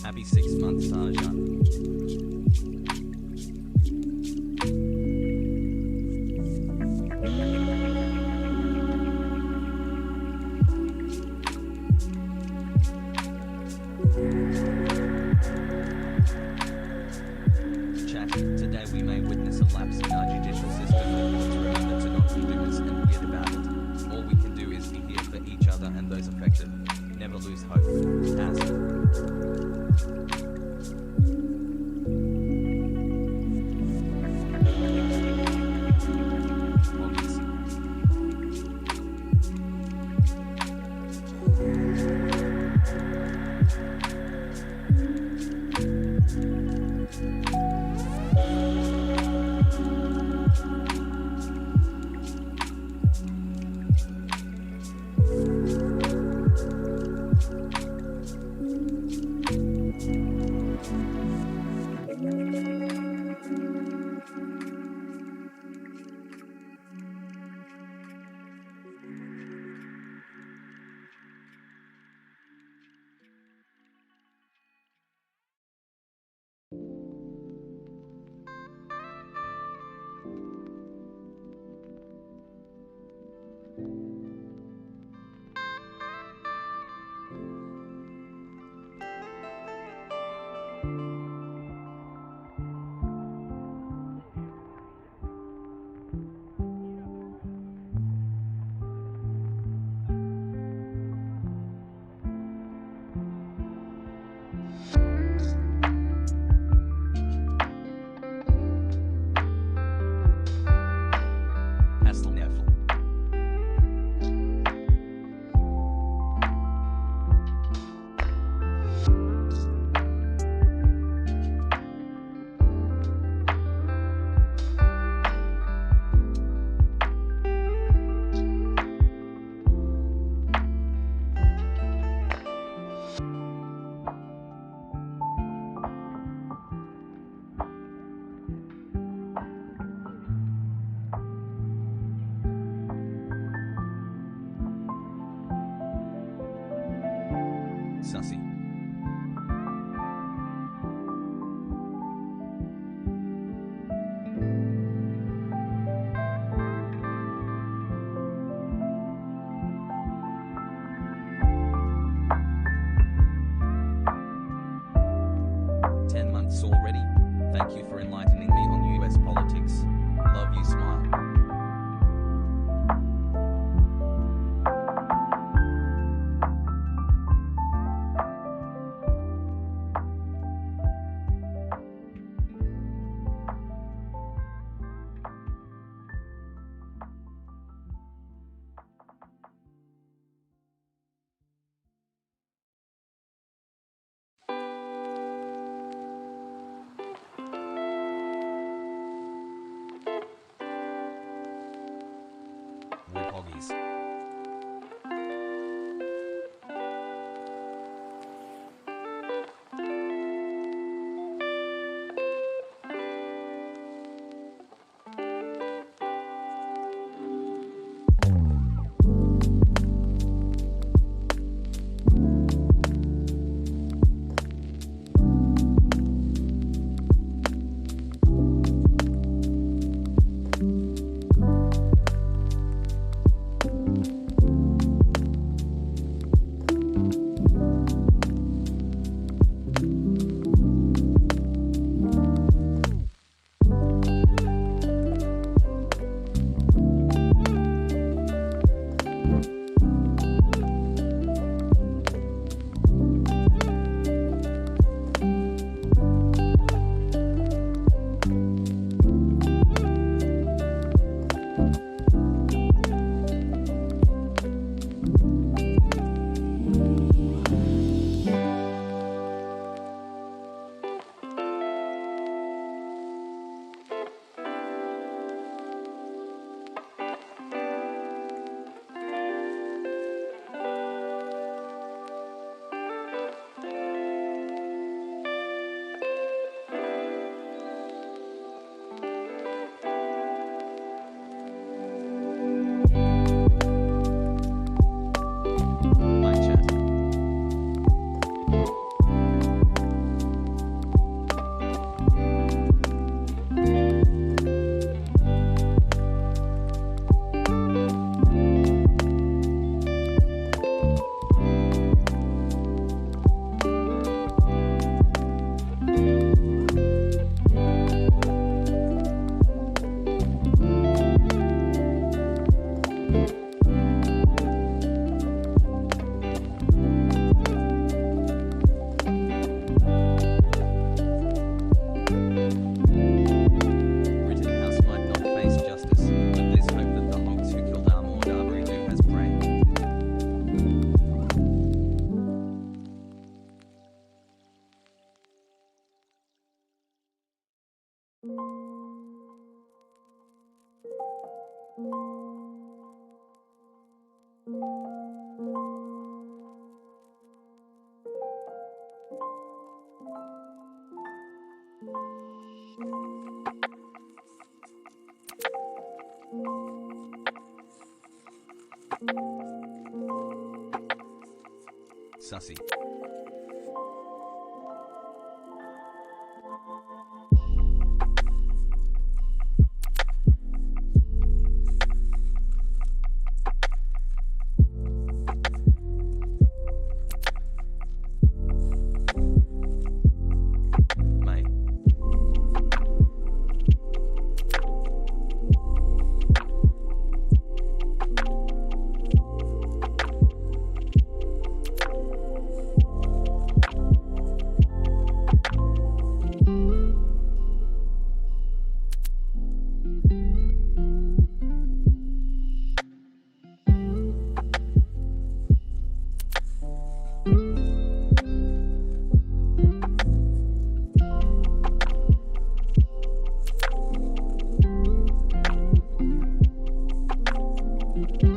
Happy 6 months, Saja. Chat, today we may witness a lapse in our judicial system that wants remember to not be winners and weird about it. All we can do is be here for each other and those affected. Never lose hope. As Sussy. Months already. Thank you for enlightening me on US politics. Love you, smile. Hoggies. Rittenhouse might not face justice, but there's hope that the hogs who killed Ahmaud do has prey. Sussy. May.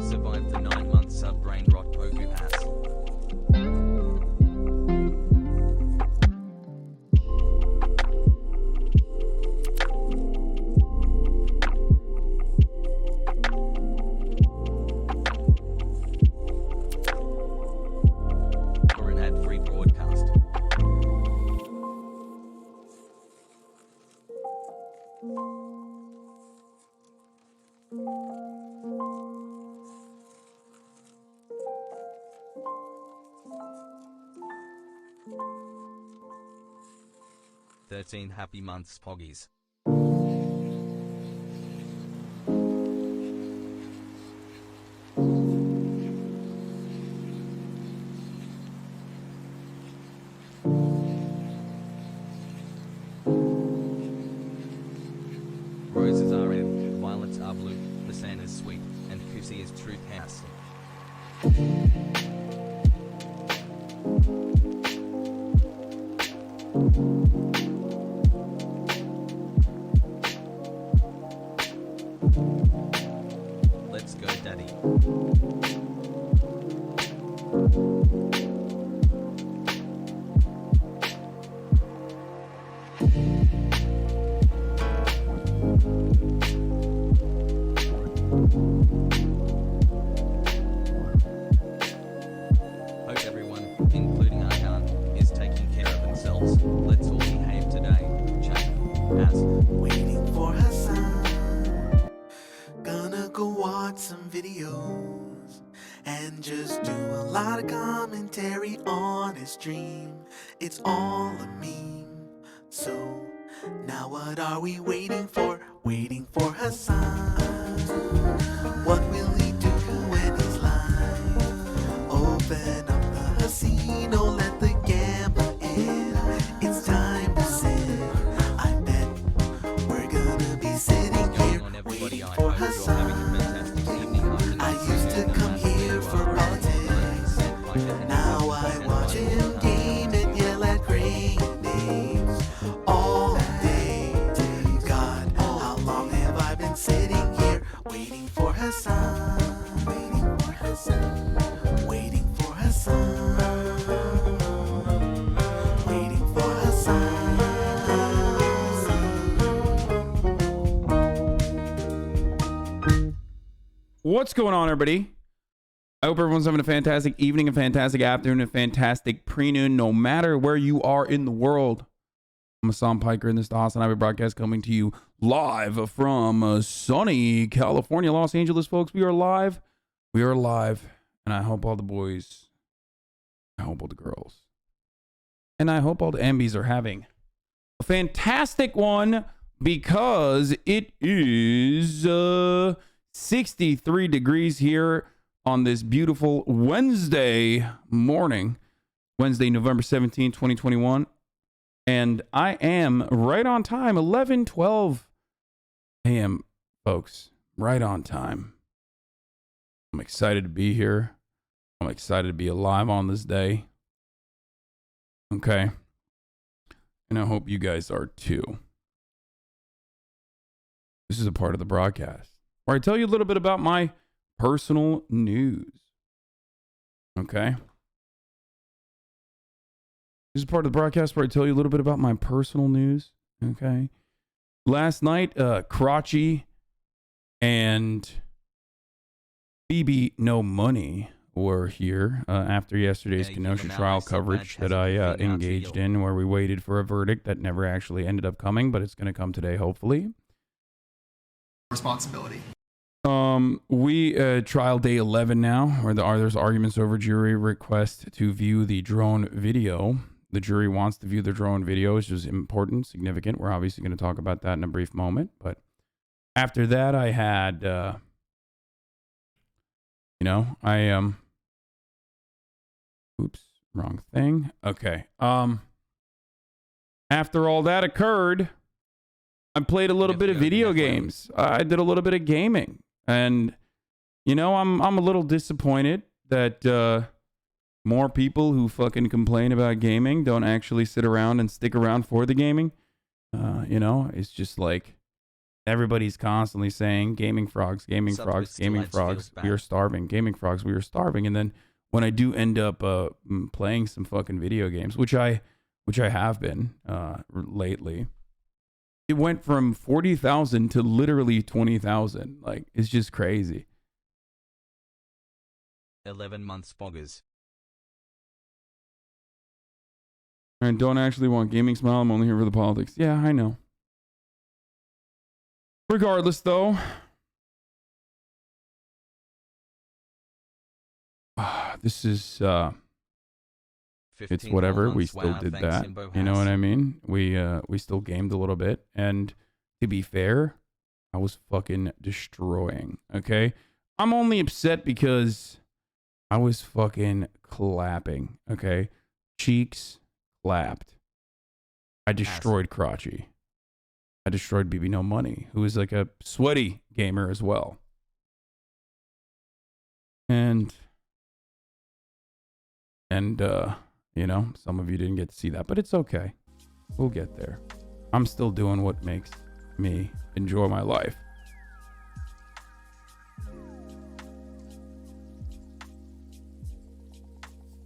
Survived the 9 months of brain rot PogU has. For an ad-free broadcast. "13 happy months, Poggies." Roses are red, violets are blue, the sand is sweet, and Kusi is truth house. Let's go, Daddy. Hope everyone, including Hasan, is taking care of themselves. Let's all behave today. Check. As. Waiting for Hasan. Gonna go watch some videos and just do a lot of commentary on his stream. It's all a meme. So now what are we waiting for? Waiting for Hasan. What will he do when he's live? Open up the casino, let the gamble in. It's time to sit. I bet we're gonna be sitting here waiting for Hasan. I used to come here for politics. Now I watch him game and yell at great names all day. God, how long have I been sitting here waiting for Hasan? Waiting for Hasan. Waiting for Hasan. Waiting for Hasan. What's going on, everybody? I hope everyone's having a fantastic evening, a fantastic afternoon, a fantastic pre-noon, no matter where you are in the world. I'm Hasan Piker, and this is the HasanAbi broadcast coming to you live from sunny California, Los Angeles, folks. We are live. We are live. And I hope all the boys, I hope all the girls, and I hope all the MBs are having a fantastic one, because it is 63 degrees here on this beautiful Wednesday morning, Wednesday, November 17, 2021. And I am right on time, 11:12 a.m., folks. Right on time. I'm excited to be here. I'm excited to be alive on this day. Okay. And I hope you guys are too. This is a part of the broadcast where I tell you a little bit about my personal news. Okay. This is part of the broadcast where I tell you a little bit about my personal news. Okay. Last night, Crotchy and BB No Money were here after yesterday's Kenosha trial coverage that I engaged in, where we waited for a verdict that never actually ended up coming, but it's going to come today, hopefully. Responsibility. We trial day 11 now, where there's arguments over jury request to view the drone video. The jury wants to view the drone video, which is important, significant. We're obviously going to talk about that in a brief moment. But after that, I had, oops, wrong thing. Okay. After all that occurred, I played a little bit of video games. I did a little bit of gaming. And, I'm a little disappointed that more people who fucking complain about gaming don't actually sit around and stick around for the gaming. It's just like everybody's constantly saying gaming frogs, we are starving, gaming frogs, we are starving. And then when I do end up playing some fucking video games, which I have been lately, it went from 40,000 to literally 20,000. Like, it's just crazy. 11 months poggers. I don't actually want gaming smile. I'm only here for the politics. Yeah, I know. Regardless, though, this is it's whatever. We still did that. You know what I mean? We still gamed a little bit, and to be fair, I was fucking destroying. Okay, I'm only upset because I was fucking clapping. Okay, cheeks clapped. I destroyed Crotchy. I destroyed BB No Money, who is like a sweaty gamer as well. And some of you didn't get to see that, but it's okay. We'll get there. I'm still doing what makes me enjoy my life.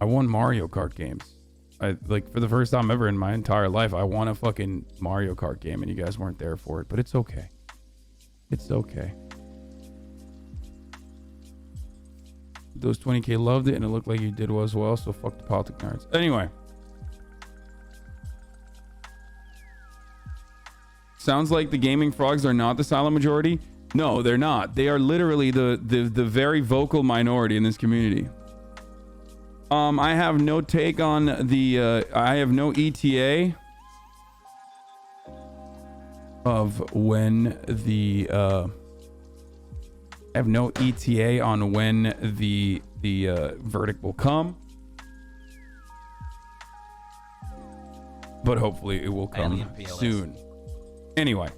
I won Mario Kart games. For the first time ever in my entire life, I won a fucking Mario Kart game, and you guys weren't there for it, but it's okay. It's okay. Those 20K loved it, and it looked like you did as well, so fuck the politics nerds. Anyway. Sounds like the gaming frogs are not the silent majority. No, they're not. They are literally the very vocal minority in this community. I have no take on the, I have no ETA of when the, I have no ETA on when the verdict will come. But hopefully it will come soon. Anyway.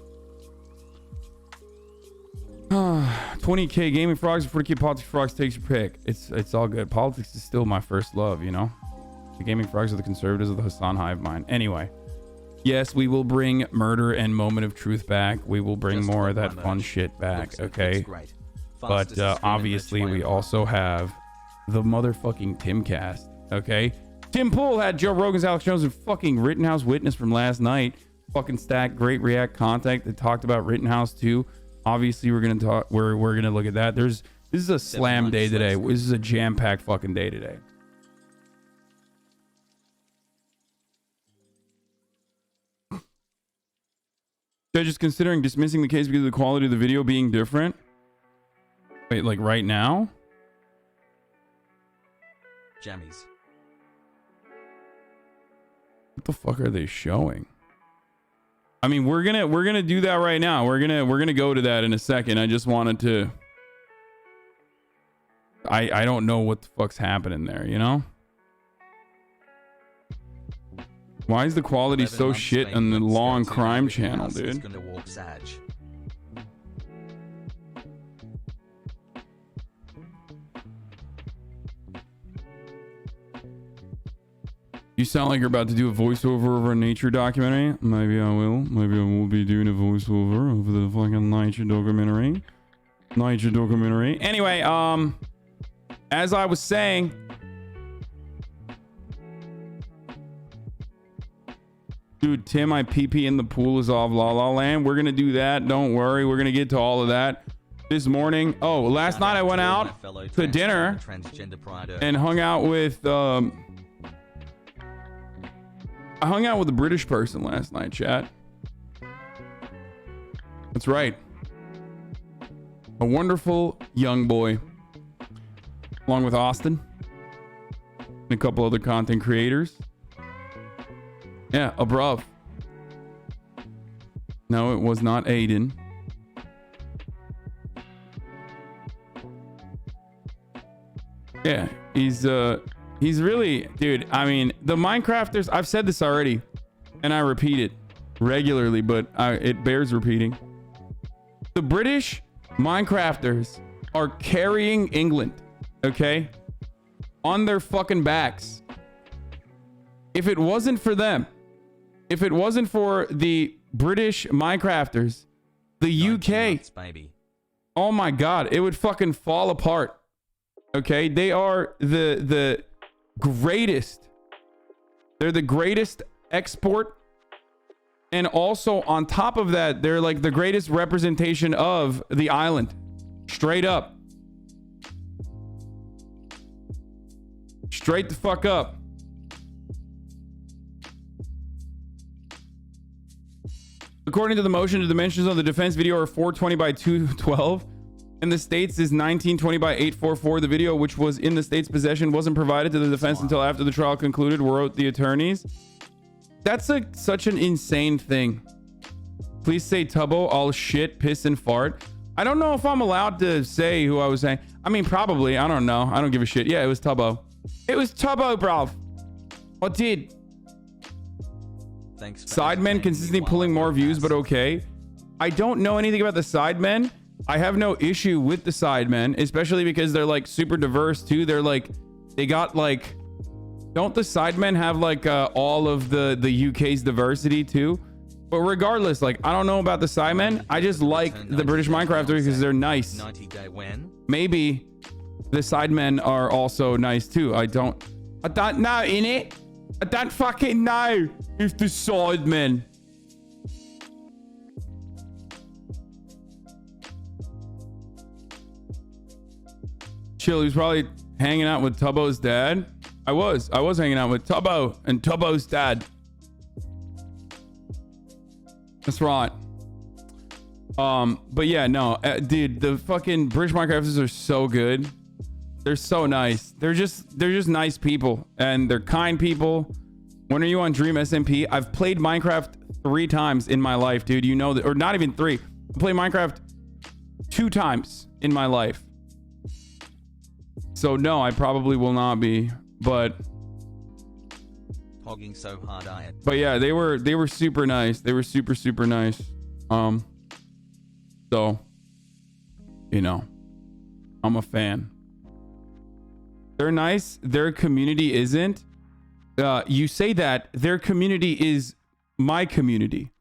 20K gaming frogs before the politics frogs takes your pick. It's all good. Politics is still my first love, The gaming frogs are the conservatives of the Hasan hive mind. Anyway, yes, we will bring murder and moment of truth back. We will bring more of that fun shit back, okay? But obviously we also have the motherfucking Timcast, okay? Tim Pool had Joe Rogan's Alex Jones and fucking Rittenhouse Witness from last night. Fucking stack, great React content that talked about Rittenhouse too. Obviously, we're gonna talk. We're gonna look at that. This is a slam day today. This is a jam-packed fucking day today. Judges considering dismissing the case because of the quality of the video being different. Wait, like right now? Jammies. What the fuck are they showing? I mean, we're gonna do that right now. We're gonna go to that in a second. I just wanted to I don't know what the fuck's happening there, you know? Why is the quality 11 so months, shit baby, on the let's Law go and to Crime the channel, house, it's dude? gonna walk Sag. You sound like you're about to do a voiceover over a nature documentary. Maybe I will. Maybe I will be doing a voiceover over the fucking nature documentary. Nature documentary. Anyway, as I was saying, dude, Tim, I pee in the pool is off La La Land. We're gonna do that. Don't worry. We're gonna get to all of that this morning. Oh, last night I went out to dinner and hung out with I hung out with a British person last night, chat. That's right. A wonderful young boy, along with Austin and a couple other content creators. Yeah, above. No, it was not Aiden. Yeah, he's really, dude, I mean, the Minecrafters, I've said this already, and I repeat it regularly, but it bears repeating. The British Minecrafters are carrying England, okay? On their fucking backs. If it wasn't for them, if it wasn't for the British Minecrafters, the UK, months, baby. oh my God, it would fucking fall apart. Okay, they are the greatest. They're the greatest export, and also on top of that, they're like the greatest representation of the island. Straight up. Straight the fuck up. According to the motion, the dimensions of the defense video are 420 by 212. In the States is 1920 by 844. The video, which was in the State's possession, wasn't provided to the defense until after the trial concluded, wrote the attorneys. That's such an insane thing. Please say Tubbo, all shit, piss, and fart. I don't know if I'm allowed to say who I was saying. I mean, probably. I don't know. I don't give a shit. Yeah, it was Tubbo. It was Tubbo, bro. What did? Thanks. Sidemen consistently pulling more views, but okay. I don't know anything about the Sidemen. I have no issue with the Sidemen, especially because they're like super diverse too. They're like, they got like, don't the Sidemen have like all of the UK's diversity too? But regardless, like, I don't know about the Sidemen. I just like the British Minecrafters because they're nice. Maybe the Sidemen are also nice too. I don't know, innit? I don't fucking know if the Sidemen. Chill, he's probably hanging out with Tubbo's dad. I was hanging out with Tubbo and Tubbo's dad. That's right. But yeah, no, dude, the fucking British Minecrafters are so good. They're so nice. They're just nice people, and they're kind people. When are you on Dream SMP? I've played Minecraft 3 times in my life, dude. You know that, or not even 3. I played Minecraft 2 times in my life. So no, I probably will not be, but Hogging so hard I had. But yeah, they were super nice. They were super nice. So, you know, I'm a fan. They're nice. Their community isn't. You say that their community is my community.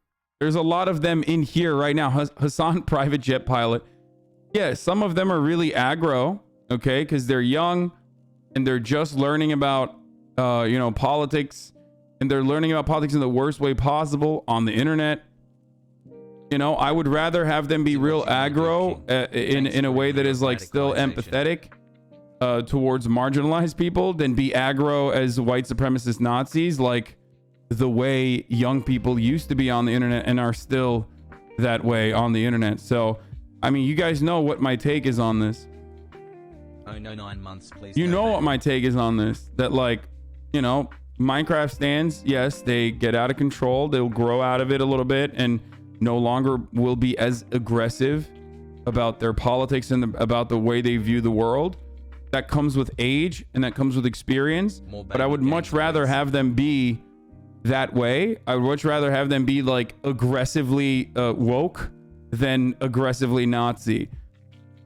There's a lot of them in here right now. Hasan, private jet pilot. Yeah, some of them are really aggro. Okay, because they're young and they're just learning about, you know, politics, and they're learning about politics in the worst way possible on the internet. You know, I would rather have them be real aggro in a way that is like still empathetic towards marginalized people than be aggro as white supremacist Nazis, like the way young people used to be on the internet and are still that way on the internet. So, I mean, you guys know what my take is on this. Oh no, 9 months, please. You know what my take is on this. That, like, you know, Minecraft stands, yes, they get out of control. They'll grow out of it a little bit and no longer will be as aggressive about their politics and about the way they view the world. that comes with age and that comes with experience. But I would much rather have them be that way. I would much rather have them be like aggressively woke than aggressively Nazi.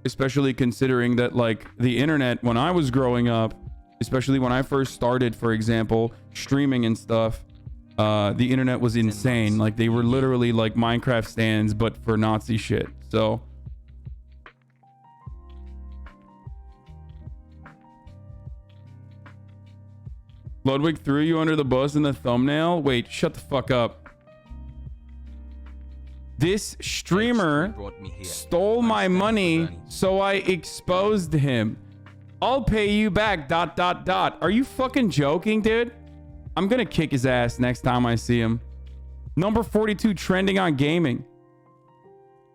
Especially considering that like the internet, when I was growing up, especially when I first started, for example, streaming and stuff, the internet was insane. Like they were literally like Minecraft stands, but for Nazi shit. So Ludwig threw you under the bus in the thumbnail. Wait, shut the fuck up. This streamer stole my money, so I exposed him. I'll pay you back, ... Are you fucking joking, dude? I'm gonna kick his ass next time I see him. Number 42 trending on gaming.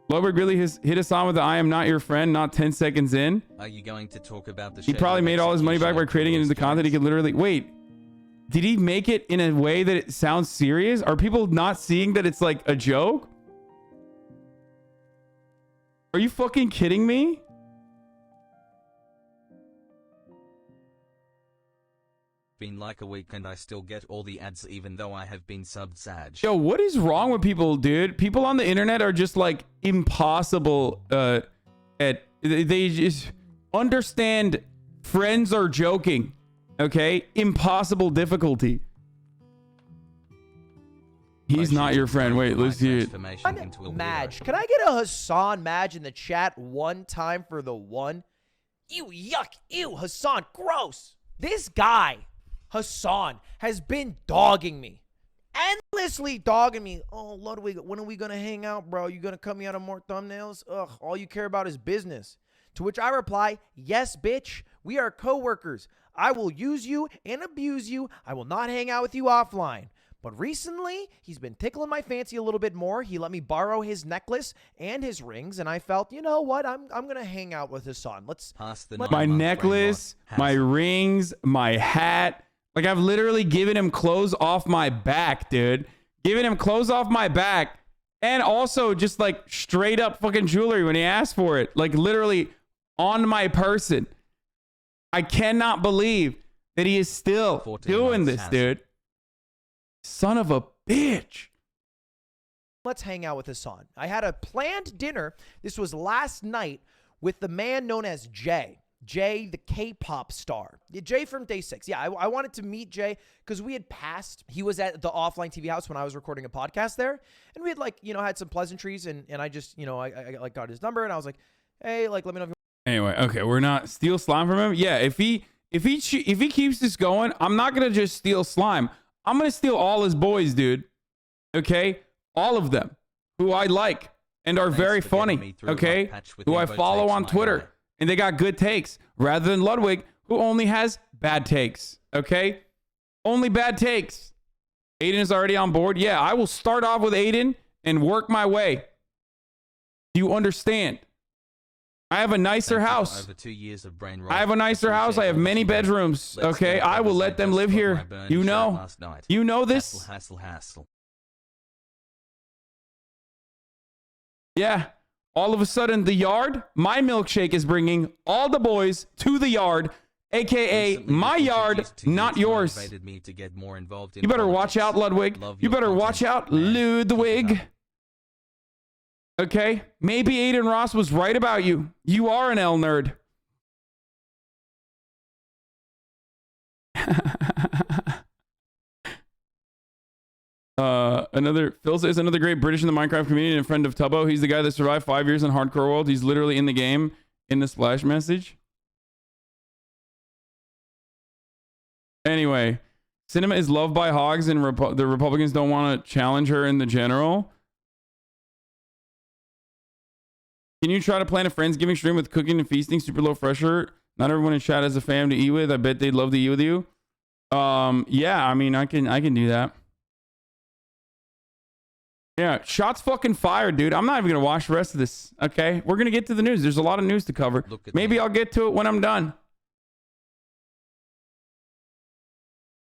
Ludwig really has hit us on with the I am not your friend, not 10 seconds in. Are you going to talk about the He probably made all his money back by creating it into content he could literally... Wait, did he make it in a way that it sounds serious? Are people not seeing that it's like a joke? Are you fucking kidding me? Been like a week and I still get all the ads even though I have been subbed Sag. Yo, what is wrong with people, dude? People on the internet are just like impossible they just understand friends are joking. Okay? Impossible difficulty. He's not your friend. Wait, let's see it. Madge. Can I get a Hasan Madge in the chat one time for the one? Ew, yuck, ew, Hasan, gross. This guy, Hasan, has been dogging me. Endlessly dogging me. Oh, Ludwig, when are we going to hang out, bro? You going to cut me out of more thumbnails? Ugh, all you care about is business. To which I reply, yes, bitch. We are co-workers. I will use you and abuse you. I will not hang out with you offline. But recently, he's been tickling my fancy a little bit more. He let me borrow his necklace and his rings, and I felt, you know what? I'm gonna hang out with his son. My necklace, my rings, my hat. Like I've literally given him clothes off my back, dude. Giving him clothes off my back, and also just like straight up fucking jewelry when he asked for it. Like literally on my person. I cannot believe that he is still doing this, dude. Son of a bitch. Let's hang out with Hasan. I had a planned dinner. This was last night with the man known as Jay. Jay, the K-pop star. Jay from Day 6. Yeah, I wanted to meet Jay because we had passed. He was at the offline TV house when I was recording a podcast there. And we had like, you know, had some pleasantries. And I just, you know, I like got his number and I was like, hey, like, let me know if you Anyway, okay, we're not steal slime from him. Yeah, if he keeps this going, I'm not going to just steal slime. I'm going to steal all his boys, dude. Okay? All of them who I like and are very funny. Okay? Who I follow on Twitter. And they got good takes. Rather than Ludwig, who only has bad takes. Okay? Only bad takes. Aiden is already on board. Yeah, I will start off with Aiden and work my way. Do you understand? I have a nicer house. Over 2 years of brain rot. I have a nicer house. I have many bedrooms. Okay, I will let them live here. You know. You know this. Hassle. Yeah. All of a sudden, the yard, my milkshake is bringing all the boys to the yard, aka my yard, not yours. You better watch out, Ludwig. You better watch out, Ludwig. Okay, maybe Aiden Ross was right about you. You are an L nerd. Phil says another great British in the Minecraft community and a friend of Tubbo. He's the guy that survived 5 years in hardcore world. He's literally in the game in the splash message. Anyway, Cinema is loved by hogs and the Republicans don't want to challenge her in the general. Can you try to plan a Friendsgiving stream with cooking and feasting, super low pressure? Not everyone in chat has a fam to eat with. I bet they'd love to eat with you. Yeah, I mean, I can do that. Yeah, shots fucking fired, dude. I'm not even gonna watch the rest of this. Okay, we're gonna get to the news. There's a lot of news to cover. Maybe I'll get to it when I'm done.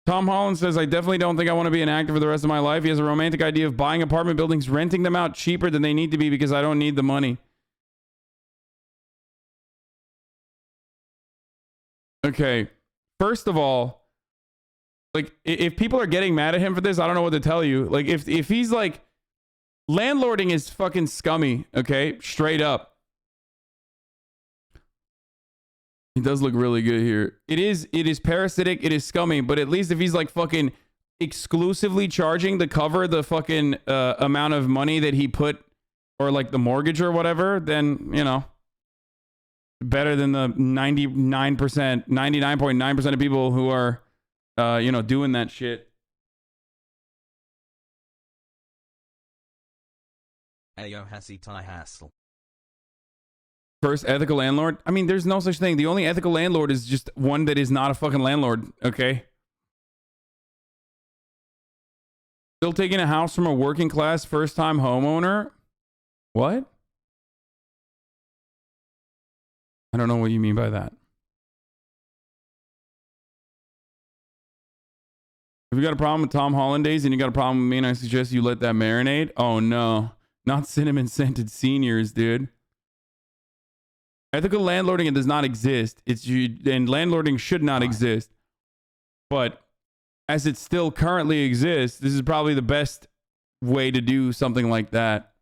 Tom Holland says, I definitely don't think I want to be an actor for the rest of my life. He has a romantic idea of buying apartment buildings, renting them out cheaper than they need to be because I don't need the money. Okay. First of all, like, if people are getting mad at him for this, I don't know what to tell you. Like, if he's like, landlording is fucking scummy, okay? Straight up. He does look really good here. It is parasitic, it is scummy, but at least if he's like fucking exclusively charging to cover the fucking amount of money that he put, or like the mortgage or whatever, then, you know, better than the 99.9% of people who are, you know, doing that shit. Ayo Hassi Tai Hassel. First ethical landlord? I mean, there's no such thing. The only ethical landlord is just one that is not a fucking landlord, okay? Still taking a house from a working class first-time homeowner? What? I don't know what you mean by that. If you got a problem with Tom Holland days and you got a problem with me and I suggest you let that marinate? Oh no. Not cinnamon scented seniors, dude. Ethical landlording does not exist. And landlording should not exist. But as it still currently exists, this is probably the best way to do something like that.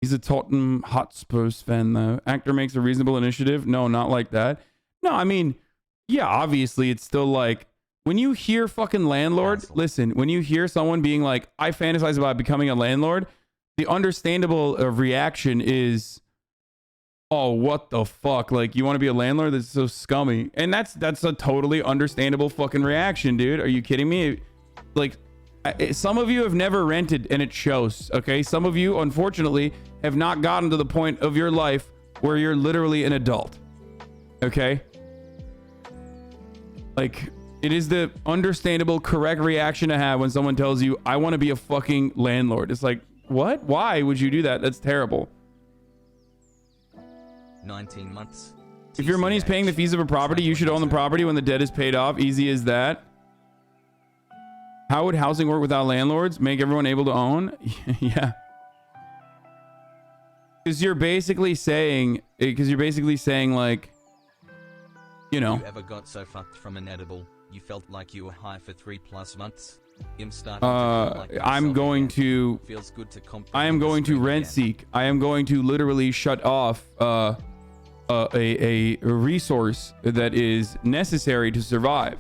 He's a Tottenham Hotspurs fan, though. Actor makes a reasonable initiative. No, not like that. No, I mean, yeah, obviously it's still like, when you hear fucking landlord, listen, when you hear someone being like, I fantasize about becoming a landlord, the understandable reaction is, oh, what the fuck? Like, you want to be a landlord? That's so scummy. And that's a totally understandable fucking reaction, dude. Are you kidding me? Like, some of you have never rented and it shows, okay? Some of you, unfortunately, have not gotten to the point of your life where you're literally an adult, okay? Like, it is the understandable, correct reaction to have when someone tells you, I want to be a fucking landlord. It's like, what? Why would you do that? That's terrible. 19 months. If your money's paying the fees of a property, you should own the property when the debt is paid off. Easy as that. How would housing work without landlords? Make everyone able to own? Yeah. Because you're basically saying, like, you know. You ever got so fucked from an edible, you felt like you were high for 3+ months? I'm going to rent seek. I am going to literally shut off a resource that is necessary to survive.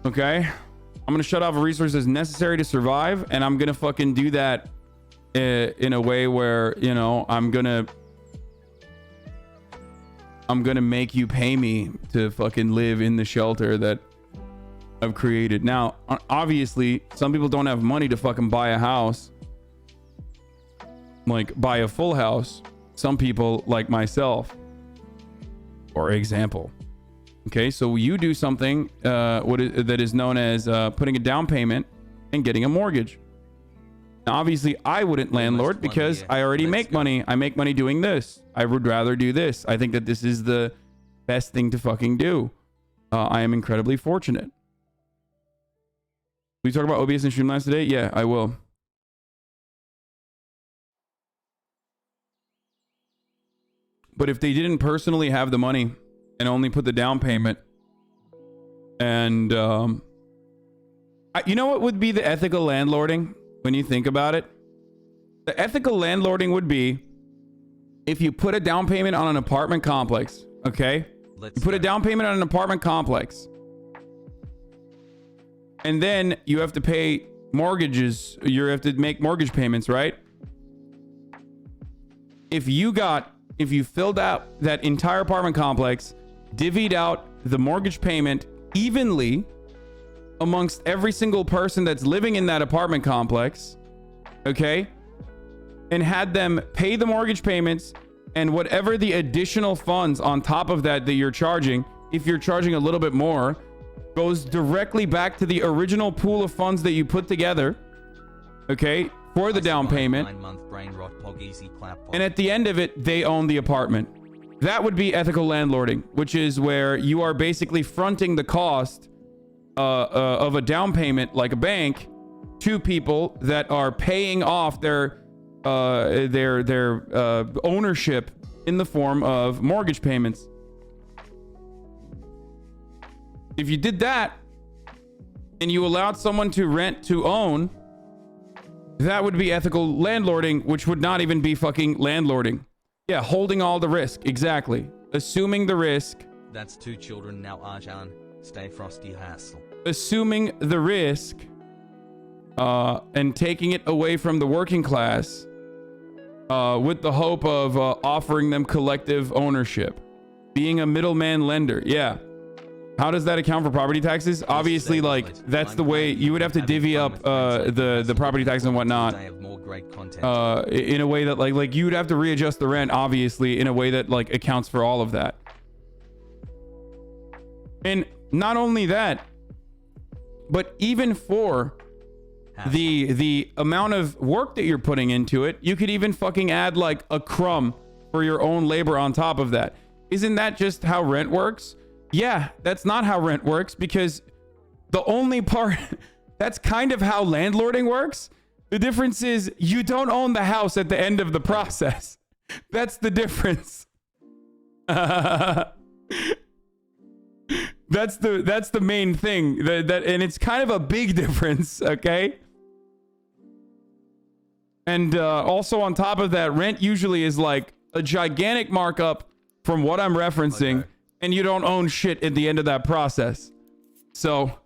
Okay, I'm gonna shut off a resource that's necessary to survive, and I'm gonna fucking do that in a way where, you know, I'm gonna make you pay me to fucking live in the shelter that I've created. Now, obviously, some people don't have money to fucking buy a house, like buy a full house. Some people, like myself, for example. Okay, so you do something that is known as putting a down payment and getting a mortgage. Now, obviously, I wouldn't landlord because I already make money. I make money doing this. I would rather do this. I think that this is the best thing to fucking do. I am incredibly fortunate. We talk about OBS and Streamlabs today? Yeah, I will. But if they didn't personally have the money and only put the down payment, and you know what would be the ethical landlording when you think about it? The ethical landlording would be if you put a down payment on an apartment complex, okay? You put a down payment on an apartment complex, and then you have to pay mortgages. You have to make mortgage payments, right? If you filled out that entire apartment complex, divvied out the mortgage payment evenly amongst every single person that's living in that apartment complex, okay? And had them pay the mortgage payments and whatever the additional funds on top of that you're charging, if you're charging a little bit more, goes directly back to the original pool of funds that you put together, okay, for the down payment. And at the end of it, they own the apartment. That would be ethical landlording, which is where you are basically fronting the cost of a down payment, like a bank, to people that are paying off their ownership in the form of mortgage payments. If you did that and you allowed someone to rent to own, that would be ethical landlording, which would not even be fucking landlording. Yeah, holding all the risk. Exactly. Assuming the risk. That's 2 children now, Arjan. Stay frosty, hassle. Assuming the risk and taking it away from the working class with the hope of offering them collective ownership. Being a middleman lender. Yeah. How does that account for property taxes? Obviously, like, that's the way you would have to divvy up the property tax and whatnot in a way that like you would have to readjust the rent, obviously, in a way that like accounts for all of that. And not only that, but even for the amount of work that you're putting into it, you could even fucking add like a crumb for your own labor on top of that. Isn't that just how rent works? Yeah, that's not how rent works, because the only part that's kind of how landlording works. The difference is you don't own the house at the end of the process. That's the difference. That's the main thing that and it's kind of a big difference, okay? And also on top of that, rent usually is like a gigantic markup from what I'm referencing. Okay. And you don't own shit at the end of that process. So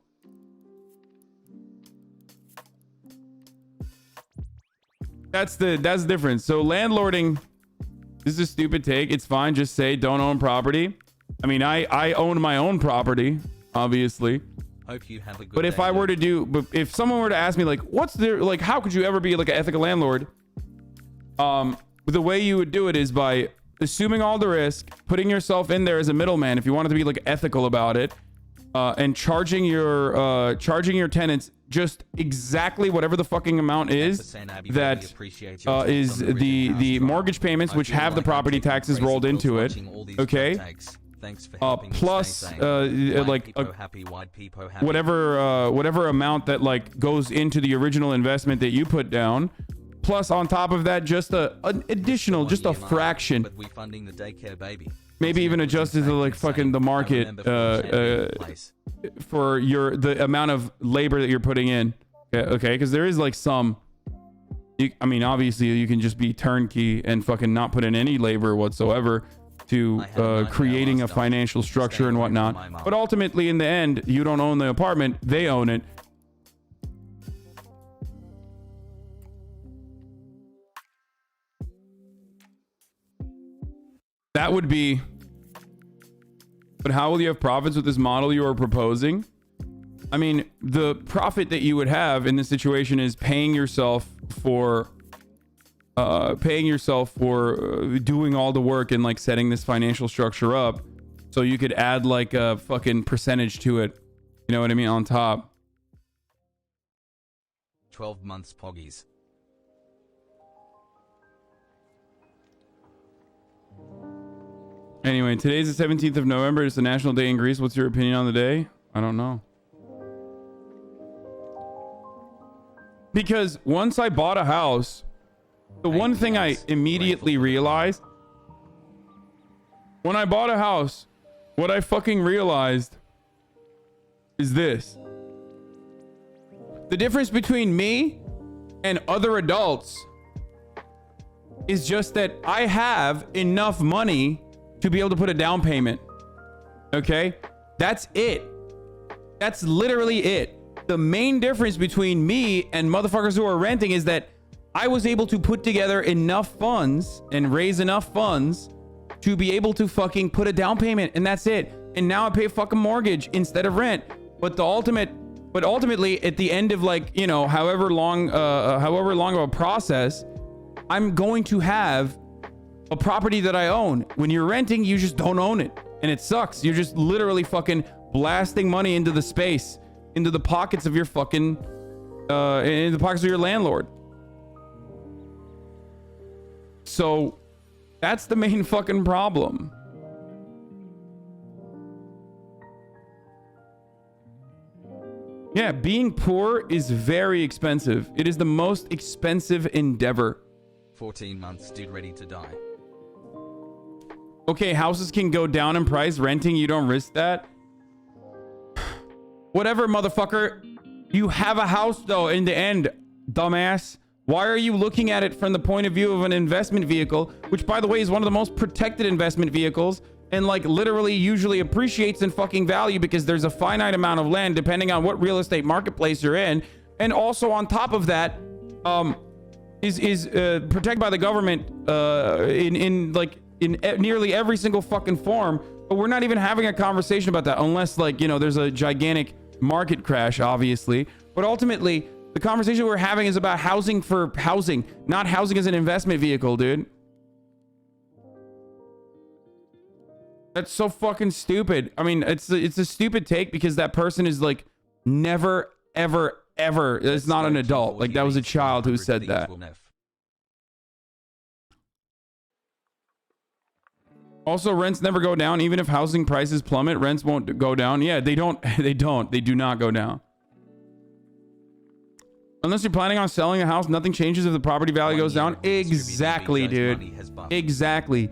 that's the difference. So landlording, this is a stupid take. It's fine. Just say don't own property. I mean, I own my own property, obviously. Hope you have a good but if day, I were to do, but if someone were to ask me like, what's the, like, how could you ever be like an ethical landlord? The way you would do it is by assuming all the risk, putting yourself in there as a middleman if you wanted to be like ethical about it, and charging your tenants just exactly whatever the fucking amount is that is the mortgage payments, which have the property taxes rolled into it. Okay. Plus like whatever amount that like goes into the original investment that you put down. Plus, on top of that, just an additional, just a fraction. But we funding the daycare baby. Maybe even adjusted to like fucking the market for the amount of labor that you're putting in. Okay, because there is like some. I mean, obviously, you can just be turnkey and fucking not put in any labor whatsoever to creating a financial structure and whatnot. But ultimately, in the end, you don't own the apartment; they own it. That would be, but how will you have profits with this model you are proposing? I mean, the profit that you would have in this situation is paying yourself for doing all the work and like setting this financial structure up, so you could add like a fucking percentage to it. You know what I mean? On top. 12 months poggies. Anyway, today's the 17th of November. It's the National Day in Greece. What's your opinion on the day? I don't know. Because once I bought a house, the one thing I immediately realized when I bought a house, what I fucking realized is this. The difference between me and other adults is just that I have enough money to be able to put a down payment. Okay? That's it. That's literally it. The main difference between me and motherfuckers who are renting is that I was able to put together enough funds and raise enough funds to be able to fucking put a down payment, and that's it. And now I pay a fucking mortgage instead of rent. But ultimately at the end of like, you know, however long of a process, I'm going to have a property that I own. When you're renting, you just don't own it, and it sucks. You're just literally fucking blasting money into the space, into the pockets of your fucking in the pockets of your landlord. So that's the main fucking problem. Yeah, being poor is very expensive. It is the most expensive endeavor. 14 months, dude, ready to die. Okay, houses can go down in price. Renting, you don't risk that. Whatever, motherfucker. You have a house, though, in the end, dumbass. Why are you looking at it from the point of view of an investment vehicle, which, by the way, is one of the most protected investment vehicles, and, like, literally usually appreciates in fucking value because there's a finite amount of land depending on what real estate marketplace you're in. And also on top of that, is protected by the government in nearly every single fucking form. But we're not even having a conversation about that unless, like, you know, there's a gigantic market crash, obviously. But ultimately, the conversation we're having is about housing for housing, not housing as an investment vehicle, dude. That's so fucking stupid. I mean, it's a stupid take because that person is like never, ever, ever. It's not an adult. Like, that was a child who said that. Also, rents never go down. Even if housing prices plummet, rents won't go down. Yeah, they don't. They do not go down. Unless you're planning on selling a house, nothing changes if the property value goes down. Exactly, dude. Exactly.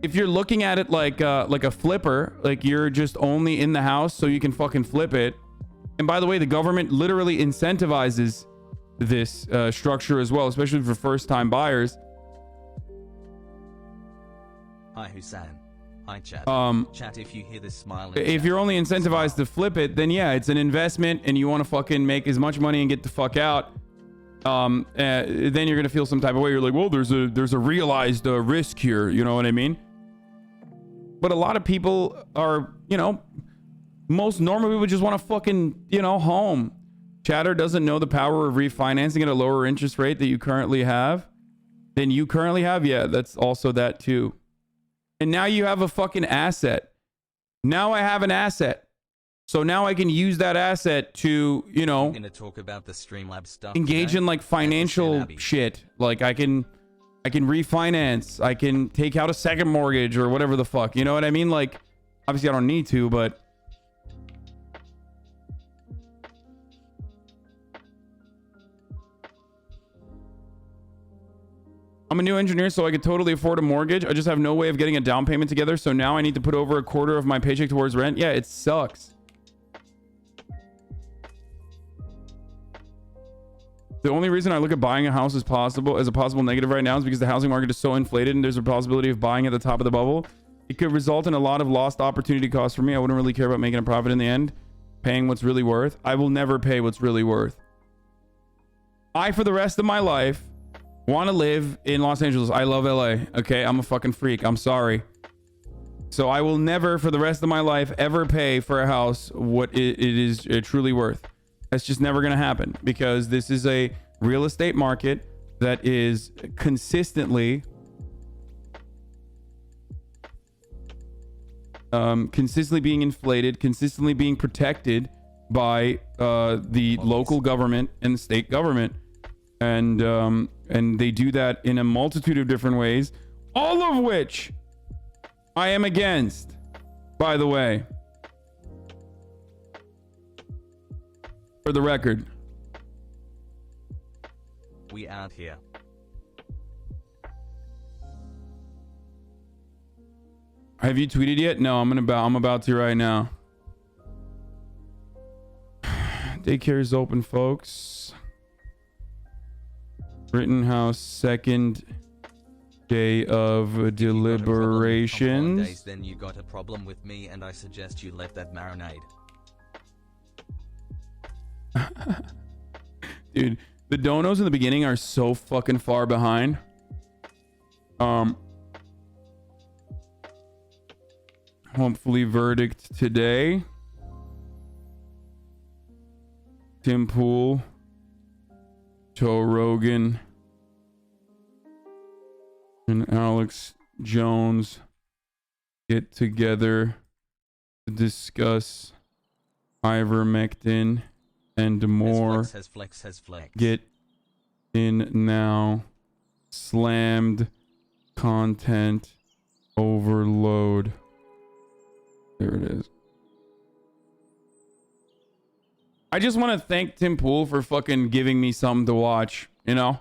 If you're looking at it like a flipper, like you're just only in the house so you can fucking flip it. And by the way, the government literally incentivizes this structure as well, especially for first-time buyers. Hi, Hasan. Hi, chat. Chat, if you hear this smile. If you're only incentivized to flip it, then yeah, it's an investment and you want to fucking make as much money and get the fuck out. Then you're gonna feel some type of way. You're like, well, there's a realized risk here. You know what I mean? But a lot of people are, you know, most normal people just want to fucking, you know, home. Chatter doesn't know the power of refinancing at a lower interest rate that you currently have. Than you currently have? Yeah, that's also that too. And now you have a fucking asset. Now I have an asset. So now I can use that asset to, you know, gonna talk about the Streamlabs stuff engage today. in like financial shit. Like I can refinance. I can take out a second mortgage or whatever the fuck. You know what I mean? Like, obviously I don't need to, but I'm a new engineer, so I could totally afford a mortgage. I just have no way of getting a down payment together. So now I need to put over a quarter of my paycheck towards rent. Yeah, it sucks. The only reason I look at buying a house as a possible negative right now is because the housing market is so inflated and there's a possibility of buying at the top of the bubble. It could result in a lot of lost opportunity costs for me. I wouldn't really care about making a profit in the end. Paying what's really worth. I will never pay what's really worth. I, for the rest of my life, want to live in Los Angeles. I love LA. Okay, I'm a fucking freak. I'm sorry. So I will never, for the rest of my life, ever pay for a house what it is truly worth. That's just never going to happen because this is a real estate market that is consistently being inflated, consistently being protected by the local government and the state government. And they do that in a multitude of different ways, all of which I am against, by the way. For the record. We out here. Have you tweeted yet? No, I'm about to right now. Daycare is open, folks. Rittenhouse second day of deliberations. Then you got a problem with me, and I suggest you let that marinate. Dude, the donos in the beginning are so fucking far behind. Hopefully verdict today. Tim Pool, Joe Rogan, and Alex Jones get together to discuss ivermectin and more. Flex. Get in now. Slammed content overload. There it is. I just want to thank Tim Pool for fucking giving me something to watch. You know,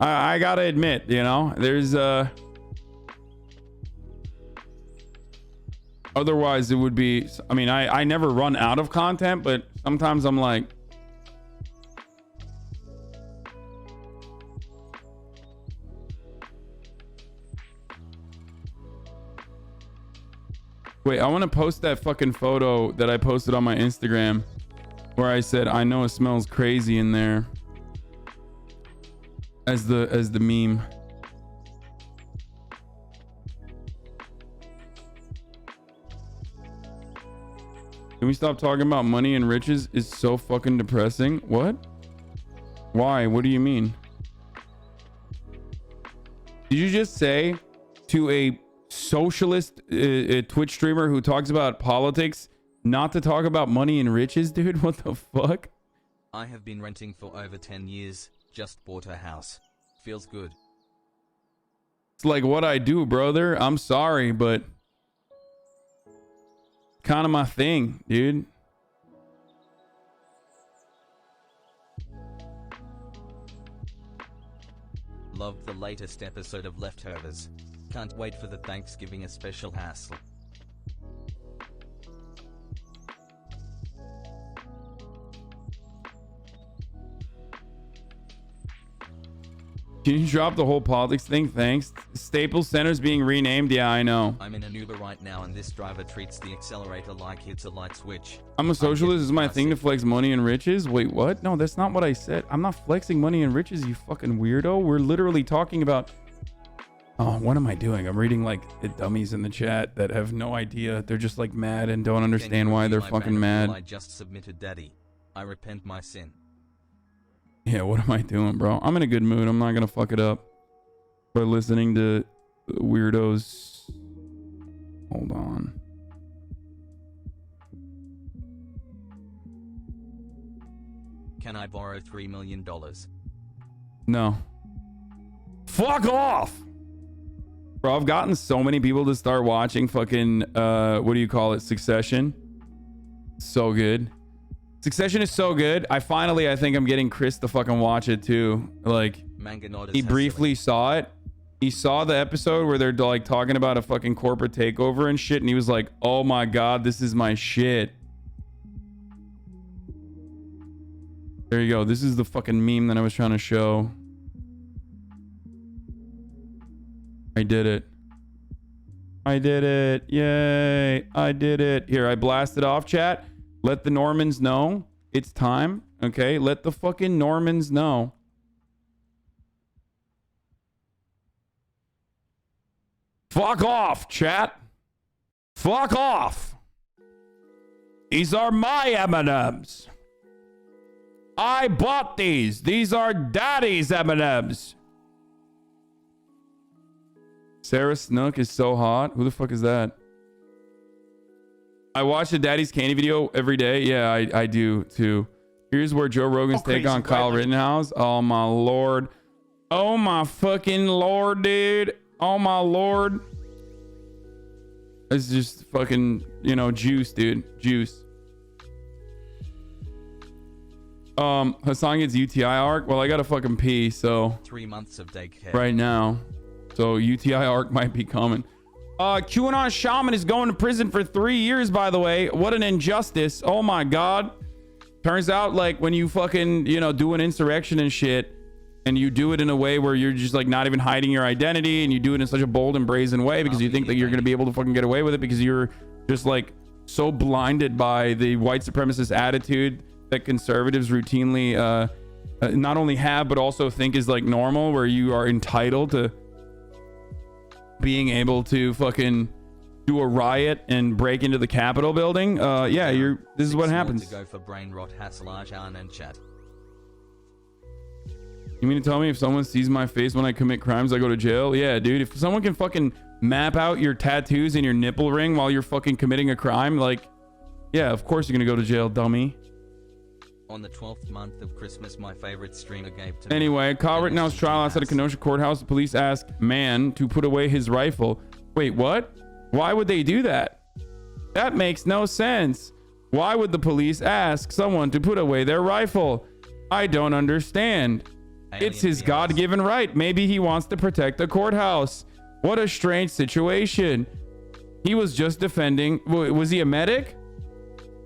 I gotta admit, you know, there's Otherwise, it would be, I mean, I never run out of content, but sometimes I'm like, wait, I want to post that fucking photo that I posted on my Instagram where I said, I know it smells crazy in there as the meme. Can we stop talking about money and riches? Is so fucking depressing. What? Why? What do you mean? Did you just say to a socialist Twitch streamer who talks about politics not to talk about money and riches, dude? What the fuck? I have been renting for over 10 years. Just bought a house. Feels good. It's like what I do, brother. I'm sorry, but kind of my thing, dude. Loved the latest episode of Leftovers. Can't wait for the Thanksgiving special hassle. Can you drop the whole politics thing? Thanks. Staples Center's being renamed. Yeah, I know. I'm in an Uber right now and this driver treats the accelerator like it's a light switch. I'm a socialist. Is my thing to flex money and riches? Wait, what? No, that's not what I said. I'm not flexing money and riches, you fucking weirdo. We're literally talking about... Oh, what am I doing? I'm reading like the dummies in the chat that have no idea. They're just like mad and don't understand why they're fucking mad. I just submitted daddy. I repent my sin. Yeah, what am I doing, bro? I'm in a good mood. I'm not gonna fuck it up by listening to weirdos. Hold on. Can I borrow $3 million? No. Fuck off! Bro, I've gotten so many people to start watching fucking, what do you call it? Succession. So good. Succession is so good. I think I'm getting Chris to fucking watch it too. Like, he briefly saw it. He saw the episode where they're like talking about a fucking corporate takeover and shit. And he was like, oh my God, this is my shit. There you go. This is the fucking meme that I was trying to show. I did it. I did it. Yay. I did it. Here, I blasted off, chat. Let the Normans know it's time. Okay, let the fucking Normans know. Fuck off, chat. Fuck off. These are my M&Ms. I bought these. These are daddy's M&Ms. Sarah Snook is so hot. Who the fuck is that? I watch the Daddy's Candy video every day. Yeah, I do too. Here's where Joe Rogan's take on Kyle Rittenhouse. Oh my lord. Oh my fucking lord, dude. Oh my lord. It's just fucking, you know, juice, dude. Juice. Hasan gets UTI arc. Well, I gotta fucking pee, so 3 months of daycare right now. So UTI arc might be coming. QAnon shaman is going to prison for 3 years, by the way. What an injustice. Oh my God. Turns out, like, when you fucking, you know, do an insurrection and shit, and you do it in a way where you're just like not even hiding your identity, and you do it in such a bold and brazen way because you think that you're going to be able to fucking get away with it because you're just like so blinded by the white supremacist attitude that conservatives routinely not only have but also think is like normal, where you are entitled to being able to fucking do a riot and break into the Capitol building. Yeah, this is what happens. To go for brain rot, and chat. You mean to tell me if someone sees my face when I commit crimes, I go to jail? Yeah, dude. If someone can fucking map out your tattoos and your nipple ring while you're fucking committing a crime, like, yeah, of course you're gonna go to jail, dummy. On the 12th month of Christmas, my favorite streamer gave to Anyway, Kyle Rittenhouse trial outside of Kenosha courthouse. The police ask man to put away his rifle. Wait, what? Why would they do that? That makes no sense. Why would the police ask someone to put away their rifle? I don't understand. It's his God-given right. Maybe he wants to protect the courthouse. What a strange situation. He was just defending. Was he a medic?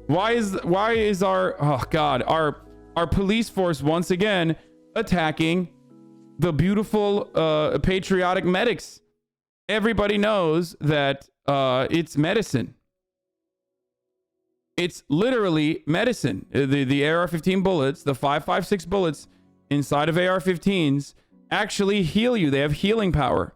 Why is our, oh God, our police force once again attacking the beautiful patriotic medics? Everybody knows that it's medicine. It's literally medicine. The AR-15 bullets, the 5.56 bullets inside of AR-15s actually heal you. They have healing power.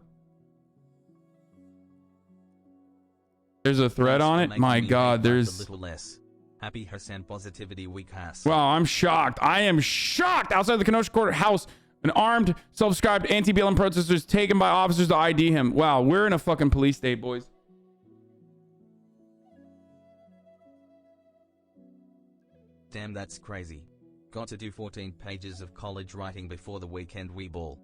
There's a thread on it. My God, there's... A little less. Happy Hasan positivity week has. Wow, I'm shocked. I am shocked. Outside the Kenosha courthouse, an armed, self-described anti-BLM protester is taken by officers to ID him. Wow, we're in a fucking police state, boys. Damn, that's crazy. Got to do 14 pages of college writing before the weekend we ball.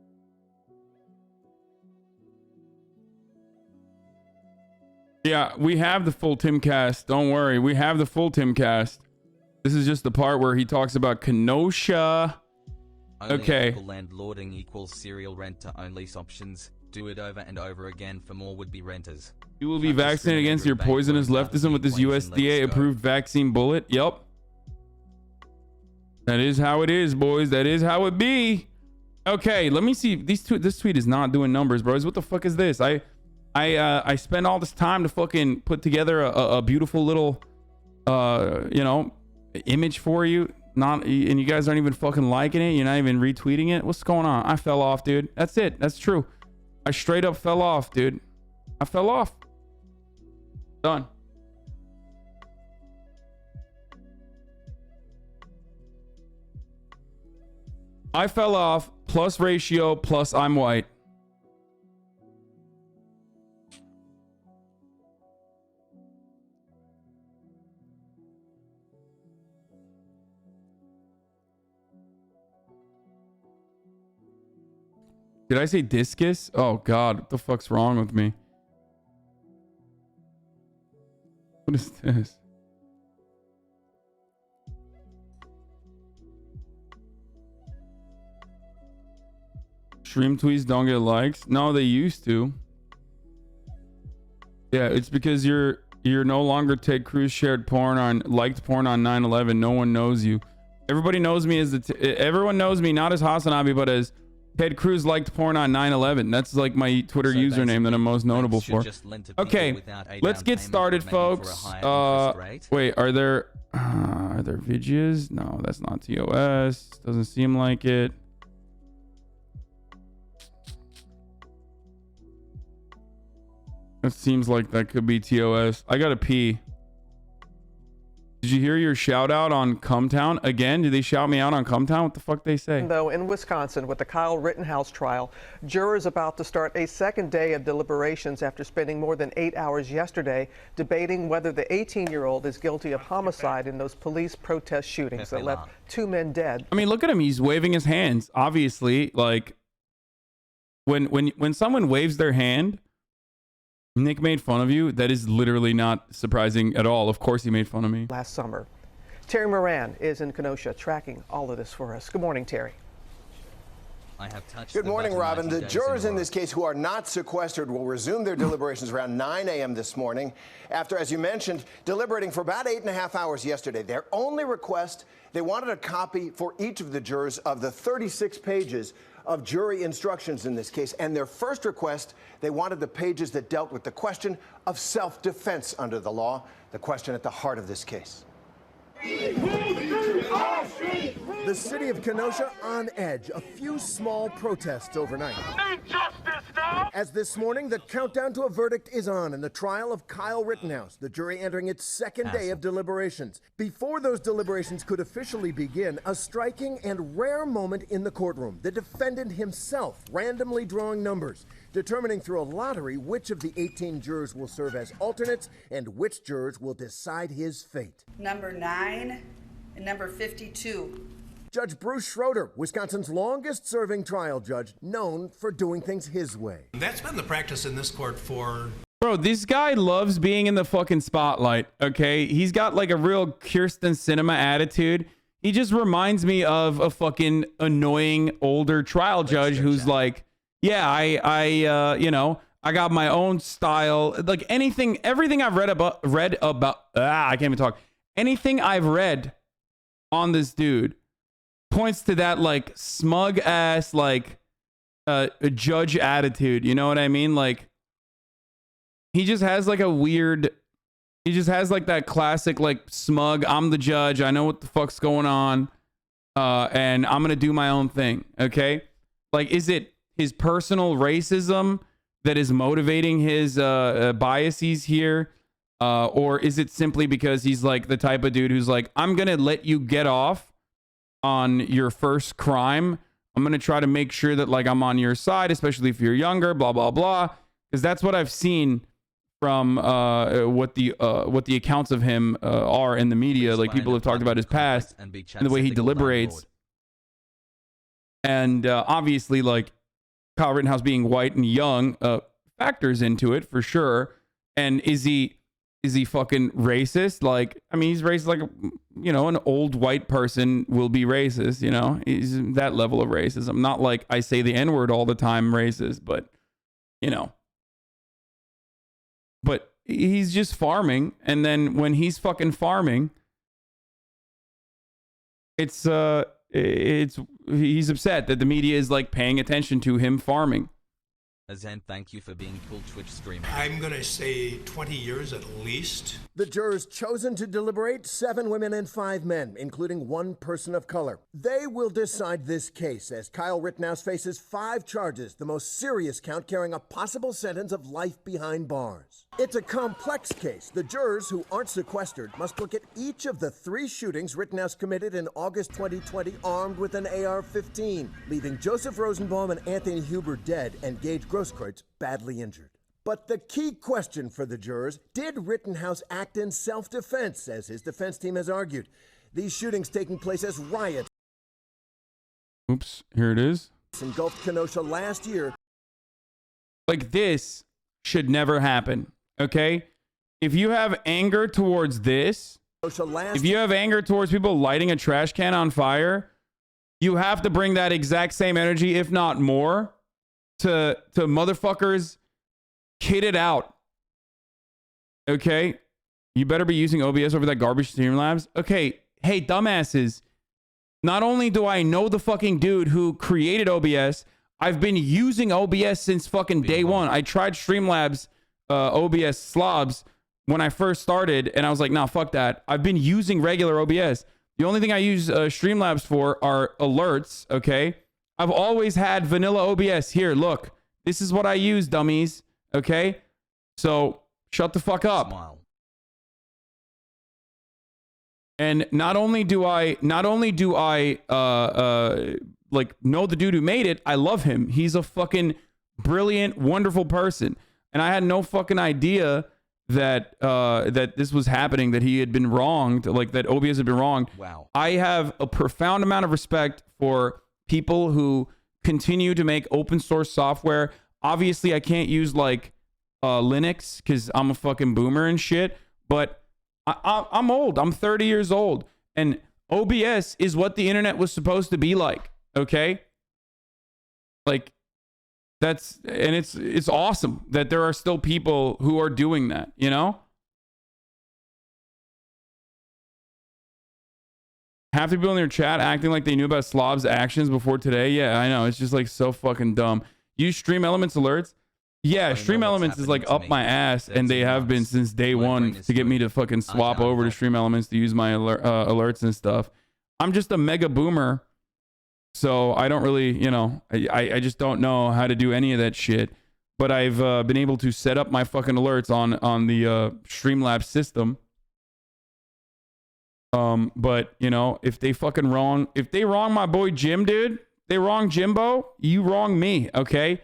Yeah, we have the full Timcast. Don't worry, we have the full Timcast. This is just the part where he talks about Kenosha. Only Okay. Landlording equals serial rent to own lease options. Do it over and over again for more would-be renters. You will be vaccinated against your poisonous leftism with this USDA-approved vaccine bullet. Yep. That is how it is, boys. That is how it be. Okay, let me see. This tweet is not doing numbers, bros. What the fuck is this? I spent all this time to fucking put together a beautiful little, you know, image for you. And you guys aren't even fucking liking it. You're not even retweeting it. What's going on? I fell off, dude. That's it. That's true. I straight up fell off, dude. I fell off. Done. I fell off, plus ratio, plus I'm white. Did I say discus? Oh God, what the fuck's wrong with me? What is this? Stream tweets don't get likes? No, they used to. Yeah, it's because you're no longer Ted Cruz liked porn on 9/11. No one knows you. Everybody knows me as everyone knows me not as HasanAbi, but as Ted Cruz liked porn on 9/11. That's like my Twitter username that I'm most notable for. Okay, let's get started, folks. Wait, are there videos? No, that's not TOS. Doesn't seem like it. It seems like that could be TOS. I gotta pee. Did you hear your shout out on Cumtown? Again, did they shout me out on Cumtown? What the fuck they say? Though in Wisconsin, with the Kyle Rittenhouse trial, jurors about to start a second day of deliberations after spending more than 8 hours yesterday debating whether the 18-year-old is guilty of homicide in those police protest shootings that left 2 men dead. I mean, look at him. He's waving his hands. Obviously, like when someone waves their hand, Nick made fun of you. That is literally not surprising at all. Of course he made fun of me. Last summer. Terry Moran is in Kenosha tracking all of this for us. Good morning, Terry. I have touched Good morning, Robin. The jurors in this case who are not sequestered will resume their deliberations around 9 a.m. this morning after, as you mentioned, deliberating for about 8.5 hours yesterday. Their only request, they wanted a copy for each of the jurors of the 36 pages of jury instructions in this case. And their first request, they wanted the pages that dealt with the question of self-defense under the law, the question at the heart of this case. The city of Kenosha on edge. A few small protests overnight. As this morning, the countdown to a verdict is on in the trial of Kyle Rittenhouse, the jury entering its second day of deliberations. Before those deliberations could officially begin, a striking and rare moment in the courtroom. The defendant himself randomly drawing numbers, determining through a lottery which of the 18 jurors will serve as alternates and which jurors will decide his fate. Number 9 and number 52. Judge Bruce Schroeder, Wisconsin's longest-serving trial judge, known for doing things his way. That's been the practice in this court for... Bro, this guy loves being in the fucking spotlight, okay? He's got like a real Kirsten Cinema attitude. He just reminds me of a fucking annoying older trial judge who's like, yeah, I got my own style. Like everything I've read about, I can't even talk. Anything I've read on this dude points to that like smug ass, like a judge attitude. You know what I mean? Like he just has like he just has like that classic, like smug, I'm the judge. I know what the fuck's going on. And I'm going to do my own thing. Okay. Like, is it his personal racism that is motivating his biases here? Or is it simply because he's like the type of dude who's like, I'm going to let you get off on your first crime. I'm going to try to make sure that like I'm on your side, especially if you're younger, blah, blah, blah. Because that's what I've seen from what the accounts of him are in the media. Like people have talked about his past and the way he deliberates. And obviously like Kyle Rittenhouse being white and young factors into it for sure. And is he fucking racist? Like, I mean, he's racist like, you know, an old white person will be racist, you know? He's that level of racism. Not like I say the N-word all the time racist, but, you know. But he's just farming. And then when he's fucking farming, he's upset that the media is like paying attention to him farming. Hasan, thank you for being cool Twitch streamer. I'm going to say 20 years at least. The jurors chosen to deliberate, 7 women and 5 men, including 1 person of color. They will decide this case as Kyle Rittenhouse faces 5 charges, the most serious count carrying a possible sentence of life behind bars. It's a complex case. The jurors, who aren't sequestered, must look at each of the 3 shootings Rittenhouse committed in August 2020 armed with an AR-15, leaving Joseph Rosenbaum and Anthony Huber dead and Gage Grosskreutz badly injured. But the key question for the jurors, did Rittenhouse act in self-defense, as his defense team has argued? These shootings taking place as riots. Oops, here it is. Engulfed Kenosha last year. Like this should never happen, okay? If you have anger towards this, if you have anger towards people lighting a trash can on fire, you have to bring that exact same energy, if not more, to motherfuckers kitted out. Okay? You better be using OBS over that garbage Streamlabs. Okay, hey, dumbasses. Not only do I know the fucking dude who created OBS, I've been using OBS since fucking day one. I tried Streamlabs OBS slobs when I first started, and I was like, nah, fuck that. I've been using regular OBS. The only thing I use Streamlabs for are alerts, okay? I've always had vanilla OBS. Here, look. This is what I use, dummies. Okay? So, shut the fuck up. Smile. And not only do I like know the dude who made it, I love him. He's a fucking brilliant, wonderful person. And I had no fucking idea that that this was happening, that he had been wronged, like that OBS had been wronged. Wow. I have a profound amount of respect for people who continue to make open source software. Obviously, I can't use like Linux because I'm a fucking boomer and shit, but I'm old. I'm 30 years old, and OBS is what the internet was supposed to be like. Okay, like it's awesome that there are still people who are doing that. You know, half the people in their chat acting like they knew about Slob's actions before today. Yeah, I know. It's just like so fucking dumb. Use Stream Elements alerts. Yeah, Stream Elements is like up my ass, and they have been since day one to get me to fucking swap over to Stream Elements to use my alerts and stuff. I'm just a mega boomer, so I don't really, you know, I just don't know how to do any of that shit. But I've been able to set up my fucking alerts on the Streamlabs system. But you know, if they wrong my boy Jim, dude, they wrong Jimbo, you wrong me, okay?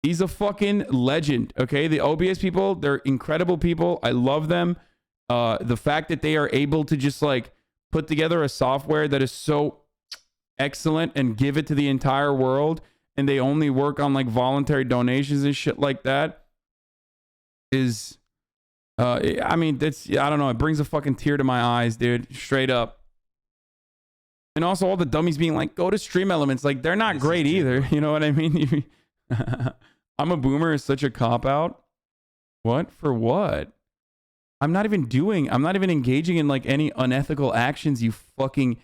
He's a fucking legend, okay? The OBS people, they're incredible people. I love them. The fact that they are able to just like put together a software that is so excellent and give it to the entire world, and they only work on like voluntary donations and shit like that is, I mean, that's, I don't know. It brings a fucking tear to my eyes, dude. Straight up. And also all the dummies being like, go to Stream Elements. Like, they're not great either. You know what I mean? I'm a boomer is such a cop out. What? For what? I'm not even engaging in like any unethical actions, you fucking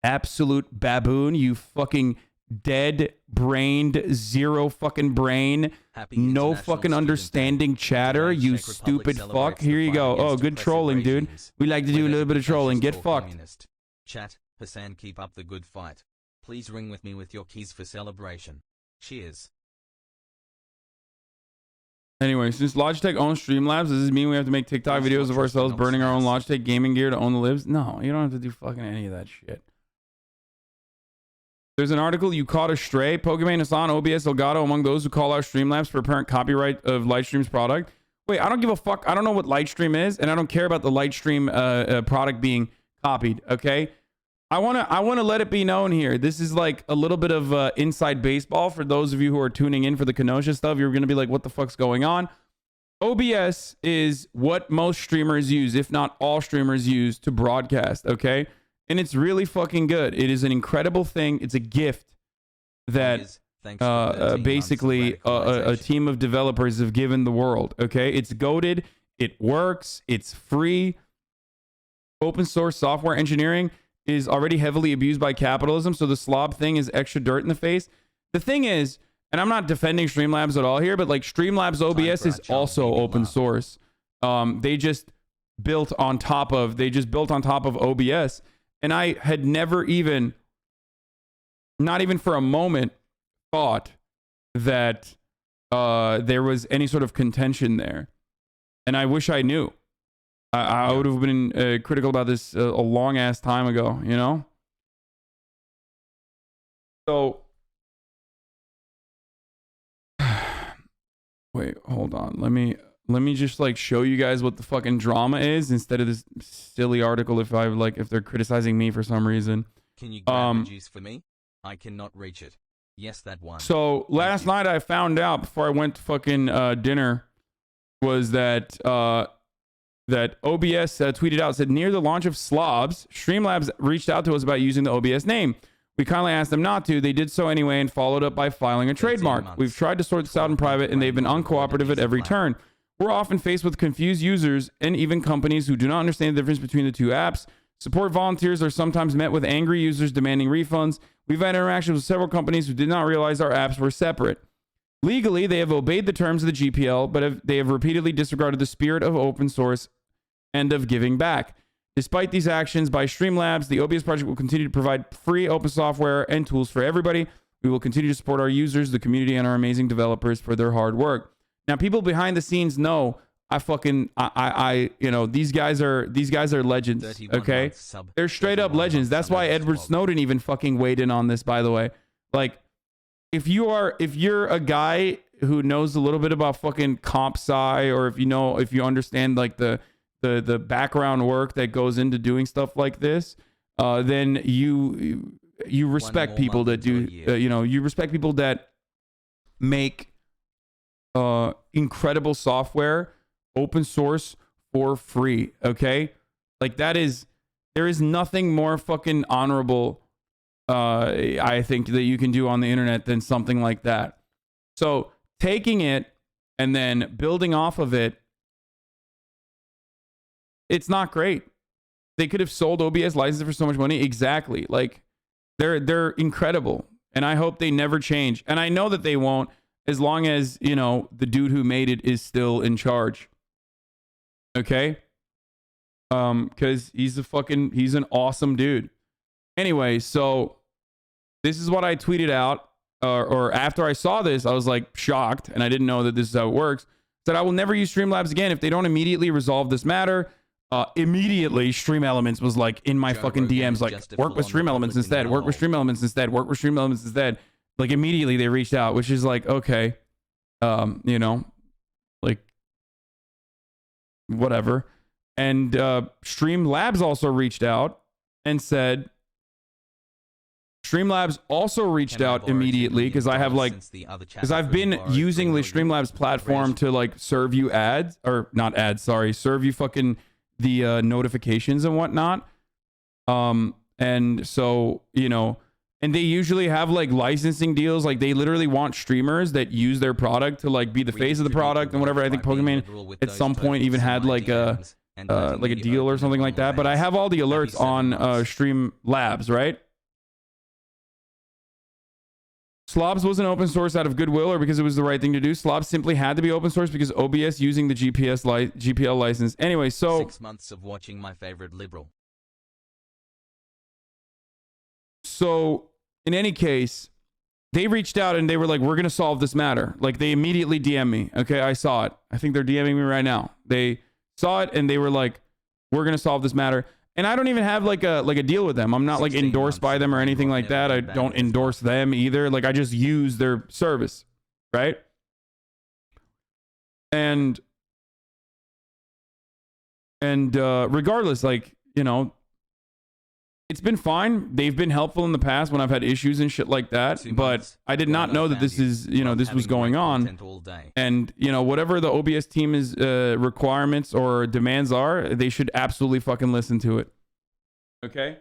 absolute baboon, you fucking dead brained, zero fucking brain, Happy no International fucking Student understanding Day. chatter, Today, you Czech Republic stupid fuck. celebrates Here the you fight go. Oh, against good oppressive trolling, dude. regimes, We like to do a whether little bit of trolling. fascist Get or fucked. communist. Chat, Hasan, keep up the good fight. Please ring with me with your keys for celebration. Cheers. Anyway, since Logitech owns Streamlabs, does this mean we have to make TikTok Please videos watch of us ourselves pronounce burning our own this. Logitech gaming gear to own the libs? No, you don't have to do fucking any of that shit. There's an article, you caught a stray. Pokemon, Hasan, OBS, Elgato among those who call out Streamlabs for apparent copyright of Lightstream's product. Wait, I don't give a fuck. I don't know what Lightstream is, and I don't care about the Lightstream product being copied, okay? I wanna let it be known here. This is like a little bit of inside baseball for those of you who are tuning in for the Kenosha stuff. You're gonna be like, what the fuck's going on? OBS is what most streamers use, if not all streamers use, to broadcast, okay? And it's really fucking good. It is an incredible thing. It's a gift that Thanks for 13 months of basically a radicalization. team of developers have given the world, okay? It's goated. It works. It's free. Open source software engineering is already heavily abused by capitalism, so the slob thing is extra dirt in the face. The thing is, and I'm not defending Streamlabs at all here, but like StreamlabsOBS is also open source. They just built on top of OBS, and I had never even, not even for a moment, thought that there was any sort of contention there, and I wish I knew. I would have been critical about this a long ass time ago, you know? So, wait, hold on. Let me just like show you guys what the fucking drama is instead of this silly article if they're criticizing me for some reason. Can you grab a juice for me? I cannot reach it. Yes, that one. So last night I found out before I went to fucking dinner was that that OBS tweeted out, said, near the launch of Slobs, Streamlabs reached out to us about using the OBS name. We kindly asked them not to. They did so anyway and followed up by filing a trademark. We've tried to sort this out in private and they've been uncooperative at every turn. We're often faced with confused users and even companies who do not understand the difference between the two apps. Support volunteers are sometimes met with angry users demanding refunds. We've had interactions with several companies who did not realize our apps were separate. Legally, they have obeyed the terms of the GPL, but they have repeatedly disregarded the spirit of open source and of giving back. Despite these actions by Streamlabs, the OBS project will continue to provide free open software and tools for everybody. We will continue to support our users, the community, and our amazing developers for their hard work. Now, people behind the scenes know you know, these guys are legends, okay? They're straight up legends. That's why Edward Snowden even fucking weighed in on this, by the way. Like, if you're a guy who knows a little bit about fucking comp sci, or if you understand like the background work that goes into doing stuff like this, then you respect people that do, you respect people that make incredible software open source for free, okay? Like there is nothing more fucking honorable, I think, that you can do on the internet than something like that. So taking it and then building off of it, it's not great. They could have sold OBS licenses for so much money. Exactly. Like they're incredible. And I hope they never change. And I know that they won't, as long as, you know, the dude who made it is still in charge. Okay? Because he's an awesome dude. Anyway, so this is what I tweeted out, or after I saw this, I was like shocked, and I didn't know that this is how it works. Said, I will never use Streamlabs again if they don't immediately resolve this matter. Immediately, Stream Elements was like in my fucking DMs, like, work with Stream Elements instead, work with Stream Elements instead, work with Stream Elements instead. Like, immediately they reached out, which is like, okay, you know, like, whatever. And Streamlabs also reached out and said, Streamlabs also reached out immediately because I have like, because I've been using the Streamlabs platform to like serve you ads, or not ads, sorry, serve you fucking the notifications and whatnot. And so, you know, And they usually have like licensing deals. Like they literally want streamers that use their product to like be the face of the product and whatever. I think Pokemon at some point even had like a deal or something like that. But I have all the alerts on Streamlabs, right? Slobs wasn't open source out of goodwill or because it was the right thing to do. Slobs simply had to be open source because OBS using the GPL license. Anyway, so 6 months of watching my favorite liberal. So in any case, they reached out and they were like, we're going to solve this matter. Like they immediately DM me. Okay, I saw it. I think they're DMing me right now. They saw it and they were like, we're going to solve this matter. And I don't even have like a deal with them. I'm not like endorsed by them or anything like that. I don't endorse them either. Like I just use their service, right? And regardless, like, you know, it's been fine. They've been helpful in the past when I've had issues and shit like that. But I did not know that this is, you know, this was going on. And, you know, whatever the OBS team is requirements or demands are, they should absolutely fucking listen to it. Okay?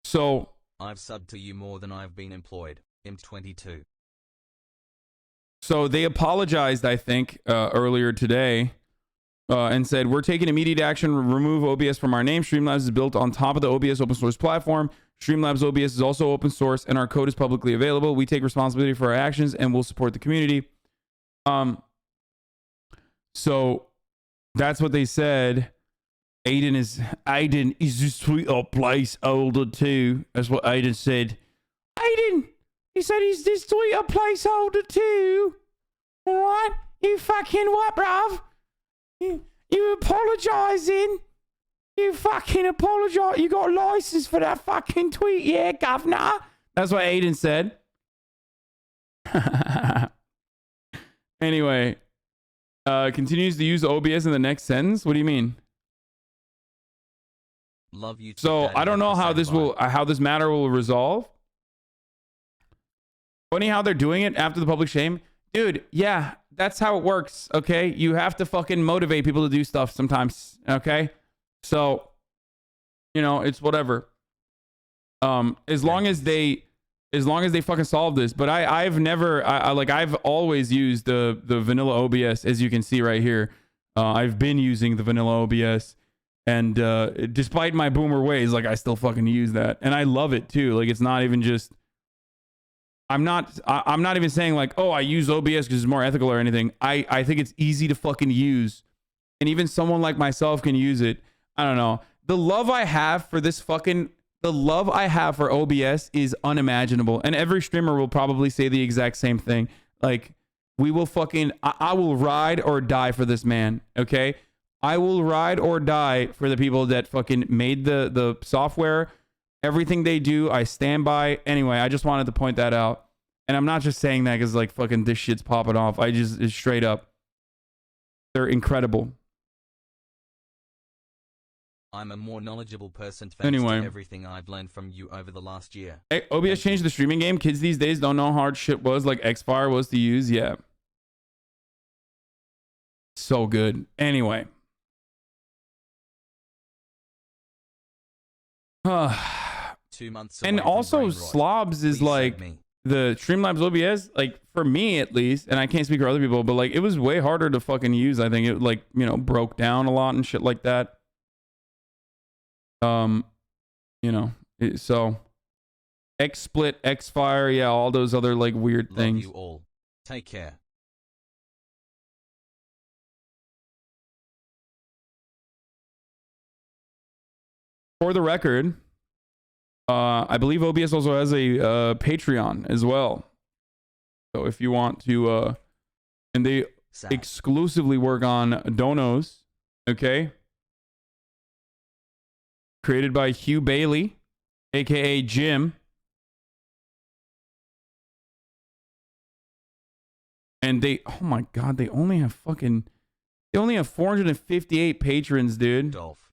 So I've subbed to you more than I've been employed. M22. So they apologized, I think, earlier today and said, we're taking immediate action, remove OBS from our name. Streamlabs is built on top of the OBS open source platform. StreamlabsOBS is also open source and our code is publicly available. We take responsibility for our actions and we'll support the community. So that's what they said. Aiden is just Twitter placeholder too. That's what Aiden said. Aiden! He said he's this Twitter placeholder too. Alright? You fucking what, bruv? You apologising? You fucking apologise. You got a license for that fucking tweet, yeah, governor? That's what Aiden said. Anyway. Continues to use OBS in the next sentence? What do you mean? Love you too, So Daddy. I don't know how this matter will resolve. Funny how they're doing it after the public shame. Dude, yeah, that's how it works, okay? You have to fucking motivate people to do stuff sometimes, okay? So, you know, it's whatever. As long as they fucking solve this. But I've always used the vanilla OBS, as you can see right here. I've been using the vanilla OBS. And despite my boomer ways, like I still fucking use that. And I love it too. Like it's not even just I'm not even saying like, oh, I use OBS because it's more ethical or anything. I think it's easy to fucking use. And even someone like myself can use it. I don't know. The love I have for OBS is unimaginable. And every streamer will probably say the exact same thing. Like, we will fucking, I will ride or die for this man. Okay? I will ride or die for the people that fucking made the software. Everything they do, I stand by. Anyway, I just wanted to point that out. And I'm not just saying that because like fucking this shit's popping off. It's straight up. They're incredible. I'm a more knowledgeable person thanks Anyway. to everything I've learned from you over the last year. Hey, OBS changed the streaming game. Kids these days don't know how hard shit was like Xfire was to use. Yeah. So good. Anyway. 2 months And away from also brain rot. Slobs is Please like save me. the Streamlabs OBS, like for me at least, and I can't speak for other people, but like it was way harder to fucking use. I think it like, you know, broke down a lot and shit like that. You know, so XSplit, Xfire, yeah, all those other like weird Love things. you all. Take care. For the record, I believe OBS also has a Patreon as well. So if you want to, and they Sad. exclusively work on donos, okay? Created by Hugh Bailey, aka Jim. And they, oh my god, they only have 458 patrons, dude. Dolph.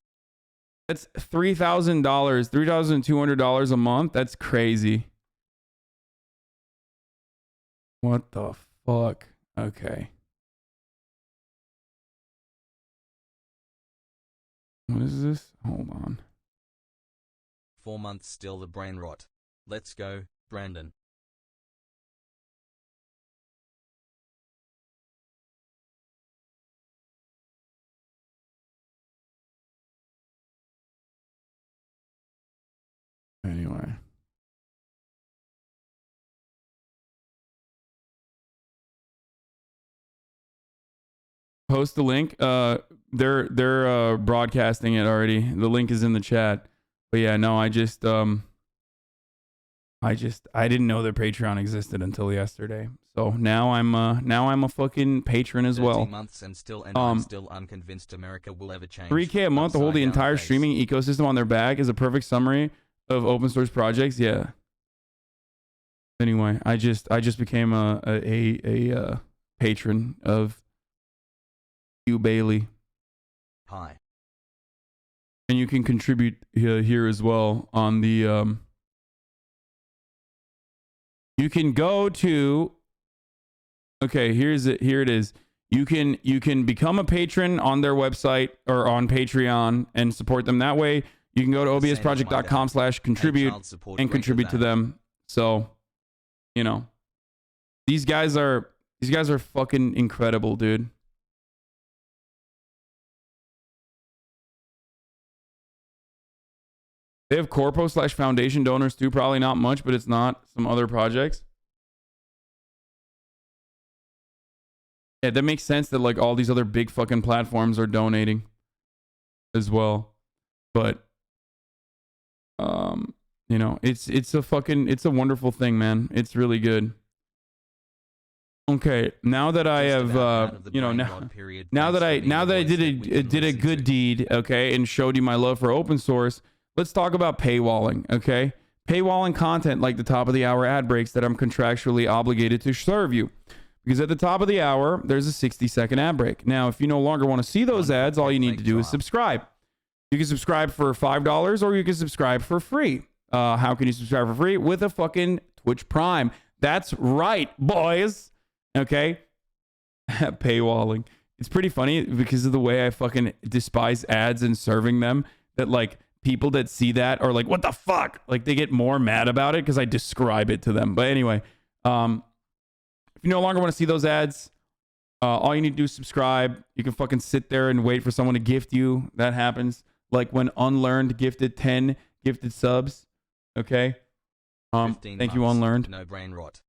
That's $3,000, $3,200 a month. That's crazy. What the fuck? Okay. What is this? Hold on. 4 months still the brain rot. Let's go, Brandon. Anyway. Post the link. They're broadcasting it already. The link is in the chat. But yeah, no, I didn't know that Patreon existed until yesterday. So now I'm a fucking patron as well. 13 months and I'm still unconvinced America will ever change. 3K a month to hold the entire streaming ecosystem on their back is a perfect summary of open source projects. Yeah. Anyway, I just became a patron of Hugh Bailey. Hi. And you can contribute here as well on the you can go to, okay, here it is. You can become a patron on their website or on Patreon and support them that way. You can go to obsproject.com/contribute and contribute to them. So, you know, these guys are fucking incredible, dude. They have corpo/foundation donors too. Probably not much, but it's not some other projects. Yeah, that makes sense that like all these other big fucking platforms are donating as well. But you know, it's a wonderful thing, man. It's really good. Okay, now that I have you know, now that I did a good deed, okay, and showed you my love for open source, let's talk about paywalling, okay? Paywalling content like the top of the hour ad breaks that I'm contractually obligated to serve you. Because at the top of the hour, there's a 60-second ad break. Now, if you no longer want to see those ads, all you need to do is subscribe. You can subscribe for $5 or you can subscribe for free. How can you subscribe for free? With a fucking Twitch Prime. That's right, boys. Okay? Paywalling. It's pretty funny because of the way I fucking despise ads and serving them, that like people that see that are like, what the fuck? Like they get more mad about it because I describe it to them. But anyway, if you no longer want to see those ads, all you need to do is subscribe. You can fucking sit there and wait for someone to gift you. That happens. Like when Unlearned gifted 10 gifted subs. Okay. Thank you, Unlearned. No brain rot.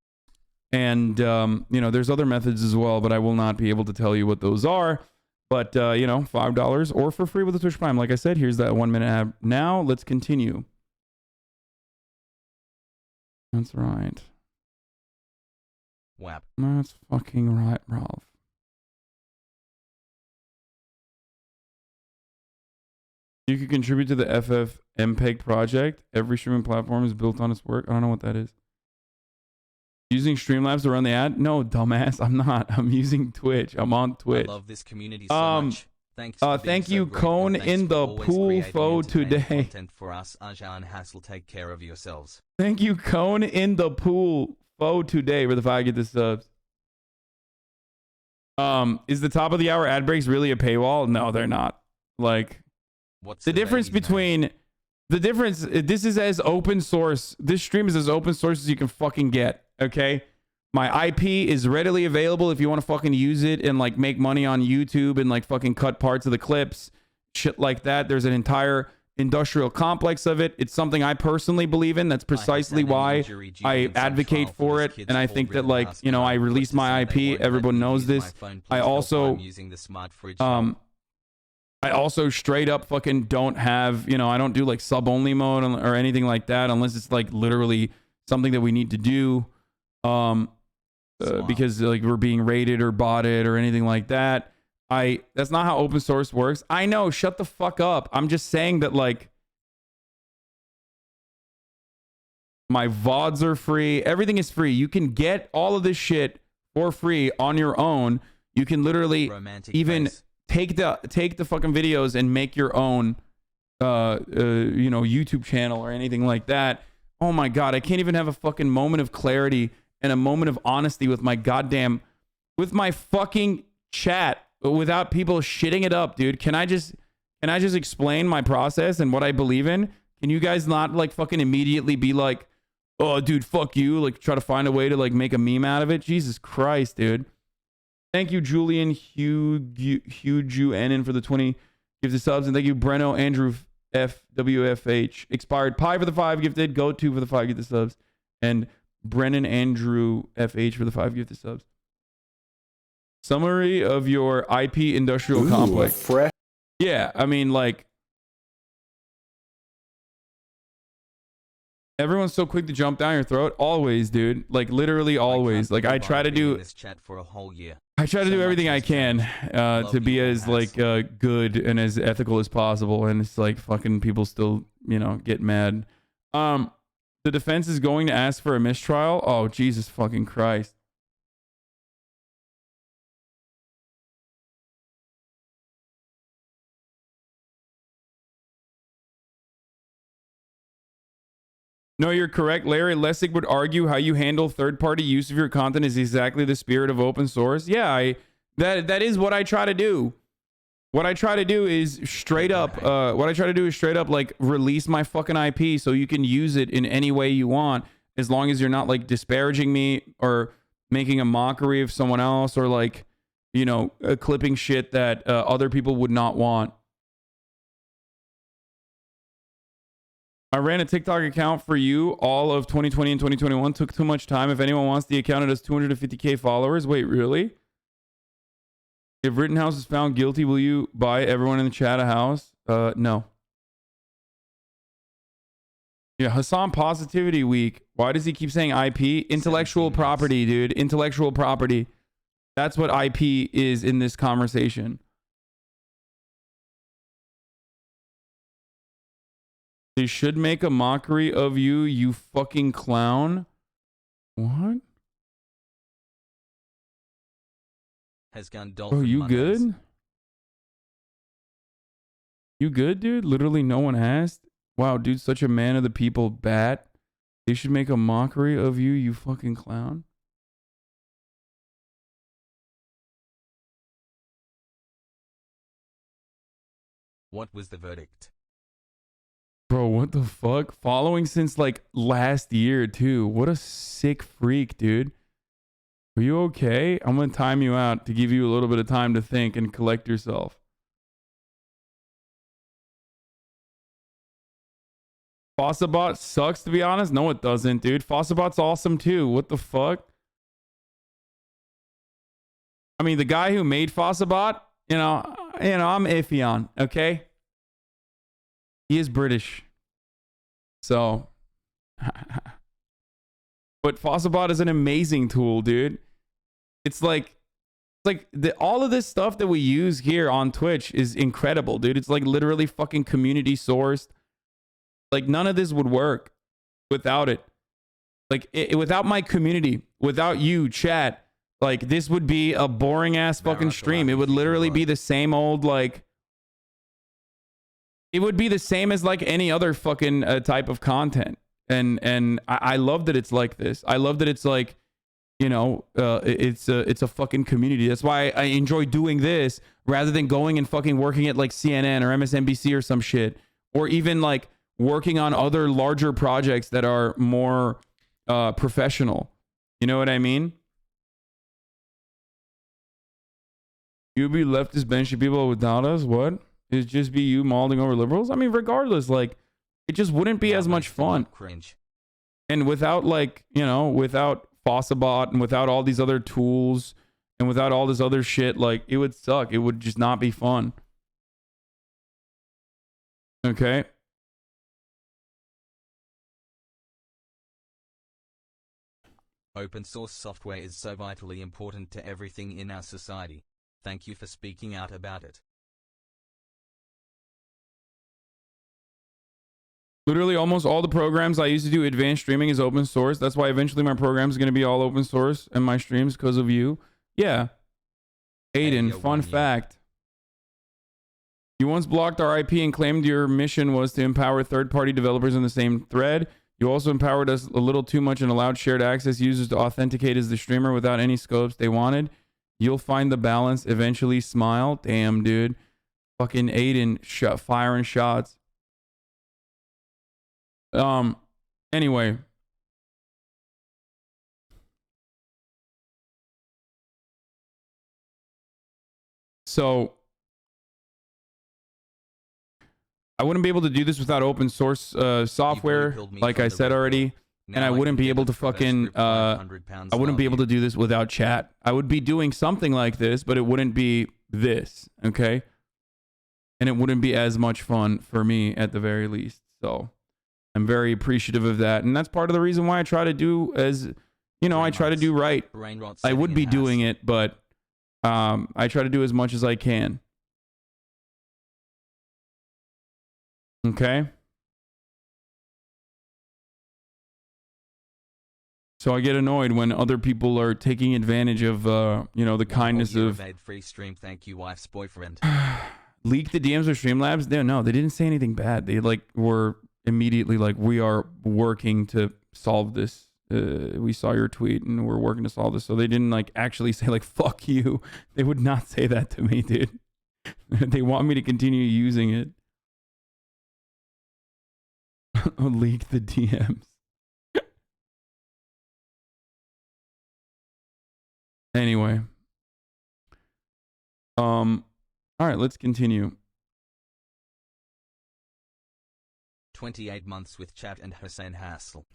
And, you know, there's other methods as well, but I will not be able to tell you what those are. But, you know, $5 or for free with the Twitch Prime. Like I said, here's that 1 minute ad. Now let's continue. That's right. WAP. That's fucking right, Ralph. You can contribute to the FFmpeg project. Every streaming platform is built on its work. I don't know what that is. Using Streamlabs to run the ad? No, dumbass. I'm not. I'm using Twitch. I'm on Twitch. I love this community so much. Thanks thank you, Cone in the pool fo today. For us, Aja and Hassel, take care of yourselves. Thank you, Cone in the pool fo today. Where the fuck I get the subs? Is the top of the hour ad breaks really a paywall? No, they're not. Like, what's the difference between the difference? This is as open source. This stream is as open source as you can fucking get. Okay. My IP is readily available if you want to fucking use it and like make money on YouTube and like fucking cut parts of the clips, shit like that. There's an entire industrial complex of it. It's something I personally believe in. That's precisely why I advocate for it. And I think that like, you know, I release my IP. Everyone knows this. I also straight up fucking don't have, you know, I don't do like sub only mode or anything like that unless it's like literally something that we need to do. Because like we're being raided or botted or anything like that. That's not how open source works. I know, shut the fuck up. I'm just saying that like my VODs are free. Everything is free. You can get all of this shit for free on your own. You can literally even take the fucking videos and make your own you know, YouTube channel or anything like that. Oh my God, I can't even have a fucking moment of clarity and a moment of honesty with my fucking chat without people shitting it up, dude. Can I just Can I just explain my process and what I believe in? Can you guys not like fucking immediately be like, oh, dude, fuck you. Like try to find a way to like make a meme out of it. Jesus Christ, dude. Thank you, Julian Hugh for the 20 gifted subs. And thank you, Breno Andrew FWFH. Expired Pie for the 5 gifted. Go to for the 5 gifted subs. And Brennan Andrew FH for the 5 gifted subs. Summary of your IP industrial complex. Yeah, I mean, like, everyone's so quick to jump down your throat. Always, dude. Like, literally always. Like, I try to do this chat for a whole year. I try to do everything I can to be as like good and as ethical as possible, and it's like fucking people still, you know, get mad. The defense is going to ask for a mistrial. Oh, Jesus fucking Christ. No, you're correct. Larry Lessig would argue how you handle third-party use of your content is exactly the spirit of open source. Yeah, that is what I try to do. What I try to do is straight up like release my fucking IP so you can use it in any way you want, as long as you're not like disparaging me or making a mockery of someone else or like, you know, clipping shit that other people would not want. I ran a TikTok account for you all of 2020 and 2021. Took too much time. If anyone wants the account, it has 250k followers. Wait, really? If Rittenhouse is found guilty, will you buy everyone in the chat a house? No. Yeah, Hasan Positivity Week. Why does he keep saying IP? Intellectual property, dude. Intellectual property. That's what IP is in this conversation. They should make a mockery of you, you fucking clown. What? Has gone Oh, you good? You good, dude? Literally no one asked. Wow, dude, such a man of the people bat. They should make a mockery of you, you fucking clown. What was the verdict? Bro, what the fuck? Following since like last year too. What a sick freak, dude. Are you okay? I'm gonna time you out to give you a little bit of time to think and collect yourself. Fossabot sucks, to be honest. No, it doesn't, dude. Fossabot's awesome too. What the fuck? I mean, the guy who made Fossabot, you know, I'm iffy on, okay? He is British. So, but Fossabot is an amazing tool, dude. It's like all of this stuff that we use here on Twitch is incredible, dude. It's like literally fucking community sourced. Like none of this would work without it. Like without my community, without you, chat, like this would be a boring ass fucking stream. It would literally be the same old like. It would be the same as like any other fucking type of content. And I love that it's like this. I love that it's like, you know, it's a fucking community. That's why I enjoy doing this rather than going and fucking working at like CNN or MSNBC or some shit, or even like working on other larger projects that are more professional. You know what I mean? You be leftist benchy people without us? What? It'd just be you mauling over liberals? I mean, regardless, like, it just wouldn't be as much fun. Cringe. And without, like, you know, without Fossabot and without all these other tools and without all this other shit, like, it would suck. It would just not be fun. Okay? Open source software is so vitally important to everything in our society. Thank you for speaking out about it. Literally almost all the programs I used to do advanced streaming is open source. That's why eventually my program is going to be all open source and my streams because of you. Yeah. Aiden, fun fact. You once blocked our IP and claimed your mission was to empower third-party developers in the same thread. You also empowered us a little too much and allowed shared access users to authenticate as the streamer without any scopes they wanted. You'll find the balance eventually. Smile. Damn, dude. Fucking Aiden firing shots. Anyway. So I wouldn't be able to do this without open source software, like I said already. And I wouldn't be able to fucking I wouldn't be able to do this without chat. I would be doing something like this, but it wouldn't be this, okay? And it wouldn't be as much fun for me at the very least. So I'm very appreciative of that. And that's part of the reason why I try to do as, you know, I try to do right. I would be doing it, but I try to do as much as I can. Okay? So I get annoyed when other people are taking advantage of, you know, the kindness of... Free stream, thank you, wife's boyfriend. Leak the DMs of Streamlabs? No, they didn't say anything bad. They, like, were immediately like, we are working to solve this. We saw your tweet and we're working to solve this. So they didn't, like, actually say, like, fuck you. They would not say that to me, dude. They want me to continue using it. Leak the DMs. Anyway. All right, let's continue. 28 months with chat and Hussein Hassel.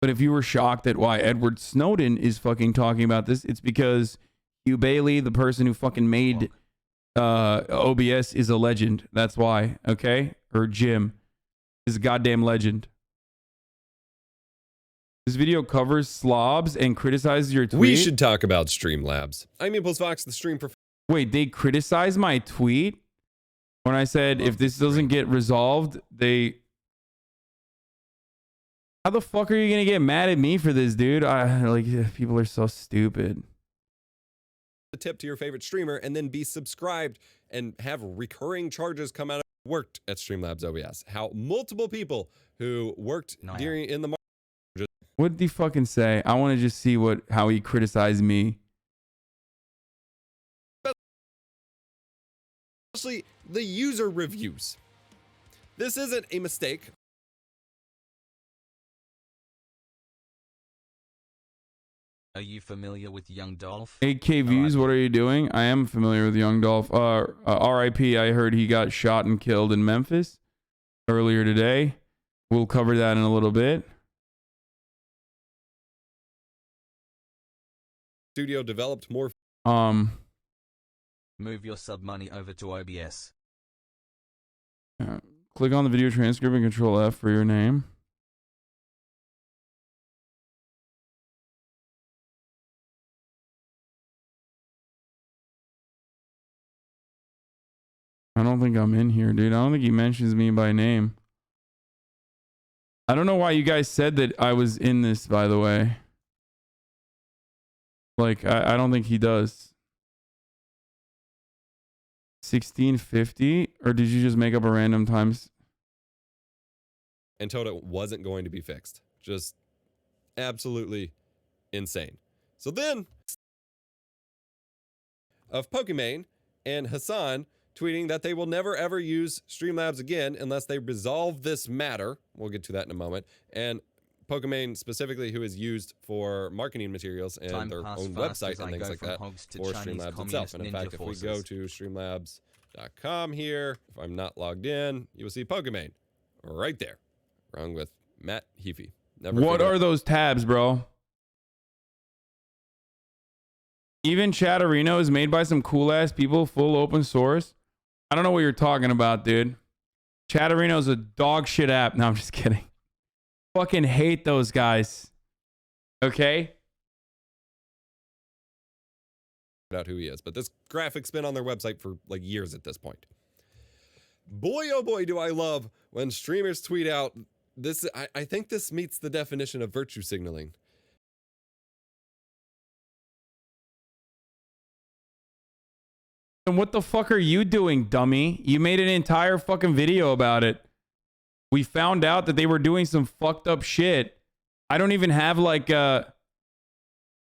But if you were shocked at why Edward Snowden is fucking talking about this, it's because Hugh Bailey, the person who fucking made OBS, is a legend. That's why, okay? Or Jim is a goddamn legend. This video covers slobs and criticizes your tweet. We should talk about Streamlabs. I'm Impulse Vox, the stream professor. Wait, they criticized my tweet when I said if this doesn't get resolved, they... How the fuck are you gonna get mad at me for this, dude? Like, people are so stupid. A tip to your favorite streamer and then be subscribed and have recurring charges come out of worked at StreamlabsOBS. How multiple people who worked in the market. What did he fucking say? I want to just see how he criticized me. Especially the user reviews. This isn't a mistake. Are you familiar with Young Dolph? 8K views, what are you doing? I am familiar with Young Dolph. RIP, I heard he got shot and killed in Memphis earlier today. We'll cover that in a little bit. Studio developed more. Move your sub money over to OBS. Click on the video transcript and Control F for your name. I don't think I'm in here, dude. I don't think he mentions me by name. I don't know why you guys said that I was in this, by the way. Like, I don't think he does. 1650? Or did you just make up a random times? And told it wasn't going to be fixed. Just absolutely insane. So then, of Pokimane and Hasan tweeting that they will never ever use Streamlabs again unless they resolve this matter. We'll get to that in a moment. And Pokimane specifically, who is used for marketing materials and their own website and things like that for Streamlabs itself. And in fact, if we go to streamlabs.com here, if I'm not logged in, you will see Pokimane right there, along with Matt Heafy. What are those tabs, bro? Even Chatterino is made by some cool ass people, full open source. I don't know what you're talking about, dude. Chatterino's a dog shit app. No, I'm just kidding. Fucking hate those guys. Okay? Out who he is, but this graphic's been on their website for like years at this point. Boy, oh boy, do I love when streamers tweet out this. I think this meets the definition of virtue signaling. And what the fuck are you doing, dummy? You made an entire fucking video about it. We found out that they were doing some fucked up shit. I don't even have like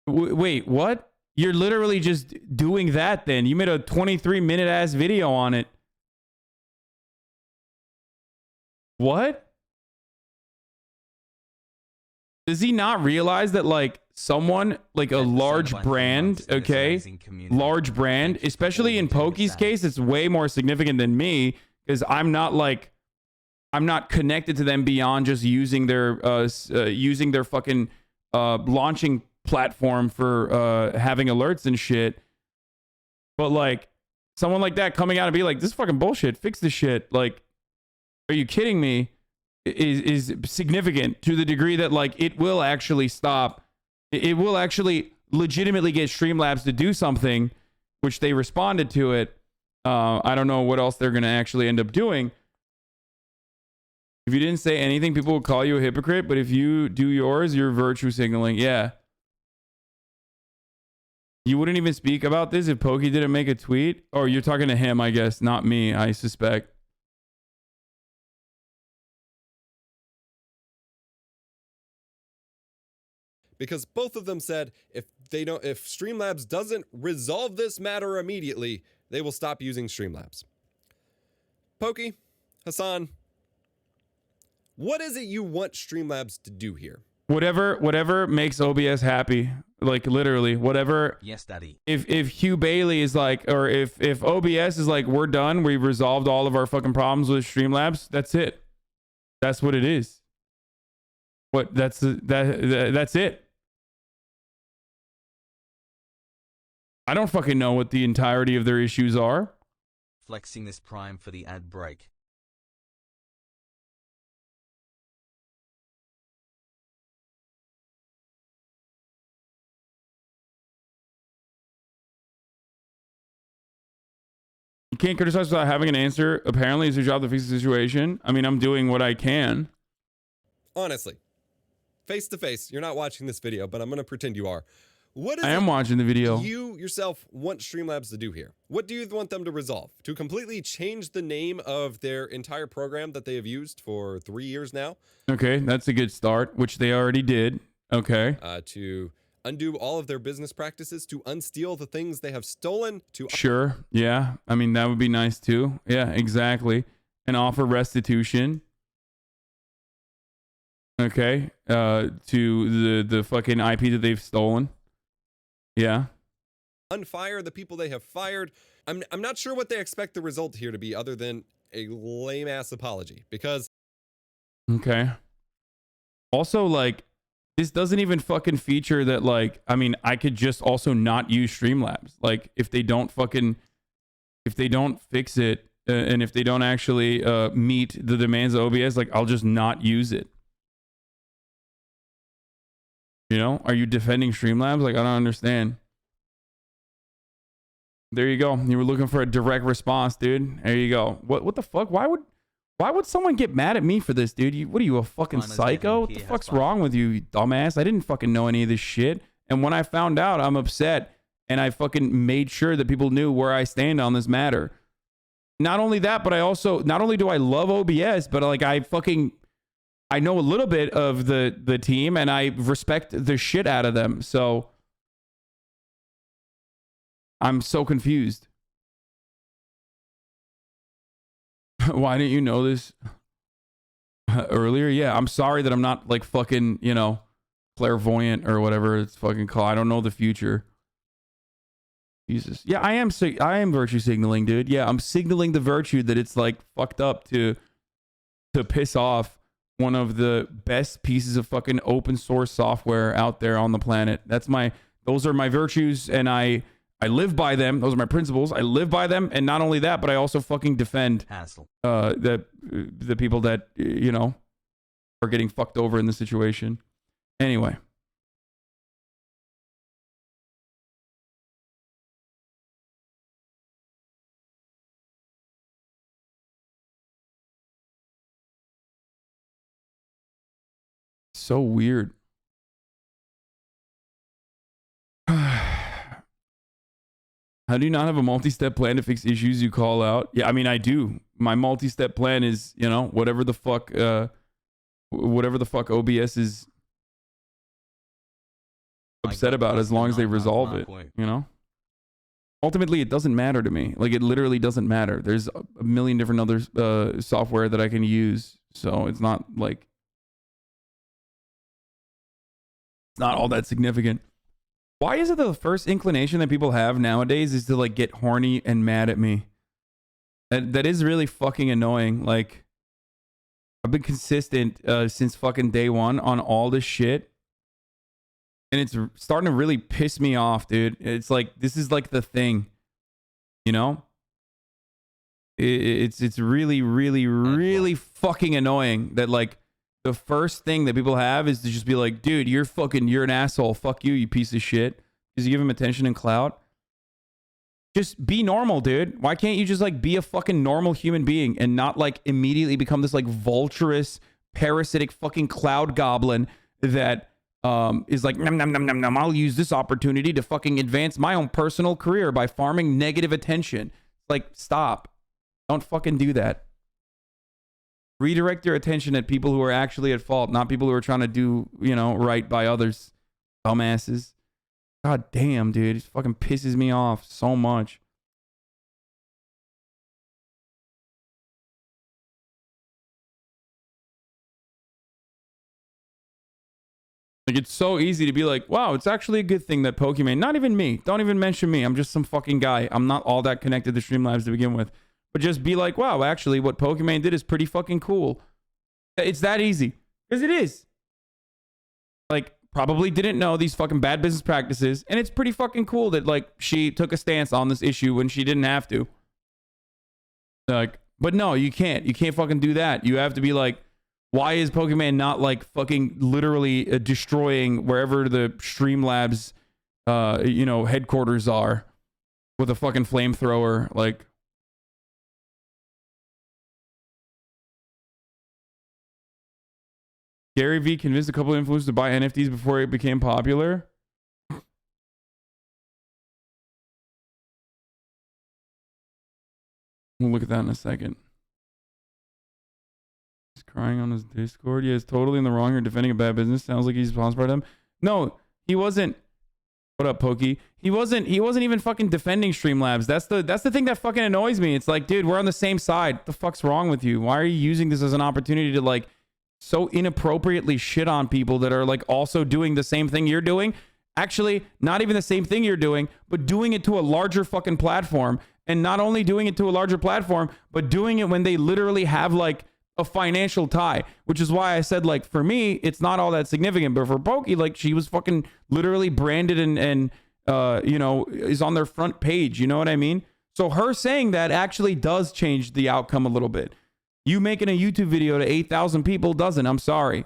wait, what? You're literally just doing that then. You made a 23-minute ass video on it. What? Does he not realize that like someone like a large brand, okay, large brand, especially in Pokey's case, it's way more significant than me because I'm not connected to them beyond just using their fucking launching platform for having alerts and shit. But like someone like that coming out and be like, this is fucking bullshit, fix this shit. Like, are you kidding me? Is significant to the degree that like it will actually stop. It will actually legitimately get Streamlabs to do something, which they responded to it. I don't know what else they're going to actually end up doing. If you didn't say anything, people will call you a hypocrite. But if you do yours, you're virtue signaling. Yeah. You wouldn't even speak about this if Pokey didn't make a tweet? Or you're talking to him, I guess, not me, I suspect. Because both of them said if Streamlabs doesn't resolve this matter immediately, they will stop using Streamlabs. Pokey, Hasan, what is it you want Streamlabs to do here? Whatever makes OBS happy. Like literally, whatever. Yes, Daddy. If Hugh Bailey is like, or if OBS is like, we're done, we've resolved all of our fucking problems with Streamlabs, that's it. That's what it is. What? That's it. I don't fucking know what the entirety of their issues are. Flexing this prime for the ad break. You can't criticize without having an answer. Apparently, it's your job to fix the situation. I mean, I'm doing what I can. Honestly, face to face, you're not watching this video, but I'm going to pretend you are. What is I am watching the video. You yourself want Streamlabs to do here? What do you want them to resolve? To completely change the name of their entire program that they have used for 3 years now? Okay, that's a good start, which they already did. Okay. To undo all of their business practices, to unsteal the things they have stolen, to... Sure, yeah. I mean, that would be nice too. Yeah, exactly. And offer restitution. Okay, to the fucking IP that they've stolen. Yeah. Unfire the people they have fired. I'm not sure what they expect the result here to be other than a lame ass apology because. Okay. Also, like, this doesn't even fucking feature that, like, I mean, I could just also not use Streamlabs. Like, if they don't fix it and if they don't actually meet the demands of OBS, like, I'll just not use it. You know, are you defending Streamlabs? Like, I don't understand. There you go. You were looking for a direct response, dude. There you go. What the fuck? Why would someone get mad at me for this, dude? What are you, a fucking psycho? What the fuck's wrong with you, dumbass? I didn't fucking know any of this shit. And when I found out, I'm upset. And I fucking made sure that people knew where I stand on this matter. Not only that, but I also, not only do I love OBS, but like I know a little bit of the team and I respect the shit out of them. So I'm so confused. Why didn't you know this earlier? Yeah, I'm sorry that I'm not like fucking, you know, clairvoyant or whatever it's fucking called. I don't know the future. Jesus. Yeah, I am virtue signaling, dude. Yeah, I'm signaling the virtue that it's like fucked up to piss off one of the best pieces of fucking open source software out there on the planet. Those are my virtues, and I live by them. Those are my principles. I live by them, and not only that, but I also fucking defend the people that, you know, are getting fucked over in the situation. Anyway. So weird. How do you not have a multi-step plan to fix issues you call out? Yeah, I mean, I do. My multi-step plan is, you know, whatever the fuck OBS is upset about as long as they resolve it, you know? Ultimately, it doesn't matter to me. Like, it literally doesn't matter. There's a million different other software that I can use. So it's not like, it's not all that significant. Why is it the first inclination that people have nowadays is to like get horny and mad at me? That is really fucking annoying. Like, I've been consistent since fucking day one on all this shit. And it's starting to really piss me off, dude. It's like, this is like the thing, you know? It's really, really, really fucking annoying that like the first thing that people have is to just be like, dude, you're an asshole. Fuck you, you piece of shit. Because you give him attention and clout. Just be normal, dude. Why can't you just like be a fucking normal human being and not like immediately become this like vulturous, parasitic fucking cloud goblin that is like, nom, nom, nom, nom, nom. I'll use this opportunity to fucking advance my own personal career by farming negative attention. Like, stop. Don't fucking do that. Redirect your attention at people who are actually at fault, not people who are trying to do, you know, right by others. Dumbasses. God damn, dude. It fucking pisses me off so much. Like, it's so easy to be like, wow, it's actually a good thing that Pokemon, not even me, don't even mention me. I'm just some fucking guy. I'm not all that connected to Streamlabs to begin with. But just be like, wow, actually, what Pokemon did is pretty fucking cool. It's that easy. Because it is. Like, probably didn't know these fucking bad business practices. And it's pretty fucking cool that, like, she took a stance on this issue when she didn't have to. Like, but no, you can't. You can't fucking do that. You have to be like, why is Pokemon not, like, fucking literally destroying wherever the Streamlabs, you know, headquarters are with a fucking flamethrower? Like, Gary Vee convinced a couple of influencers to buy NFTs before it became popular. We'll look at that in a second. He's crying on his Discord. Yeah, he's totally in the wrong here defending a bad business. Sounds like he's sponsored by them. No, he wasn't. What up, Pokey? He wasn't even fucking defending Streamlabs. That's the thing that fucking annoys me. It's like, dude, we're on the same side. What the fuck's wrong with you? Why are you using this as an opportunity to like so inappropriately shit on people that are like also doing the same thing you're doing? Actually, not even the same thing you're doing, but doing it to a larger fucking platform. And not only doing it to a larger platform, but doing it when they literally have like a financial tie, which is why I said, like, for me, it's not all that significant. But for Pokey, like, she was fucking literally branded and you know, is on their front page. You know what I mean? So her saying that actually does change the outcome a little bit. You making a YouTube video to 8,000 people doesn't. I'm sorry.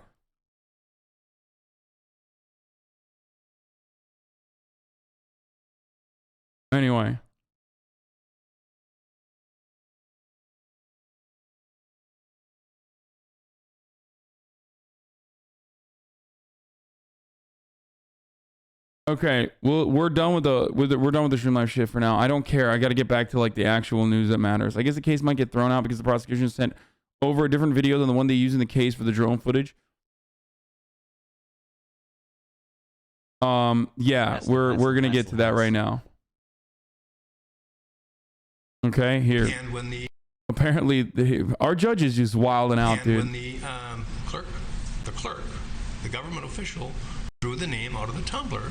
Anyway. Okay, well, we're done with the Streamlabs shit for now. I don't care. I got to get back to like the actual news that matters. I guess the case might get thrown out because the prosecution sent over a different video than the one they used in the case for the drone footage. Yeah, we're gonna get to that right now. Okay, here. And when the Apparently, our judge is just wilding out, dude. when the clerk, the government official, drew the name out of the tumbler,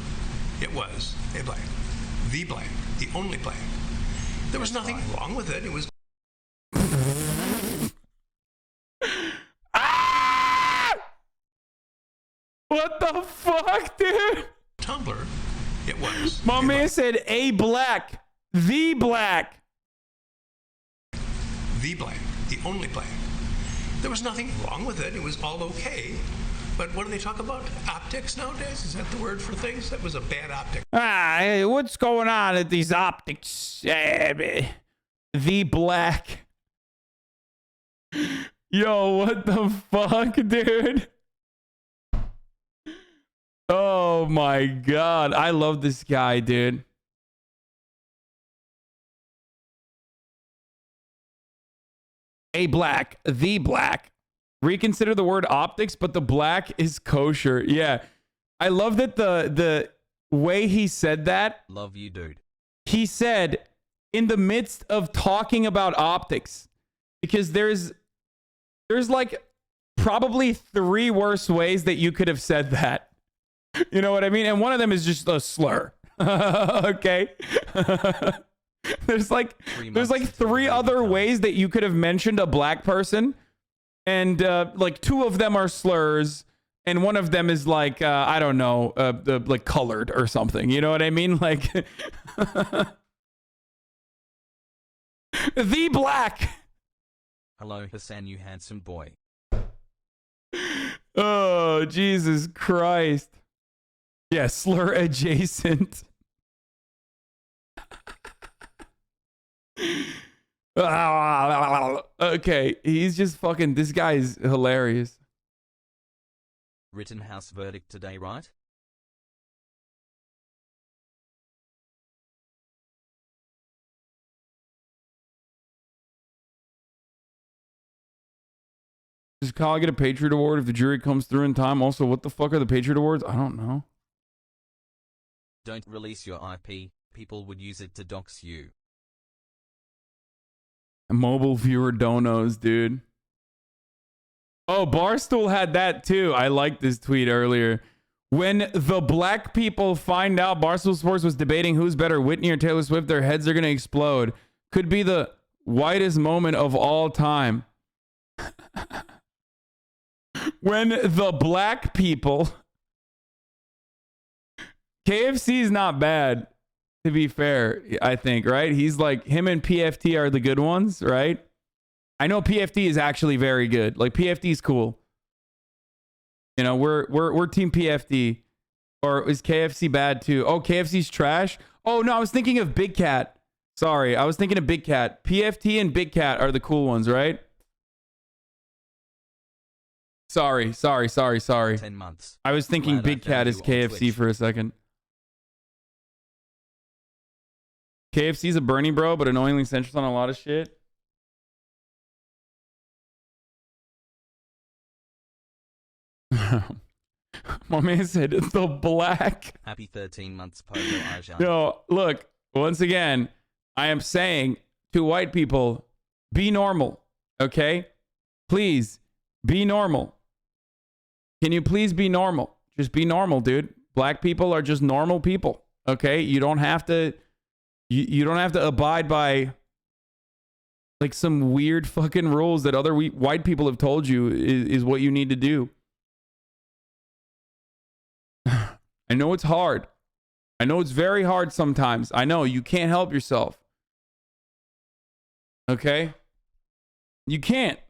it was a blank, the only blank. There was nothing wrong with it. It was. Ah! What the fuck, dude? Tumbler, it was. My man said a black, the black. The blank, the only blank. There was nothing wrong with it. It was all okay. But what do they talk about? Optics nowadays? Is that the word for things? That was a bad optic. Hey, what's going on at these optics? The black. Yo, what the fuck, dude? Oh my god. I love this guy, dude. A black, the black. Reconsider the word optics, but the black is kosher. Yeah. I love that the way he said that, Love you, dude. he said in the midst of talking about optics, because there's like probably 3 worse ways that you could have said that. You know what I mean? And one of them is just a slur. Okay. There's like 3 other ways that you could have mentioned a black person, and like 2 of them are slurs, and one of them is like I don't know, like colored or something. You know what I mean? Like the black. Hello, Hasan, you handsome boy. Oh, Jesus Christ. Yeah, slur adjacent. Okay, he's just fucking, this guy is hilarious. Rittenhouse verdict today, right? Does Kyle get a Patriot Award if the jury comes through in time? Also, what the fuck are the Patriot Awards? I don't know. Don't release your IP. People would use it to dox you. Mobile viewer donos, dude. Oh, Barstool had that too. I liked this tweet earlier. When the black people find out Barstool Sports was debating who's better, Whitney or Taylor Swift, their heads are going to explode. Could be the whitest moment of all time. When the black people... KFC is not bad, to be fair, I think, right? He's like, him and PFT are the good ones, right? I know PFT is actually very good. Like, PFT is cool. You know, we're team PFT. Or is KFC bad too? Oh, KFC's trash? Oh, no, I was thinking of Big Cat. Sorry, I was thinking of Big Cat. PFT and Big Cat are the cool ones, right? Sorry. 10 months. I was thinking Glad I Big found Cat you is on KFC Twitch. for a second. KFC's a Bernie bro, but annoyingly centrist on a lot of shit. My man said the black. Happy 13 months, PogU Arjan. Yo, look, once again, I am saying to white people, be normal, okay? Please, be normal. Can you please be normal? Just be normal, dude. Black people are just normal people, okay? You don't have to, you don't have to abide by like some weird fucking rules that other white people have told you is what you need to do. I know it's hard. I know it's very hard sometimes. I know you can't help yourself. Okay? You can't.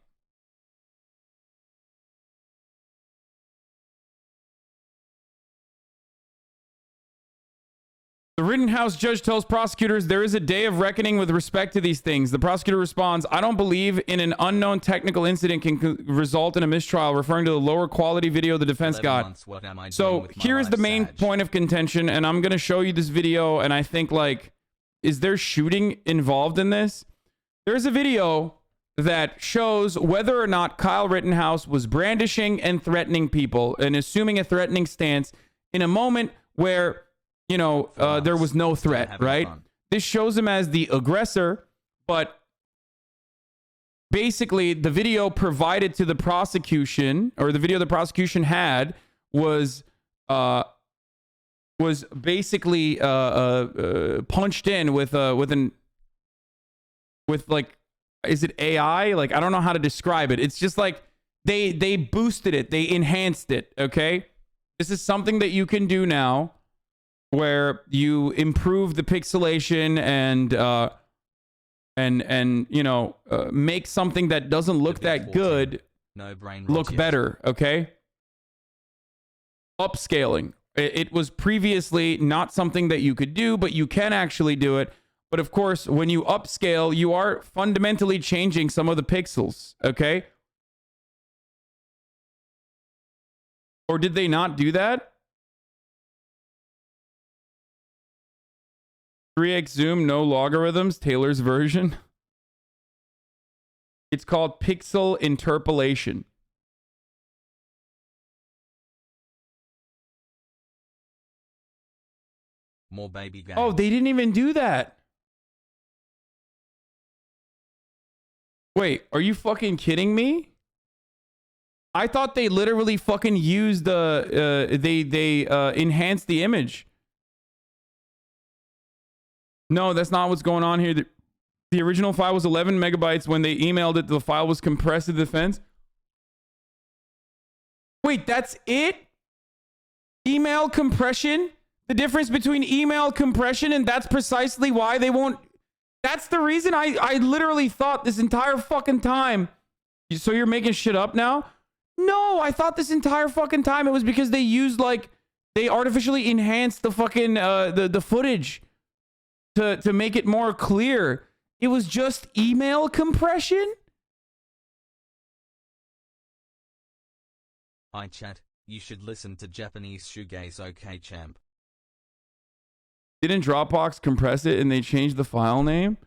The Rittenhouse judge tells prosecutors there is a day of reckoning with respect to these things. The prosecutor responds, I don't believe in an unknown technical incident can result in a mistrial, referring to the lower quality video the defense 11 got. months, what am I doing So with my here's the life, main Sag? point of contention, and I'm going to show you this video, and I think, like, is there shooting involved in this? There's a video that shows whether or not Kyle Rittenhouse was brandishing and threatening people and assuming a threatening stance in a moment where, you know, there was no threat, having right? fun. This shows him as the aggressor, but basically the video provided to the prosecution, or the video the prosecution had, was basically punched in with like, is it AI? Like, I don't know how to describe it. It's just like they boosted it, they enhanced it. Okay, this is something that you can do now, where you improve the pixelation and you know, make something that doesn't look The big that 14. good No brain rot look yet. better. Okay, upscaling. It was previously not something that you could do, but you can actually do it. But of course, when you upscale, you are fundamentally changing some of the pixels. Okay, or did they not do that? 3x zoom, no logarithms, Taylor's version. It's called pixel interpolation. More baby games. Oh, they didn't even do that. Wait, are you fucking kidding me? I thought they literally fucking used the they enhanced the image. No, that's not what's going on here. The original file was 11 megabytes. When they emailed it, the file was compressed to the defense. Wait, that's it? Email compression? The difference between email compression, and that's precisely why they won't. That's the reason I literally thought this entire fucking time. So you're making shit up now? No, I thought this entire fucking time it was because they used, like, they artificially enhanced the fucking the footage to make it more clear. It was just email compression? Hi chat, you should listen to Japanese shoegaze, okay champ. Didn't Dropbox compress it and they changed the file name?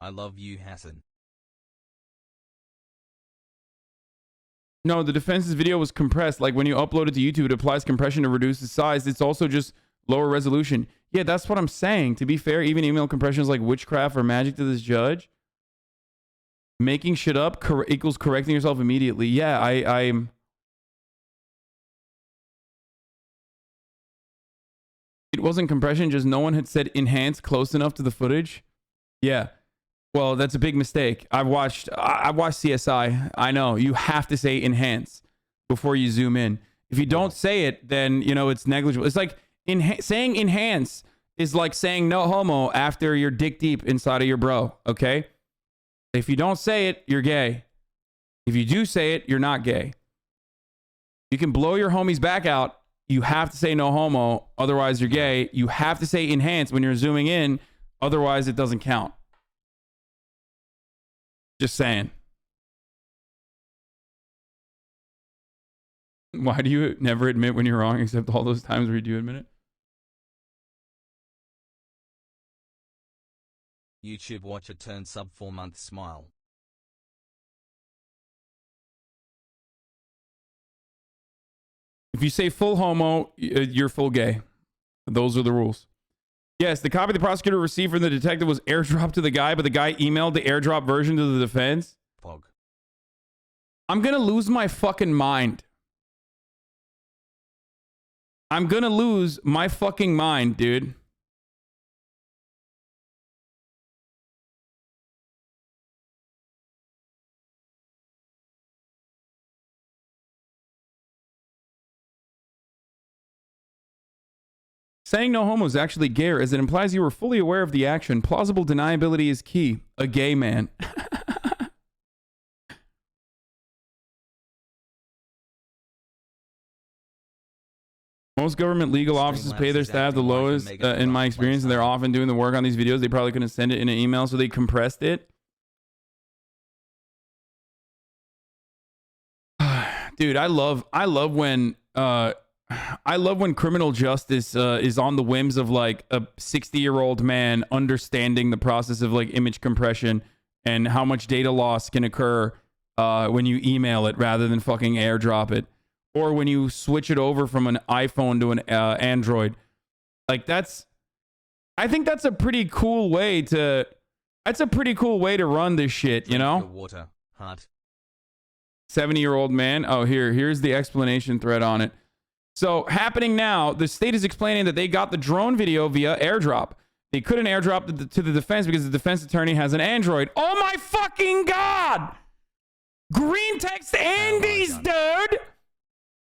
I love you, Hasan. No, the defense's video was compressed. Like when you upload it to YouTube, it applies compression to reduce the size. It's also just lower resolution. Yeah, that's what I'm saying. To be fair, even email compression is like witchcraft or magic to this judge. Making shit up equals correcting yourself immediately. Yeah, I'm... It wasn't compression, just no one had said enhance close enough to the footage. Yeah. Well, that's a big mistake. I've watched CSI. I know. You have to say enhance before you zoom in. If you don't say it, then, you know, it's negligible. It's like saying enhance is like saying no homo after you're dick deep inside of your bro, okay? If you don't say it, you're gay. If you do say it, you're not gay. You can blow your homie's back out. You have to say no homo, otherwise you're gay. You have to say enhance when you're zooming in, otherwise it doesn't count. Just saying. Why do you never admit when you're wrong except all those times where you do admit it? YouTube watcher turned sub 4-month smile. If you say full homo, you're full gay. Those are the rules. Yes, the copy the prosecutor received from the detective was airdropped to the guy, but the guy emailed the airdrop version to the defense. Pog. I'm gonna lose my fucking mind. I'm gonna lose my fucking mind, dude. Saying no homo is actually gayer, as it implies you were fully aware of the action. Plausible deniability is key. A gay man. Most government legal offices pay their staff the lowest, in my experience, and they're often doing the work on these videos. They probably couldn't send it in an email, so they compressed it. Dude, I love when criminal justice is on the whims of like a 60-year-old man understanding the process of like image compression and how much data loss can occur when you email it rather than fucking airdrop it, or when you switch it over from an iPhone to an Android. Like I think that's a pretty cool way to run this shit, you know? Water, hot. 70-year-old man. Oh, here's the explanation thread on it. So, happening now, the state is explaining that they got the drone video via airdrop. They couldn't airdrop to the defense because the defense attorney has an Android. Oh my fucking God! Green text Andes, dude!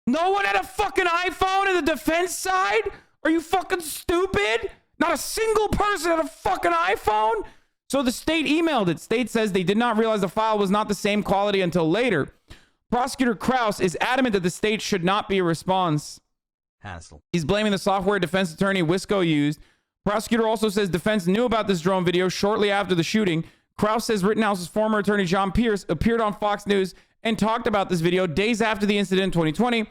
No one had a fucking iPhone in the defense side? Are you fucking stupid? Not a single person had a fucking iPhone? So the state emailed it. State says they did not realize the file was not the same quality until later. Prosecutor Krause is adamant that the state should not be a response. Hassle. He's blaming the software defense attorney Wisco used. Prosecutor also says defense knew about this drone video shortly after the shooting. Krause says Rittenhouse's former attorney John Pierce appeared on Fox News and talked about this video days after the incident in 2020.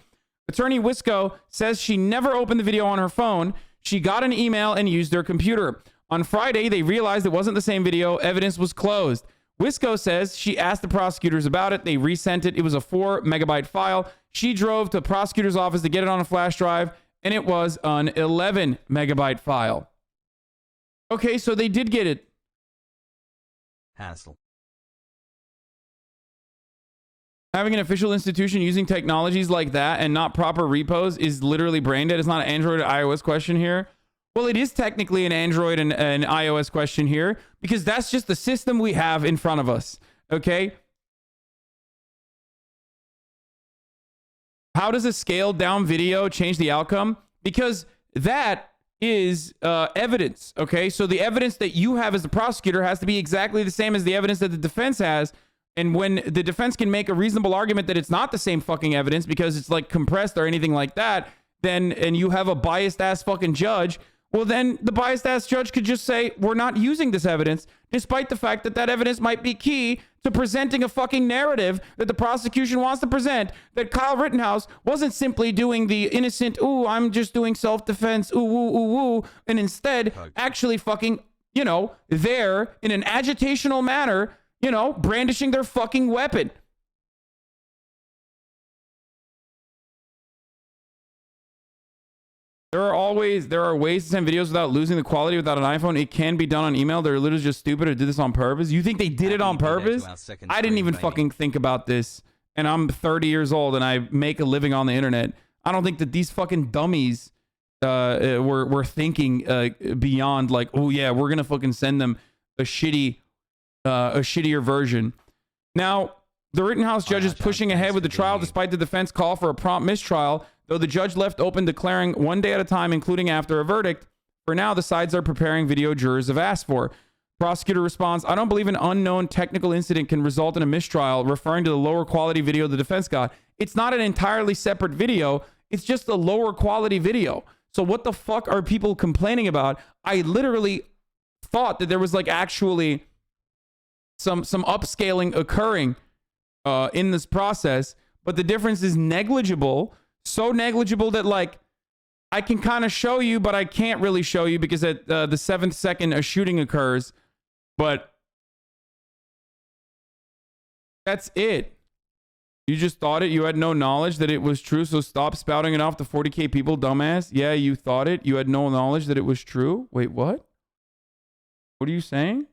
Attorney Wisco says she never opened the video on her phone. She got an email and used their computer. On Friday, they realized it wasn't the same video. Evidence was closed. Wisco says she asked the prosecutors about it. They resent it. It was a 4 megabyte file. She drove to the prosecutor's office to get it on a flash drive, and it was an 11 megabyte file. Okay, so they did get it. Hassle. Having an official institution using technologies like that and not proper repos is literally brain dead. It's not an Android or iOS question here. Well, it is technically an Android and an iOS question here because that's just the system we have in front of us. Okay. How does a scaled down video change the outcome? Because that is evidence. Okay. So the evidence that you have as the prosecutor has to be exactly the same as the evidence that the defense has. And when the defense can make a reasonable argument that it's not the same fucking evidence because it's like compressed or anything like that, then, and you have a biased ass fucking judge, well, then the biased ass judge could just say, we're not using this evidence, despite the fact that that evidence might be key to presenting a fucking narrative that the prosecution wants to present, that Kyle Rittenhouse wasn't simply doing the innocent, ooh, I'm just doing self-defense, ooh, ooh, ooh, ooh, and instead actually fucking, you know, there in an agitational manner, you know, brandishing their fucking weapon. There are ways to send videos without losing the quality without an iPhone. It can be done on email. They're literally just stupid or did this on purpose. You think they did it on purpose? I didn't even fucking think about this. And I'm 30 years old and I make a living on the internet. I don't think that these fucking dummies were thinking beyond like, oh yeah, we're gonna fucking send them a shittier version. Now, the Rittenhouse judge is pushing ahead with the trial despite the defense call for a prompt mistrial, though the judge left open declaring one day at a time, including after a verdict. For now, the sides are preparing video jurors have asked for. Prosecutor responds, I don't believe an unknown technical incident can result in a mistrial, referring to the lower quality video the defense got. It's not an entirely separate video. It's just a lower quality video. So what the fuck are people complaining about? I literally thought that there was like actually some upscaling occurring in this process, but the difference is negligible. So negligible that like I can kind of show you, but I can't really show you because at the 7th second a shooting occurs. But that's it. You just thought it. You had no knowledge that it was true. So stop spouting it off to 40K people, dumbass. Yeah, you thought it. You had no knowledge that it was true. Wait, what? What are you saying?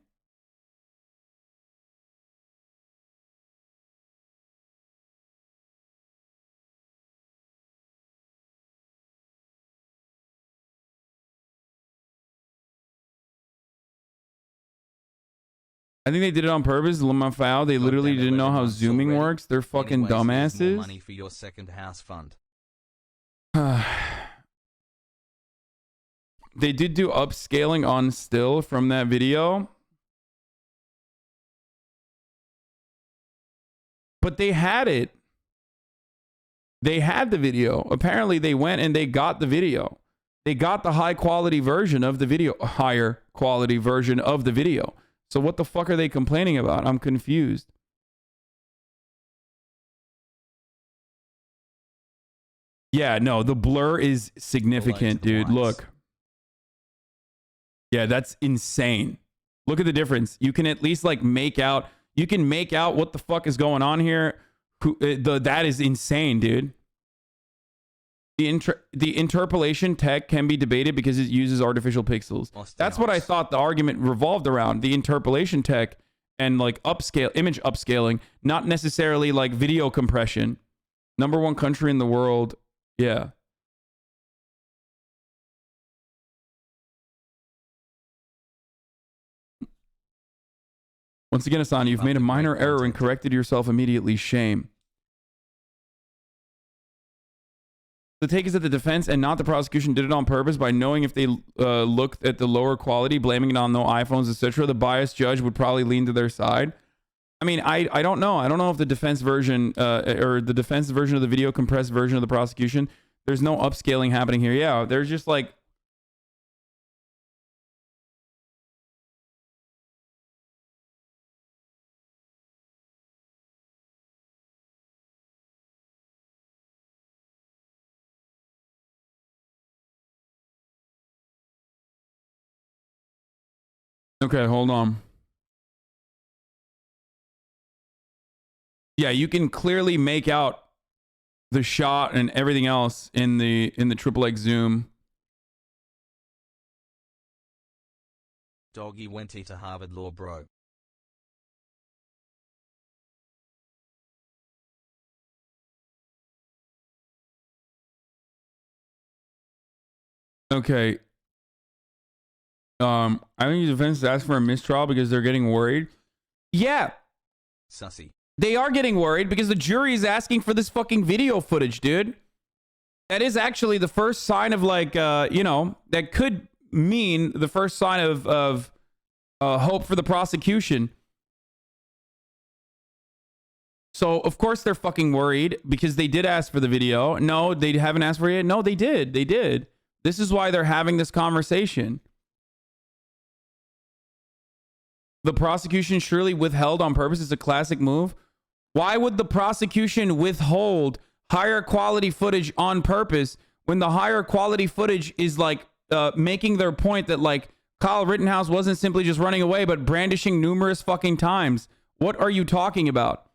I think they did it on purpose. Lmao, they literally didn't know how zooming works. They're fucking dumbasses. More money for your second house fund. They did do upscaling on still from that video. But they had it. They had the video. Apparently they went and they got the video. They got the high quality version of the video. Higher quality version of the video. So what the fuck are they complaining about? I'm confused. Yeah, no, the blur is significant, dude. Look. Yeah, that's insane. Look at the difference. You can at least like make out, you can make out what the fuck is going on here. That is insane, dude. The interpolation tech can be debated because it uses artificial pixels. That's what I thought the argument revolved around. The interpolation tech and like image upscaling, not necessarily like video compression. #1 country in the world. Yeah. Once again, Hasan, you've made a minor error and corrected yourself immediately. Shame. The take is that the defense and not the prosecution did it on purpose by knowing if they looked at the lower quality, blaming it on no iPhones, etc. The biased judge would probably lean to their side. I mean, I don't know. I don't know if the defense version or the defense version of the video compressed version of the prosecution, there's no upscaling happening here. Yeah, there's just like... Okay, hold on. Yeah, you can clearly make out the shot and everything else in the triple X zoom. Doggy went to Harvard Law, bro. Okay. I think the defense asked for a mistrial because they're getting worried. Yeah, Sussy. they are getting worried because the jury is asking for this fucking video footage, dude. That is actually the first sign of like, that could mean the first sign of hope for the prosecution. So, of course, they're fucking worried because they did ask for the video. No, they haven't asked for it. No, they did. They did. This is why they're having this conversation. The prosecution surely withheld on purpose. It's a classic move. Why would the prosecution withhold higher quality footage on purpose when the higher quality footage is like making their point that like Kyle Rittenhouse wasn't simply just running away, but brandishing numerous fucking times? What are you talking about?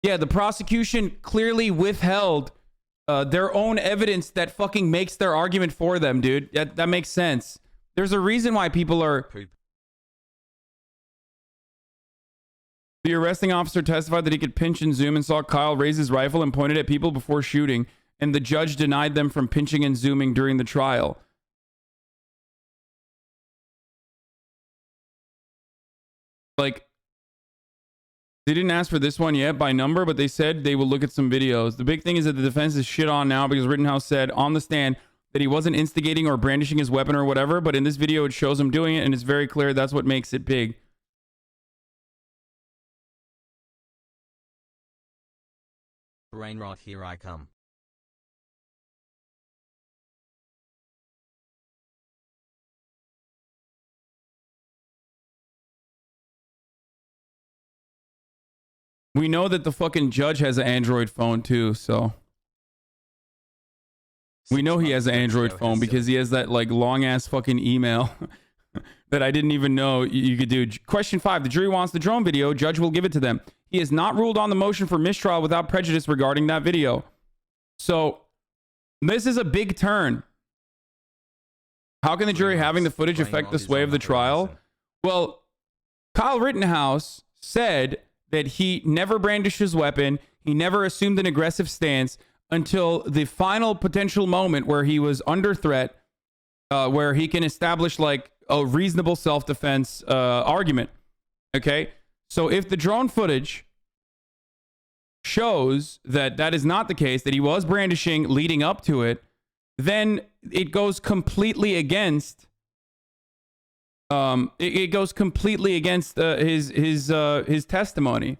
Yeah, the prosecution clearly withheld their own evidence that fucking makes their argument for them, dude. That makes sense. There's a reason why people are... Poop. The arresting officer testified that he could pinch and zoom and saw Kyle raise his rifle and point it at people before shooting, and the judge denied them from pinching and zooming during the trial. Like, they didn't ask for this one yet by number, but they said they will look at some videos. The big thing is that the defense is shit on now because Rittenhouse said on the stand that he wasn't instigating or brandishing his weapon or whatever, but in this video it shows him doing it, and it's very clear that's what makes it big. Brain rot, here I come. We know that the fucking judge has an Android phone too, so we know he has an Android phone because he has that like long ass fucking email that I didn't even know you could do. Question 5: the jury wants the drone video. Judge will give it to them. He has not ruled on the motion for mistrial without prejudice regarding that video. So this is a big turn. How can the jury having the footage affect the sway of the trial? Well, Kyle Rittenhouse said that he never brandished his weapon. He never assumed an aggressive stance until the final potential moment where he was under threat, where he can establish like a reasonable self-defense argument. Okay? So if the drone footage shows that that is not the case, that he was brandishing leading up to it, then it goes completely against it goes completely against his testimony.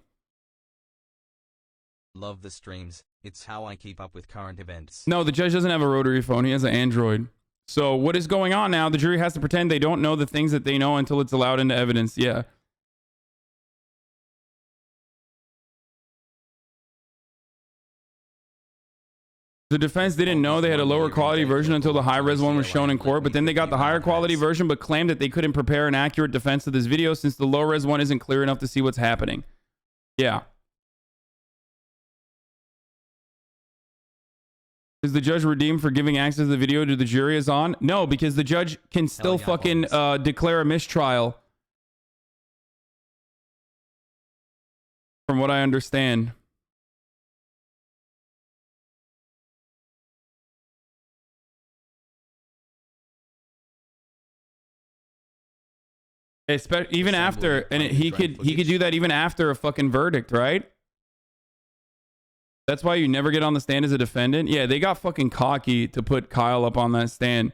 Love the streams. It's how I keep up with current events. No, the judge doesn't have a rotary phone. He has an Android. So what is going on now? The jury has to pretend they don't know the things that they know until it's allowed into evidence. Yeah. The defense didn't know they had a lower quality version until the high-res one was shown in court, but then they got the higher quality version but claimed that they couldn't prepare an accurate defense of this video since the low-res one isn't clear enough to see what's happening. Yeah. Is the judge redeemed for giving access to the video to the jury is on? No, because the judge can still fucking declare a mistrial. From what I understand. Even after, and he could do that even after a fucking verdict, right? That's why you never get on the stand as a defendant. Yeah, they got fucking cocky to put Kyle up on that stand.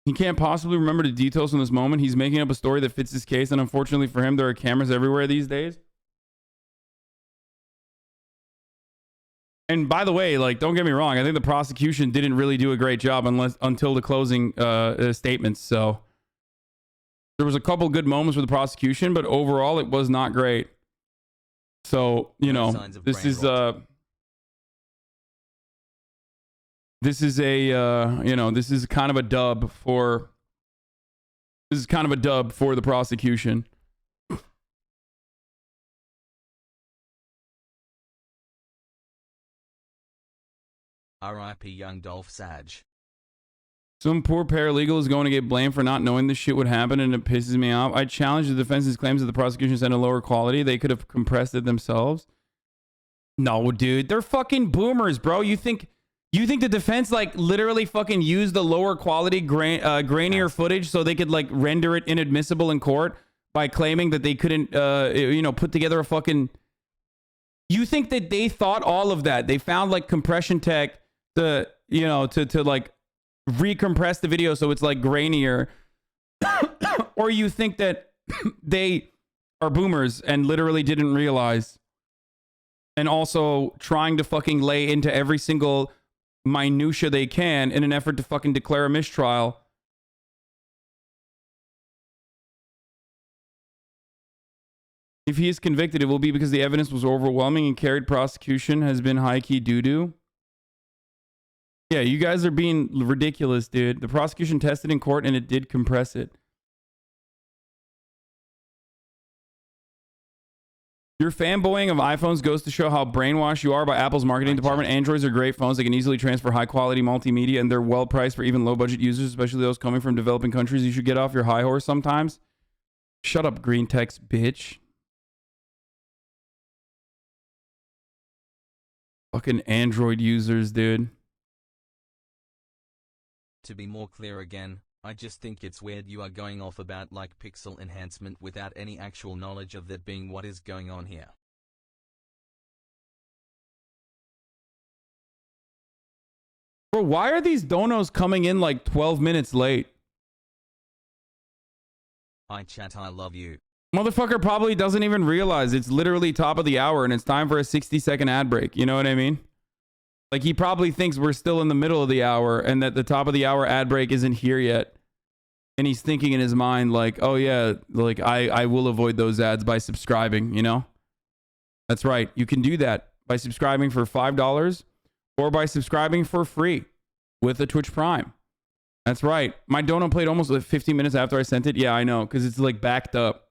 He can't possibly remember the details from this moment. He's making up a story that fits his case, and unfortunately for him, there are cameras everywhere these days. And by the way, like, don't get me wrong, I think the prosecution didn't really do a great job until the closing statements. So there was a couple good moments with the prosecution, but overall it was not great. So, you know, this is kind of a dub for the prosecution. R.I.P. young Dolph Sage. Some poor paralegal is going to get blamed for not knowing this shit would happen, and it pisses me off. I challenge the defense's claims that the prosecution sent a lower quality. They could have compressed it themselves. No, dude. They're fucking boomers, bro. You think the defense like literally fucking used the lower quality grainier footage so they could like render it inadmissible in court by claiming that they couldn't put together a fucking... You think that they thought all of that? They found like compression tech to like recompress the video so it's like grainier. Or you think that they are boomers and literally didn't realize, and also trying to fucking lay into every single minutia they can in an effort to fucking declare a mistrial. If he is convicted, it will be because the evidence was overwhelming and carried prosecution has been high-key doo-doo. Yeah, you guys are being ridiculous, dude. The prosecution tested in court and it did compress it. Your fanboying of iPhones goes to show how brainwashed you are by Apple's marketing department. Androids are great phones. They can easily transfer high-quality multimedia, and they're well-priced for even low-budget users, especially those coming from developing countries. You should get off your high horse sometimes. Shut up, green text, bitch. Fucking Android users, dude. To be more clear again, I just think it's weird you are going off about like pixel enhancement without any actual knowledge of that being what is going on here. Bro, why are these donos coming in like 12 minutes late? Hi chat, I love you. Motherfucker probably doesn't even realize it's literally top of the hour and it's time for a 60-second ad break. You know what I mean? Like, he probably thinks we're still in the middle of the hour and that the top of the hour ad break isn't here yet. And he's thinking in his mind like, oh yeah, like I will avoid those ads by subscribing, you know? That's right. You can do that by subscribing for $5 or by subscribing for free with a Twitch Prime. That's right. My dono played almost like 15 minutes after I sent it. Yeah, I know, because it's like backed up.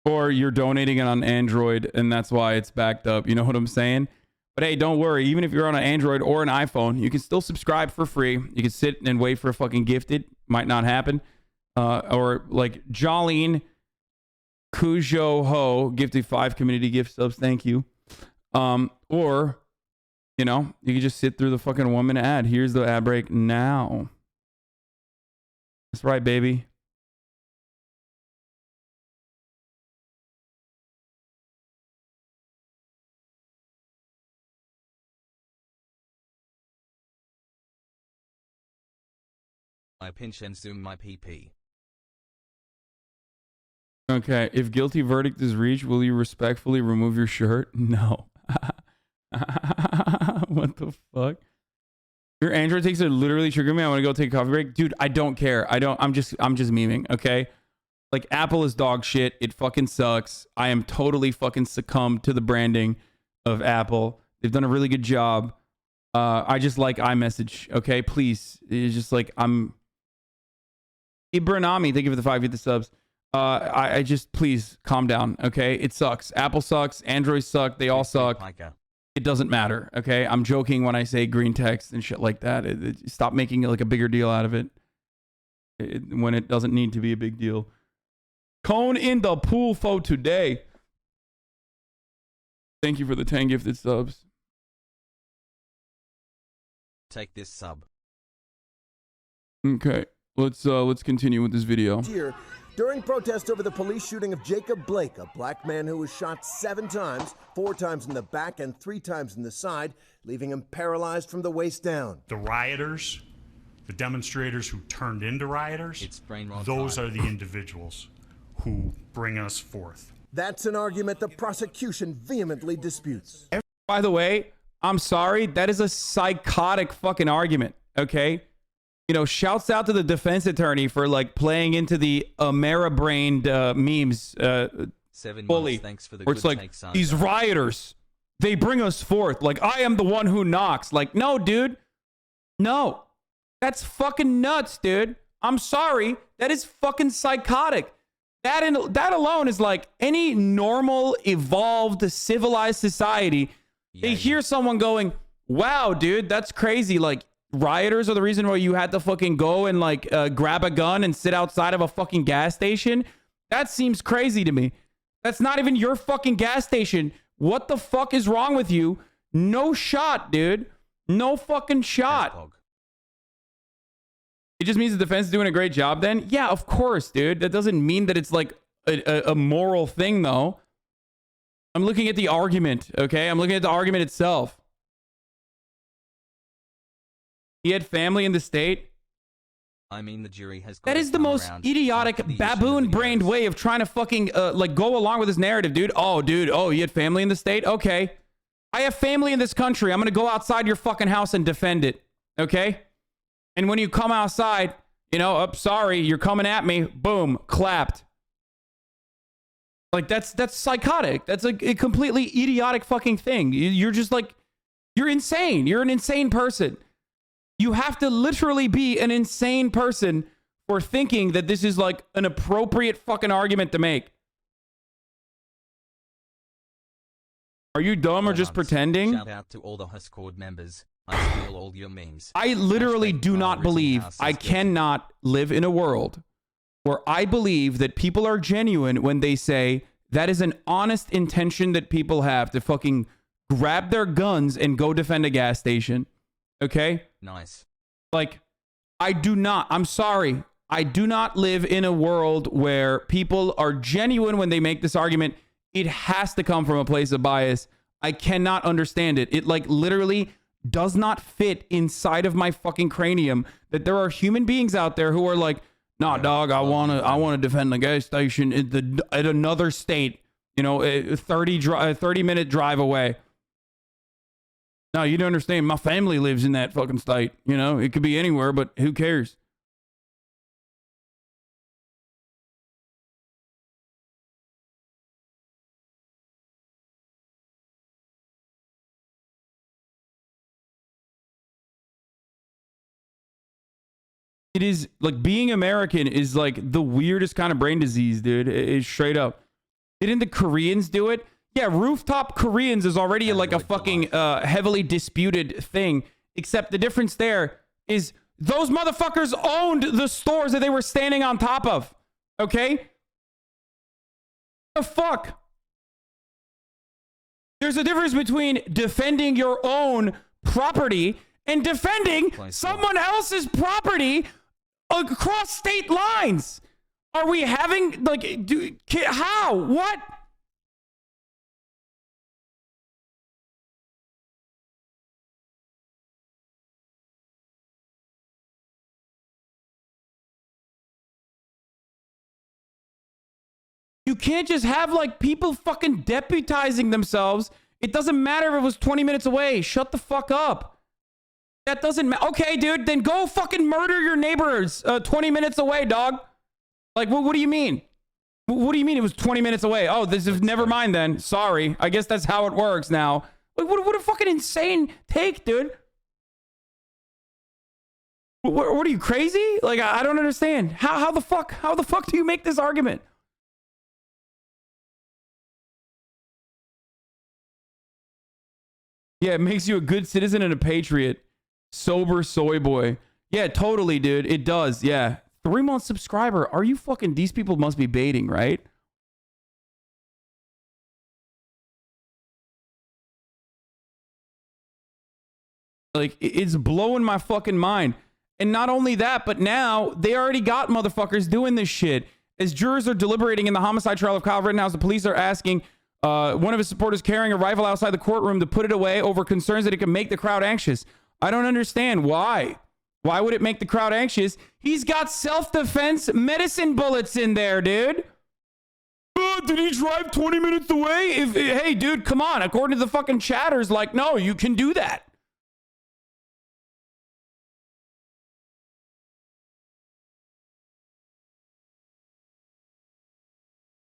Or you're donating it on Android and that's why it's backed up. You know what I'm saying? But hey, don't worry. Even if you're on an Android or an iPhone, you can still subscribe for free. You can sit and wait for a fucking gifted. Might not happen. Or like Jolene Cujo Ho gifted 5 community gift subs. Thank you. Or, you know, you can just sit through the fucking 1 minute ad. Here's the ad break now. That's right, baby. I pinch and zoom my PP. Okay, if guilty verdict is reached, will you respectfully remove your shirt? No. What the fuck? Your Android takes it literally trigger me. I want to go take a coffee break. Dude, I don't care. I'm just memeing, okay? Like, Apple is dog shit. It fucking sucks. I am totally fucking succumbed to the branding of Apple. They've done a really good job. I just like iMessage, okay? Please. It's just like Ibranami, thank you for the 5 subs. I just, please calm down, okay? It sucks. Apple sucks. Android suck. They all suck. It doesn't matter, okay? I'm joking when I say green text and shit like that. Stop making it like a bigger deal out of it when it doesn't need to be a big deal. Cone in the pool for today. Thank you for the 10 gifted subs. Take this sub. Okay. Let's continue with this video. Here, during protest over the police shooting of Jacob Blake, a black man who was shot 7 times, 4 times in the back and 3 times in the side, leaving him paralyzed from the waist down. The rioters, the demonstrators who turned into rioters, those are the individuals who bring us forth. That's an argument the prosecution vehemently disputes. By the way, I'm sorry, that is a psychotic fucking argument, okay? You know, shouts out to the defense attorney for like playing into the Amera-brained memes 7 fully. months, thanks for the where it's good like, take, these rioters, they bring us forth. Like, I am the one who knocks. Like, no, dude. No. That's fucking nuts, dude. I'm sorry. That is fucking psychotic. that alone is like any normal, evolved, civilized society. They hear someone going, wow, dude, that's crazy. Like, rioters are the reason why you had to fucking go and like grab a gun and sit outside of a fucking gas station. That seems crazy to me. That's not even your fucking gas station. What the fuck is wrong with you? No shot, dude. No fucking shot. It just means the defense is doing a great job then? Yeah, of course, dude. That doesn't mean that it's like a moral thing, though. I'm looking at the argument, okay? I'm looking at the argument itself. He had family in the state. I mean, the jury has. That is the most idiotic, baboon-brained way of trying to fucking like go along with this narrative, dude. Oh, dude. Oh, you had family in the state? Okay. I have family in this country. I'm gonna go outside your fucking house and defend it. Okay. And when you come outside, you know, oh, sorry, you're coming at me. Boom, clapped. Like that's psychotic. That's a completely idiotic fucking thing. You're just like, you're insane. You're an insane person. You have to literally be an insane person for thinking that this is like an appropriate fucking argument to make. Are you dumb or just pretending? Shout out to all the Discord members. I steal all your memes. I literally do not believe, I cannot live in a world where I believe that people are genuine when they say that is an honest intention that people have to fucking grab their guns and go defend a gas station. Okay? Nice. Like, I do not, I'm sorry. I do not live in a world where people are genuine when they make this argument. It has to come from a place of bias. I cannot understand it. It like literally does not fit inside of my fucking cranium that there are human beings out there who are like, nah, dog, I wanna defend the gas station at another state, you know, 30-minute drive away. No, you don't understand. My family lives in that fucking state. You know, it could be anywhere, but who cares? It is like being American is like the weirdest kind of brain disease, dude. It's straight up. Didn't the Koreans do it? Yeah, Rooftop Koreans is already like a fucking heavily disputed thing. Except the difference there is those motherfuckers owned the stores that they were standing on top of. Okay? The fuck? There's a difference between defending your own property and defending someone else's property across state lines. Are we having like how? What? You can't just have like people fucking deputizing themselves. It doesn't matter if it was 20 minutes away. Shut the fuck up. That doesn't matter. Okay, dude, then go fucking murder your neighbors 20 minutes away, dog. Like, what do you mean? What do you mean it was 20 minutes away? Oh, this is never mind then. Sorry. I guess that's how it works now. Like, what a fucking insane take, dude. What are you, crazy? Like, I don't understand. How the fuck do you make this argument? Yeah, it makes you a good citizen and a patriot. Sober soy boy. Yeah, totally, dude. It does. Yeah. 3-month subscriber. Are you fucking... These people must be baiting, right? Like, it's blowing my fucking mind. And not only that, but now they already got motherfuckers doing this shit. As jurors are deliberating in the homicide trial of Kyle Rittenhouse, the police are asking one of his supporters carrying a rifle outside the courtroom to put it away over concerns that it can make the crowd anxious. I don't understand. Why? Why would it make the crowd anxious? He's got self-defense medicine bullets in there, dude. Did he drive 20 minutes away? Hey, dude, come on. According to the fucking chatters, like, no, you can do that.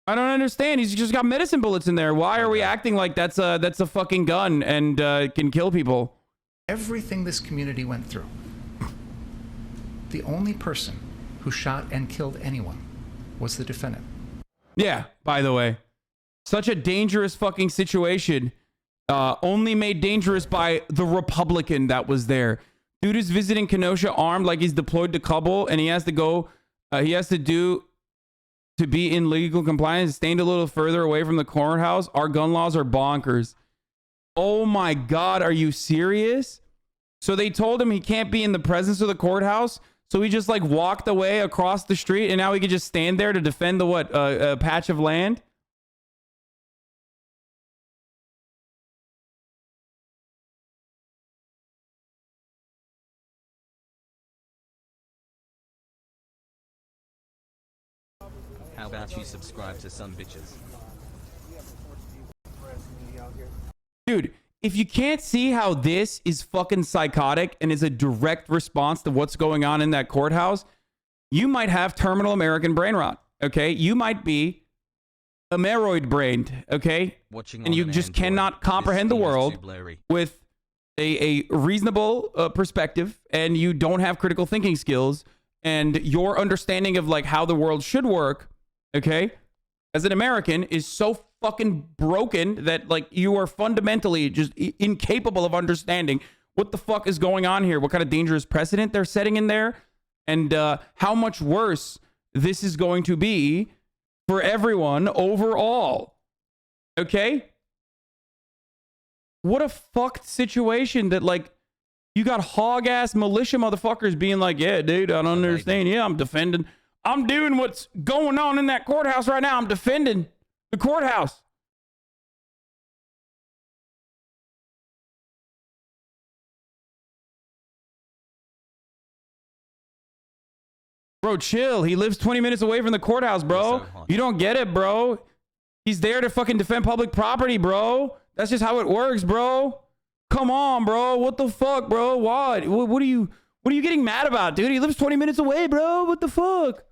I don't understand. He's just got medicine bullets in there. Why are we acting like that's a fucking gun and can kill people? Everything this community went through. The only person who shot and killed anyone was the defendant. Yeah, by the way. Such a dangerous fucking situation. Only made dangerous by the Republican that was there. Dude is visiting Kenosha armed like he's deployed to Kabul, and he has to go, to be in legal compliance, staying a little further away from the courthouse. Our gun laws are bonkers. Oh my God, are you serious? So they told him he can't be in the presence of the courthouse, so he just like walked away across the street, and now he could just stand there to defend the what? A patch of land? How about you subscribe to some bitches? Dude, if you can't see how this is fucking psychotic and is a direct response to what's going on in that courthouse, you might have terminal American brain rot, okay? You might be ameroid brained, okay? And you just cannot comprehend the world with a reasonable perspective, and you don't have critical thinking skills, and your understanding of like how the world should work, okay, as an American is so fucking broken that like you are fundamentally just incapable of understanding what the fuck is going on here, what kind of dangerous precedent they're setting in there, and how much worse this is going to be for everyone overall. Okay? What a fucked situation that like you got hog ass militia motherfuckers being like, yeah, dude, I don't understand. Yeah, I'm defending. I'm doing what's going on in that courthouse right now. I'm defending the courthouse. Bro, chill. He lives 20 minutes away from the courthouse, bro. You don't get it, bro. He's there to fucking defend public property, bro. That's just how it works, bro. Come on, bro. What the fuck, bro? What are you getting mad about, dude? He lives 20 minutes away, bro. What the fuck?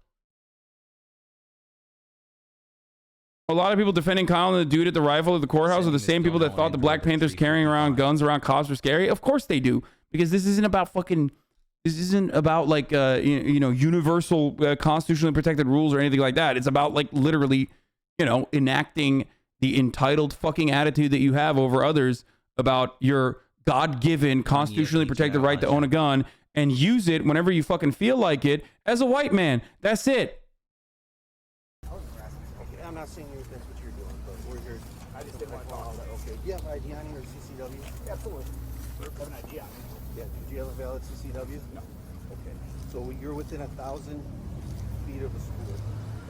A lot of people defending Kyle and the dude at the rifle at the courthouse are the same people that thought the Black Panthers carrying around guns around cops were scary. Of course they do, because this isn't about fucking. This isn't about like universal constitutionally protected rules or anything like that. It's about like literally, enacting the entitled fucking attitude that you have over others about your God-given constitutionally protected right to own a gun and use it whenever you fucking feel like it as a white man. That's it. Okay, I'm not saying that's what you're doing, but we're here. I just didn't want to call that. Okay. Do you have ID on you or CCW? Absolutely. I have an ID on me. Yeah. Do you have a valid CCW? No. Okay. So you're within 1,000 feet of a school,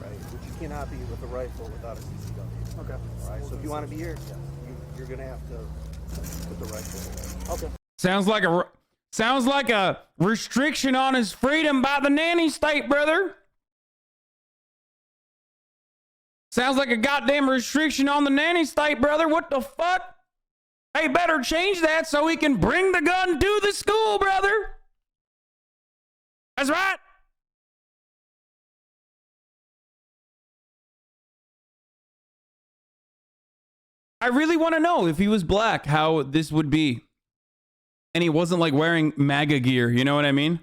right? Which you cannot be with a rifle without a CCW. Okay. All right. So if you want to be here, you're gonna have to put the rifle away. Okay. Sounds like a restriction on his freedom by the nanny state, brother. Sounds like a goddamn restriction on the nanny state, brother. What the fuck? Hey, better change that so he can bring the gun to the school, brother. That's right. I really want to know if he was black, how this would be. And he wasn't like wearing MAGA gear. You know what I mean?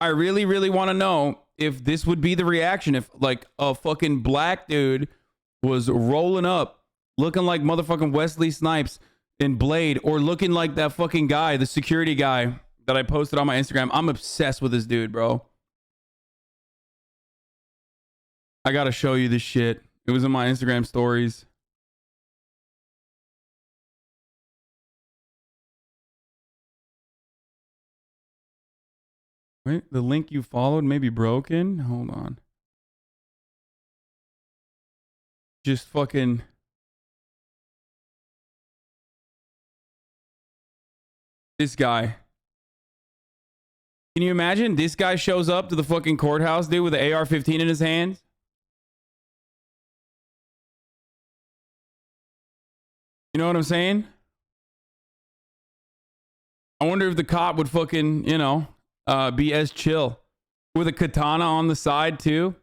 I really, really want to know if this would be the reaction if like a fucking black dude was rolling up looking like motherfucking Wesley Snipes in Blade, or looking like that fucking guy, the security guy that I posted on my Instagram. I'm obsessed with this dude, bro. I gotta show you this shit. It was in my Instagram stories. Wait, the link you followed may be broken. Hold on. Just fucking. This guy. Can you imagine? This guy shows up to the fucking courthouse, dude, with an AR-15 in his hands. You know what I'm saying? I wonder if the cop would fucking, be as chill with a katana on the side too.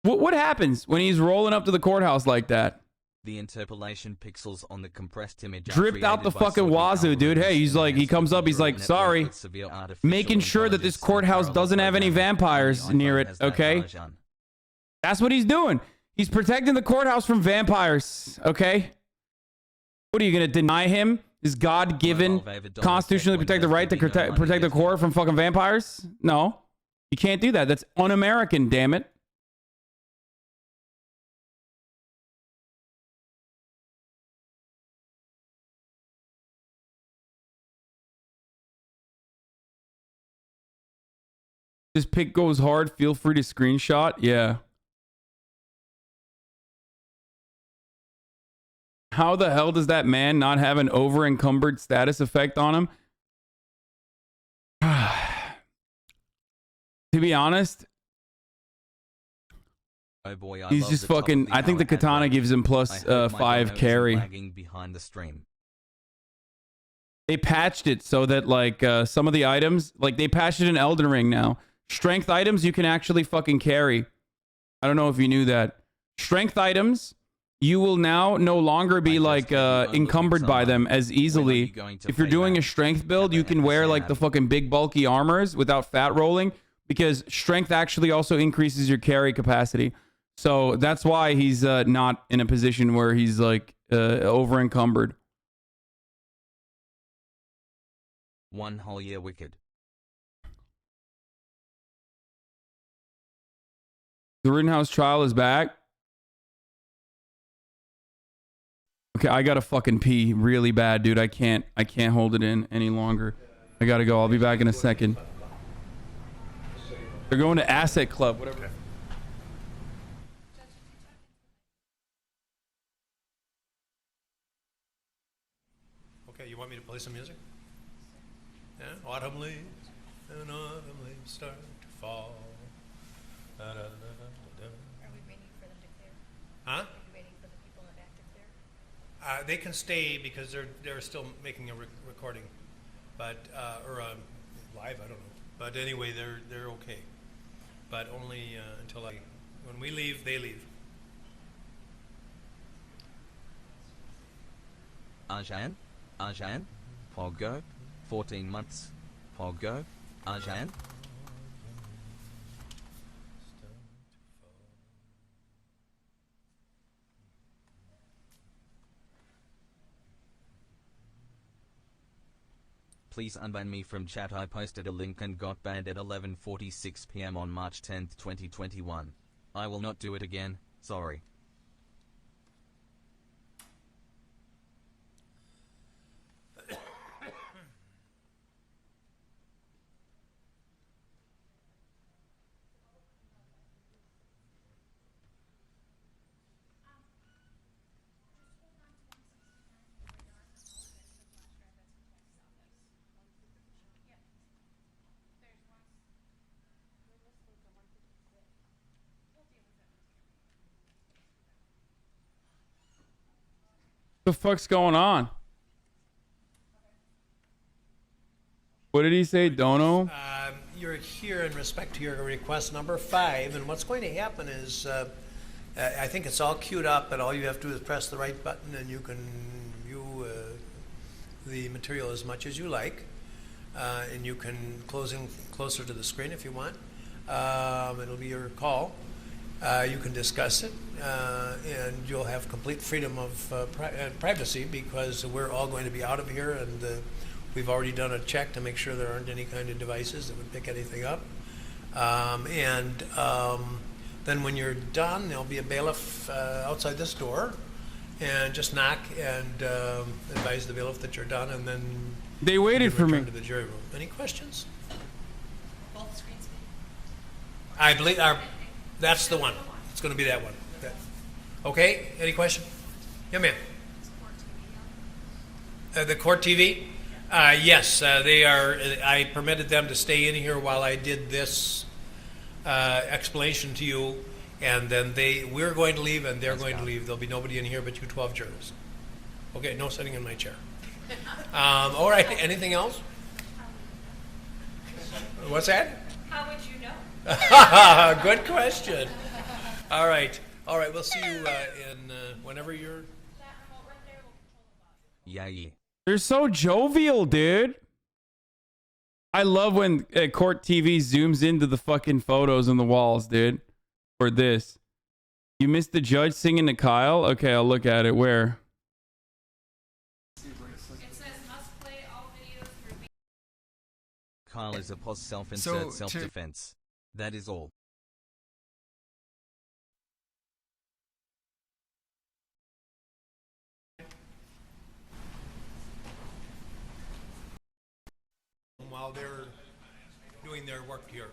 What happens when he's rolling up to the courthouse like that? The interpolation pixels on the compressed image dripped out the fucking wazoo, dude. Hey, he's like, he comes up, he's like, sorry, making sure that this courthouse doesn't have any vampires near it, okay? That's what he's doing. He's protecting the courthouse from vampires, okay? What are you gonna deny him his God-given, constitutionally protected right to protect the court from fucking vampires? No, you can't do that. That's un-American, damn it. This pic goes hard. Feel free to screenshot. Yeah. How the hell does that man not have an over-encumbered status effect on him? To be honest, oh boy, he's just fucking... I think the katana gives him plus 5 carry. Behind the stream. They patched it so that like some of the items, like they patched it in Elden Ring now. Strength items you can actually fucking carry. I don't know if you knew that. Strength items, you will now no longer be like encumbered by them as easily. If you're doing a strength build, you can wear like the fucking big bulky armors without fat rolling, because strength actually also increases your carry capacity. So that's why he's not in a position where he's like over encumbered. One whole year wicked. The Rittenhouse Trial is back. Okay, I gotta fucking pee really bad, dude. I can't hold it in any longer. I gotta go. I'll be back in a second. They're going to Asset Club, whatever. Okay, you want me to play some music? Yeah, autumn leaves and autumn leaves start to fall. Da, da, da, da, da. Are we waiting for them to clear? Huh? Are we waiting for the people in the back to clear? They can stay because they're still making a recording, but or live. I don't know. But anyway, they're okay. But only until when we leave, they leave. Arjan, PogU, 14 months, PogU, Arjan. Please unban me from chat. I posted a link and got banned at 11:46 p.m. on March 10th, 2021. I will not do it again, sorry. The fuck's going on? What did he say, Dono? You're here in respect to your request number 5, and what's going to happen is, I think it's all queued up, and all you have to do is press the right button, and you can view the material as much as you like, and you can close in closer to the screen if you want. It'll be your call. You can discuss it, and you'll have complete freedom of privacy, because we're all going to be out of here, and we've already done a check to make sure there aren't any kind of devices that would pick anything up. Then when you're done, there'll be a bailiff outside this door, and just knock and advise the bailiff that you're done, and then they waited for me to the jury room. Any questions? Both screens. I believe that's the one. It's going to be that one. Okay. Any question? Yeah, ma'am. The court TV? Yes, they are. I permitted them to stay in here while I did this explanation to you, and then we're going to leave, and they're going to leave. There'll be nobody in here but you 12 jurors. Okay. No sitting in my chair. All right. Anything else? What's that? How would you know? Good question. All right. We'll see you in whenever you're Yeah, yeah. They're so jovial, dude. I love when court TV zooms into the fucking photos on the walls, dude. Or this. You missed the judge singing to Kyle? Okay, I'll look at it. Where? Kyle is a pos self-insert self-defense. That is all. While they're doing their work here.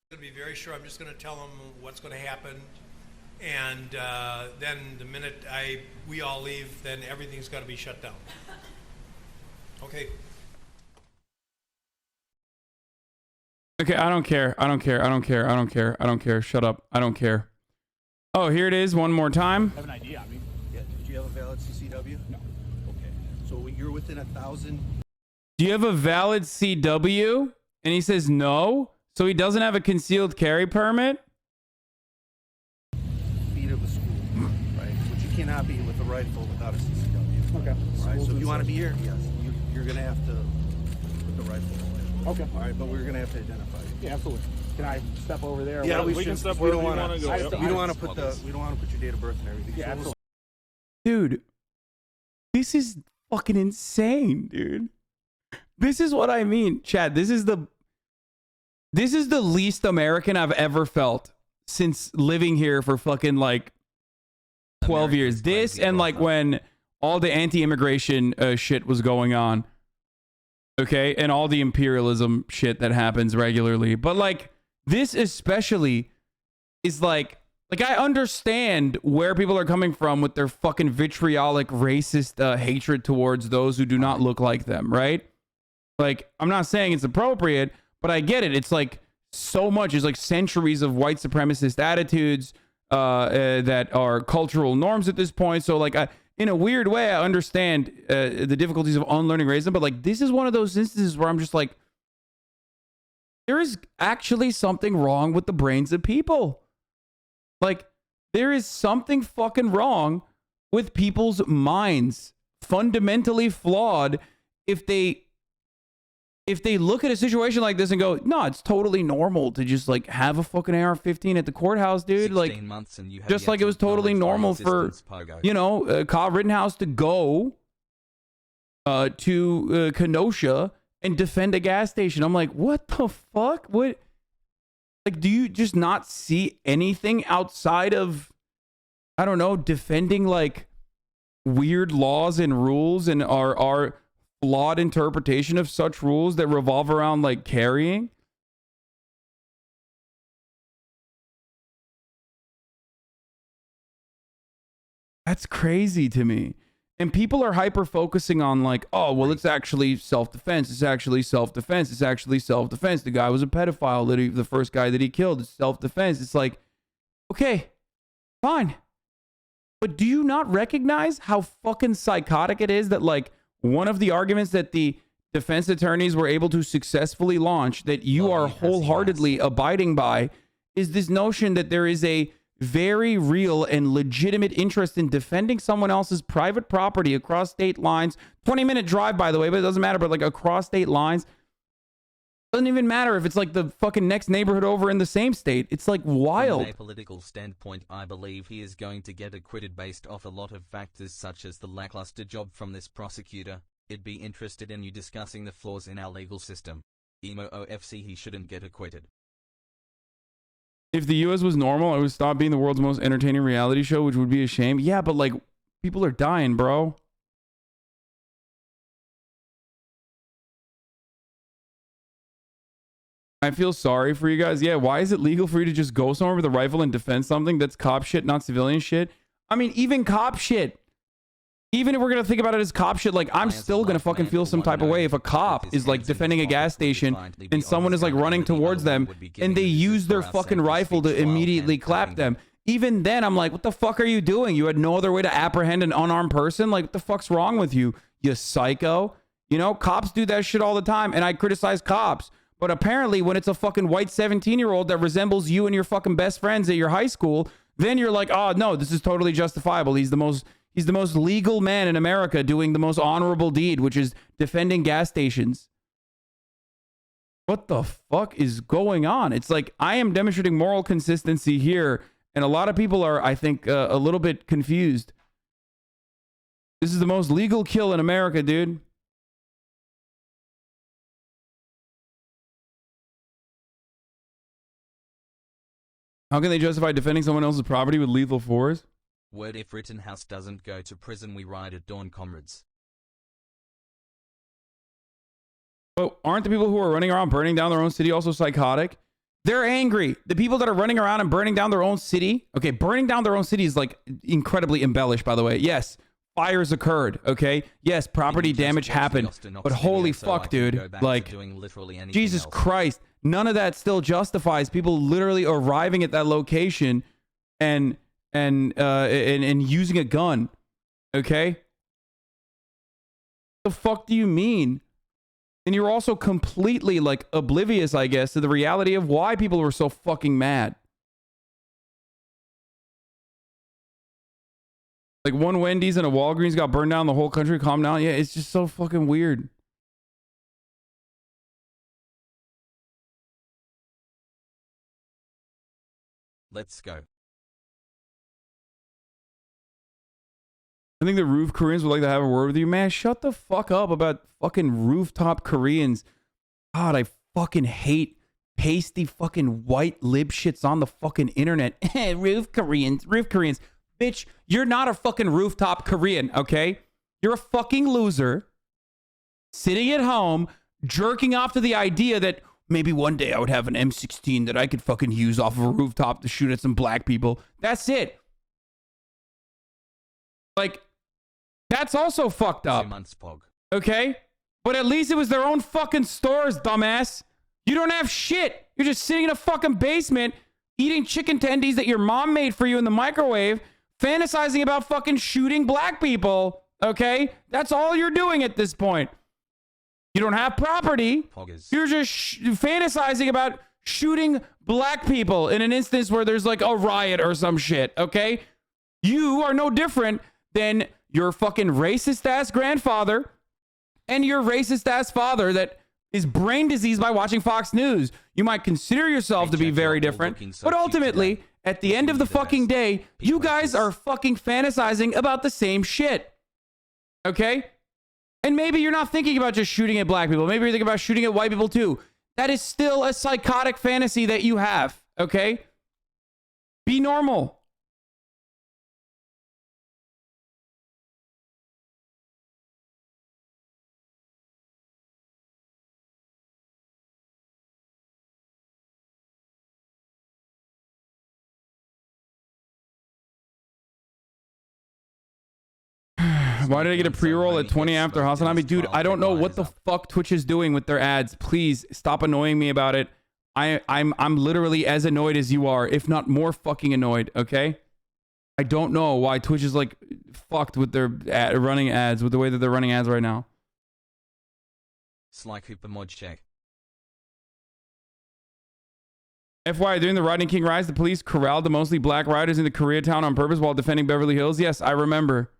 I'm going to be very sure. I'm just going to tell them what's going to happen, and then the minute we all leave, then everything's got to be shut down. Okay. Okay, I don't care. I don't care. I don't care. I don't care. I don't care. Shut up. I don't care. Oh, here it is. One more time. I have an idea. I mean, yeah. Did you have a valid CCW? No. Okay. So you're within 1,000. Do you have a valid CW? And he says no. So he doesn't have a concealed carry permit? Feet of the school, right? But you cannot be with a rifle without a CCW. Okay. All right. So if you want to be here, yes, you're going to have to put the rifle away. Okay. All right, but we're going to have to identify you. Yeah, absolutely. Can I step over there? Yeah, we can step wherever you want to go. We don't want to put your date of birth and everything. Yeah, absolutely. Dude, this is fucking insane, dude. This is what I mean, Chad. This is the least American I've ever felt since living here for fucking like 12 years. This and like when all the anti-immigration shit was going on. Okay, and all the imperialism shit that happens regularly. But like this especially is like I understand where people are coming from with their fucking vitriolic racist hatred towards those who do not look like them, right? Like, I'm not saying it's appropriate, but I get it. It's like so much. It's like centuries of white supremacist attitudes that are cultural norms at this point. So like in a weird way, I understand the difficulties of unlearning racism, but like this is one of those instances where I'm just like, there is actually something wrong with the brains of people. Like, there is something fucking wrong with people's minds, fundamentally flawed. If they look at a situation like this and go, no, it's totally normal to just like have a fucking AR-15 at the courthouse, dude. Like, months and you have just like it was totally normal for, you know, Kyle Rittenhouse to go to Kenosha and defend a gas station. I'm like, what the fuck? What? Like, do you just not see anything outside of, I don't know, defending like weird laws and rules and our flawed interpretation of such rules that revolve around like carrying? That's crazy to me. And people are hyper focusing on like, oh, well, it's actually self-defense. It's actually self-defense. It's actually self-defense. The guy was a pedophile. The first guy that he killed is self-defense. It's like, okay, fine. But do you not recognize how fucking psychotic it is that like one of the arguments that the defense attorneys were able to successfully launch that you are wholeheartedly abiding by is this notion that there is a very real and legitimate interest in defending someone else's private property across state lines. 20-minute drive, by the way, but it doesn't matter. But like across state lines, doesn't even matter if it's like the fucking next neighborhood over in the same state. It's like wild. From a political standpoint, I believe he is going to get acquitted based off a lot of factors such as the lackluster job from this prosecutor. I'd be interested in you discussing the flaws in our legal system. Emo OFC, he shouldn't get acquitted. If the US was normal, it would stop being the world's most entertaining reality show, which would be a shame. Yeah, but like, people are dying, bro. I feel sorry for you guys. Yeah, why is it legal for you to just go somewhere with a rifle and defend something that's cop shit, not civilian shit? I mean, even cop shit. Even if we're going to think about it as cop shit, like, I'm still going to fucking feel some type of way if a cop is, like, defending a gas station and someone is, like, running towards them and they use their fucking rifle to immediately clap them. Even then, I'm like, what the fuck are you doing? You had no other way to apprehend an unarmed person? Like, what the fuck's wrong with you, you psycho? You know, cops do that shit all the time, and I criticize cops. But apparently when it's a fucking white 17-year-old that resembles you and your fucking best friends at your high school, then you're like, oh no, this is totally justifiable. He's the most legal man in America doing the most honorable deed, which is defending gas stations. What the fuck is going on? It's like, I am demonstrating moral consistency here, and a lot of people are, I think, a little bit confused. This is the most legal kill in America, dude. How can they justify defending someone else's property with lethal force? Word: if Rittenhouse doesn't go to prison, we ride at dawn, comrades. But aren't the people who are running around burning down their own city also psychotic? They're angry. The people that are running around and burning down their own city. Okay, burning down their own city is like incredibly embellished, by the way. Yes, fires occurred. Okay, yes, property damage happened. But holy fuck, dude. Like, Jesus Christ. None of that still justifies people literally arriving at that location and using a gun. Okay? The fuck do you mean? And you're also completely like oblivious, I guess, to the reality of why people were so fucking mad. Like one Wendy's and a Walgreens got burned down, the whole country calmed down. Yeah, it's just so fucking weird. Let's go. I think the Roof Koreans would like to have a word with you. Man, shut the fuck up about fucking Rooftop Koreans. God, I fucking hate pasty fucking white lib shits on the fucking internet. Roof Koreans. Bitch, you're not a fucking Rooftop Korean, okay? You're a fucking loser sitting at home jerking off to the idea that maybe one day I would have an M16 that I could fucking use off of a rooftop to shoot at some black people. That's it. Like, that's also fucked up. 2 months, Pog. Okay? But at least it was their own fucking stores, dumbass. You don't have shit. You're just sitting in a fucking basement eating chicken tendies that your mom made for you in the microwave, fantasizing about fucking shooting black people. Okay? That's all you're doing at this point. You don't have property. You're just fantasizing about shooting black people in an instance where there's like a riot or some shit, okay? You are no different than your fucking racist ass grandfather and your racist ass father that is brain diseased by watching Fox News. You might consider yourself to be very different, but ultimately, at the end of the fucking day, you guys are fucking fantasizing about the same shit, okay? And maybe you're not thinking about just shooting at black people. Maybe you're thinking about shooting at white people too. That is still a psychotic fantasy that you have, okay? Be normal. Why did I get a pre-roll at 20 after HasanAbi? Dude, I don't know what the fuck Twitch is doing with their ads. Please stop annoying me about it. I'm literally as annoyed as you are, if not more fucking annoyed, okay? I don't know why Twitch is like fucked with their running ads, with the way that they're running ads right now. Sly Cooper mod check. FYI, during the Rodney King riots, the police corralled the mostly black rioters into Koreatown on purpose while defending Beverly Hills. Yes, I remember.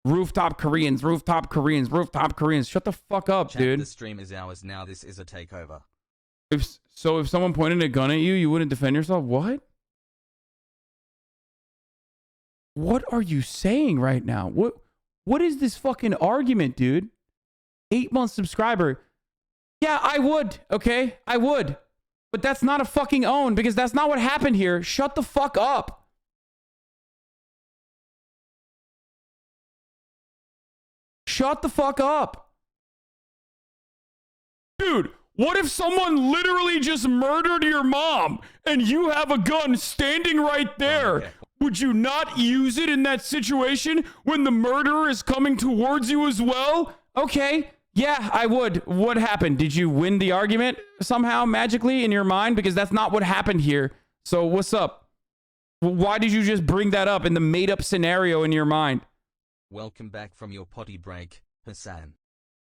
Rooftop Koreans. Shut the fuck up, Chat, dude. The stream is ours now. This is a takeover. If someone pointed a gun at you, you wouldn't defend yourself? What? What are you saying right now? What is this fucking argument, dude? 8-month subscriber. Yeah, I would, okay? I would. But that's not a fucking own, because that's not what happened here. Shut the fuck up. Shut the fuck up. Dude, what if someone literally just murdered your mom and you have a gun standing right there? Okay. Would you not use it in that situation when the murderer is coming towards you as well? Okay, yeah, I would. What happened? Did you win the argument somehow magically in your mind? Because that's not what happened here. So what's up? Why did you just bring that up in the made up scenario in your mind? Welcome back from your potty break. Hasan.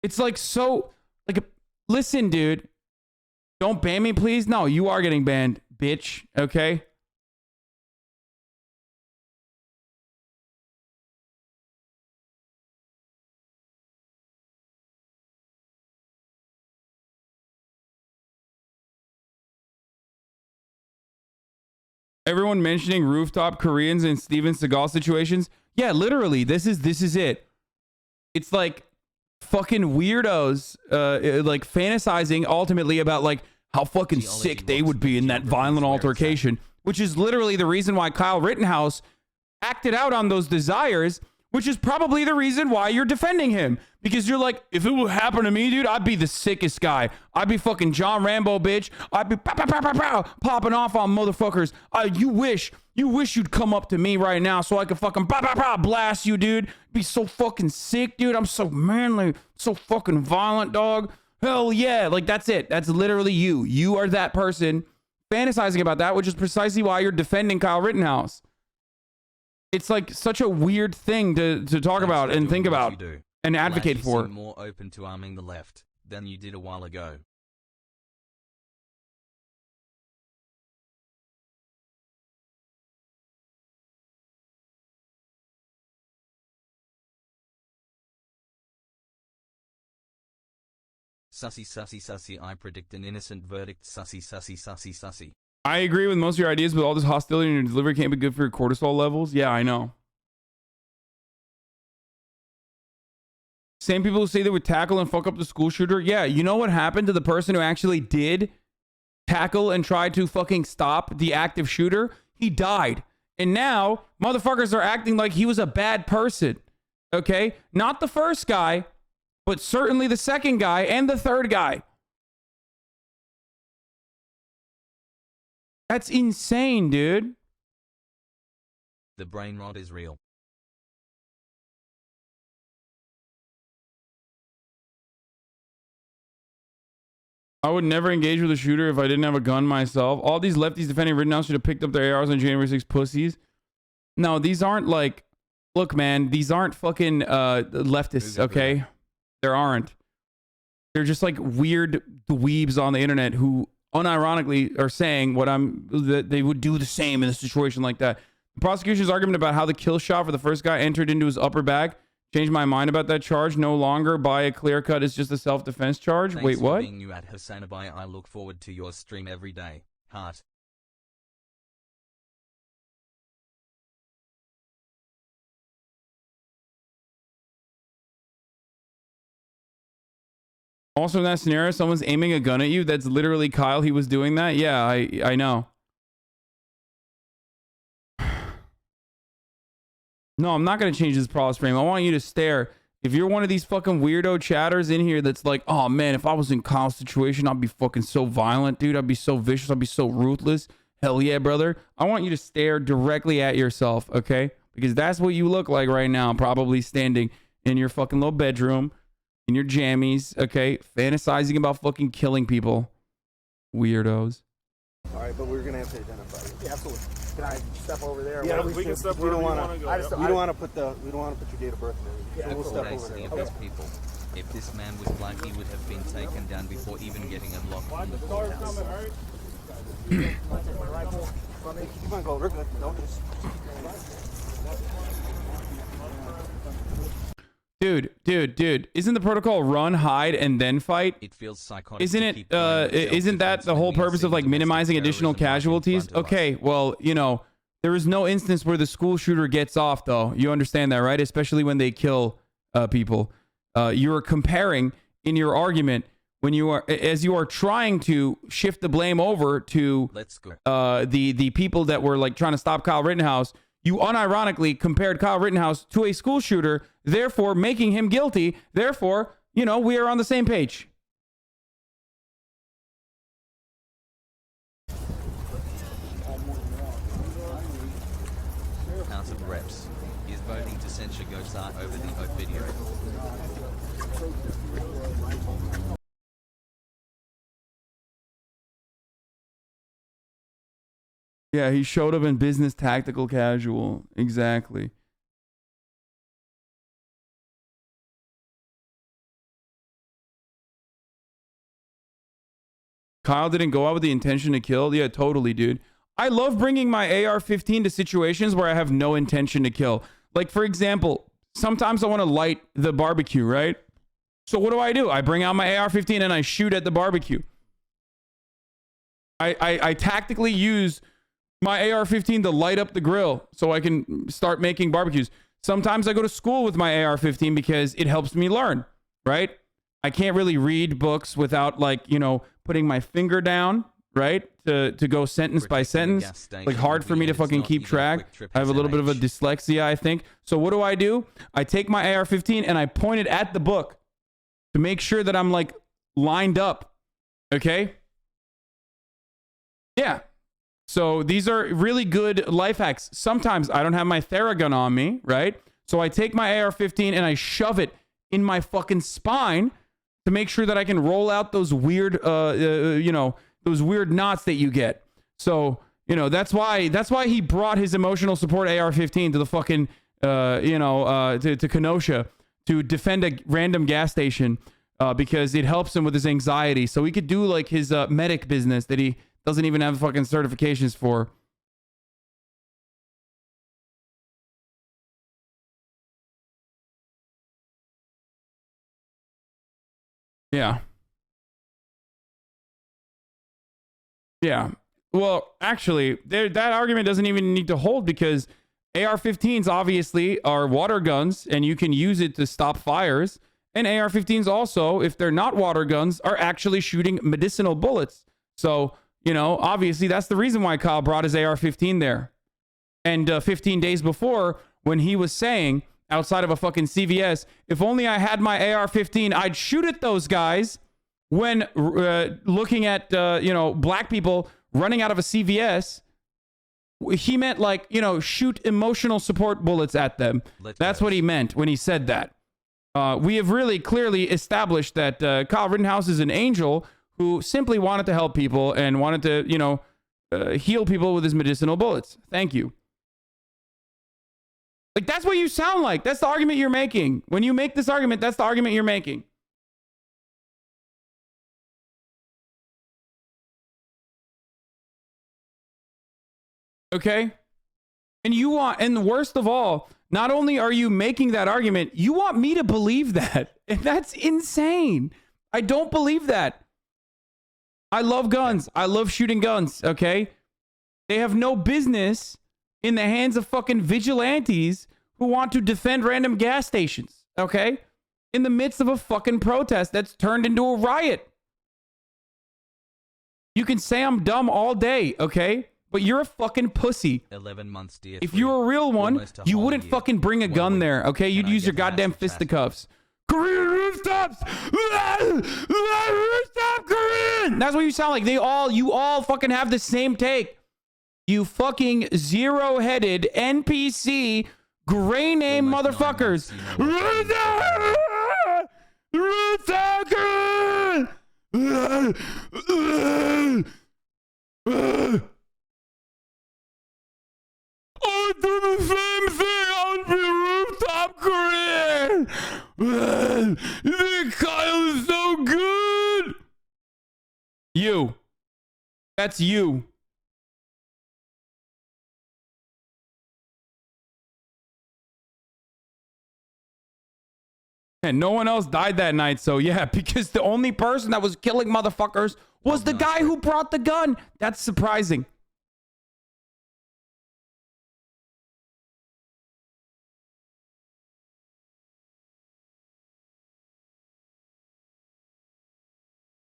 It's like so, like, listen, dude. Don't ban me, please. No, you are getting banned, bitch. Okay? Everyone mentioning Rooftop Koreans and Steven Seagal situations. Yeah, literally, this is it. It's like fucking weirdos, like fantasizing ultimately about like how fucking sick they would be in that violent altercation, which is literally the reason why Kyle Rittenhouse acted out on those desires, which is probably the reason why you're defending him. Because you're like, if it would happen to me, dude, I'd be the sickest guy. I'd be fucking John Rambo, bitch. I'd be pow, pow, pow, pow, pow, popping off on motherfuckers. You wish you'd come up to me right now so I could fucking pow, pow, pow, blast you, dude. Be so fucking sick, dude. I'm so manly, so fucking violent, dog. Hell yeah. Like, that's it. That's literally you. You are that person fantasizing about that, which is precisely why you're defending Kyle Rittenhouse. It's like such a weird thing to talk about and think about and advocate for. You seem more open to arming the left than you did a while ago. Sussy, sussy, sussy. I predict an innocent verdict. Sussy, sussy, sussy, sussy. I agree with most of your ideas, but all this hostility in your delivery can't be good for your cortisol levels. Yeah, I know. Same people who say they would tackle and fuck up the school shooter. Yeah, you know what happened to the person who actually did tackle and try to fucking stop the active shooter? He died. And now, motherfuckers are acting like he was a bad person. Okay? Not the first guy, but certainly the second guy and the third guy. That's insane, dude. The brain rot is real. I would never engage with a shooter if I didn't have a gun myself. All these lefties defending Rittenhouse should have picked up their ARs on January 6 pussies. No, these aren't like... Look, man, these aren't fucking leftists, okay? There aren't. They're just like weird dweebs on the internet who unironically are saying that they would do the same in a situation like that. The prosecution's argument about how the kill shot for the first guy entered into his upper back changed my mind about that charge. No longer by a clear cut. It's just a self-defense charge. Thanks Wait, for what? being new at HasanAbi. I look forward to your stream every day. Heart. Also in that scenario, someone's aiming a gun at you. That's literally Kyle. He was doing that. Yeah, I know. No, I'm not going to change this pause frame. I want you to stare. If you're one of these fucking weirdo chatters in here that's like, oh man, if I was in Kyle's situation, I'd be fucking so violent, dude. I'd be so vicious. I'd be so ruthless. Hell yeah, brother. I want you to stare directly at yourself, okay? Because that's what you look like right now, probably standing in your fucking little bedroom, in your jammies, okay? Fantasizing about fucking killing people. Weirdos. All right, but we're gonna have to identify you. Yeah, absolutely. Can I step over there? Yeah, we can step wherever you want want to go. We don't want to put your date of birth in there. So we'll step over there. Of these people. If this man was black, he would have been taken down before even getting unlocked from the courthouse. Come on, go. We're good. Don't just... Dude, isn't the protocol run, hide, and then fight? It feels psychotic. Isn't it, isn't that the whole purpose of like minimizing additional casualties? Okay, well, you know, there is no instance where the school shooter gets off though. You understand that, right? Especially when they kill people. You are comparing in your argument when you are, as you are trying to shift the blame over to the people that were like trying to stop Kyle Rittenhouse. You unironically compared Kyle Rittenhouse to a school shooter, therefore making him guilty. Therefore, you know, we are on the same page. House of Reps is voting to censure Gosar over the Hope video. Yeah, he showed up in business tactical casual. Exactly. Kyle didn't go out with the intention to kill. Yeah, totally, dude. I love bringing my AR-15 to situations where I have no intention to kill. Like, for example, sometimes I want to light the barbecue, right? So what do? I bring out my AR-15 and I shoot at the barbecue. I tactically use my AR-15 to light up the grill so I can start making barbecues. Sometimes I go to school with my AR-15 because it helps me learn, right? I can't really read books without, like, you know, putting my finger down, right? To go sentence by sentence. Like, hard for me to fucking keep track. I have a little bit of a dyslexia, I think. So what do? I take my AR-15 and I point it at the book to make sure that I'm, like, lined up. Okay? Yeah. So these are really good life hacks. Sometimes I don't have my Theragun on me, right? So I take my AR-15 and I shove it in my fucking spine to make sure that I can roll out those weird, you know, those weird knots that you get. So, you know, that's why he brought his emotional support AR-15 to the fucking, you know, to Kenosha to defend a random gas station because it helps him with his anxiety. So he could do, like, his medic business that he doesn't even have fucking certifications for. Yeah. Yeah. Well, actually, that argument doesn't even need to hold because AR-15s obviously are water guns and you can use it to stop fires. And AR-15s also, if they're not water guns, are actually shooting medicinal bullets. So, you know, obviously that's the reason why Kyle brought his AR-15 there. And 15 days before, when he was saying outside of a fucking CVS, if only I had my AR-15, I'd shoot at those guys when looking at, you know, black people running out of a CVS. He meant, like, you know, shoot emotional support bullets at them. That's what he meant when he said that. We have really clearly established that Kyle Rittenhouse is an angel who simply wanted to help people and wanted to, you know, heal people with his medicinal bullets. Thank you. Like, that's what you sound like. That's the argument you're making. When you make this argument, that's the argument you're making. Okay? And you want, and worst of all, not only are you making that argument, you want me to believe that. And that's insane. I don't believe that. I love guns. I love shooting guns, okay? They have no business in the hands of fucking vigilantes who want to defend random gas stations, okay? In the midst of a fucking protest that's turned into a riot. You can say I'm dumb all day, okay? But you're a fucking pussy. 11 months, dear. If you were a real one, you wouldn't fucking bring a gun there, okay? You'd use your goddamn fisticuffs. Korean rooftops! Rooftop Korean! That's what you sound like. You all fucking have the same take. You fucking zero-headed NPC gray name motherfuckers. Rooftop Korean! I do the same thing on the Rooftop Korean. The Kyle is so good. You. That's you. And no one else died that night, so yeah, because the only person that was killing motherfuckers was the guy who brought the gun. That's surprising.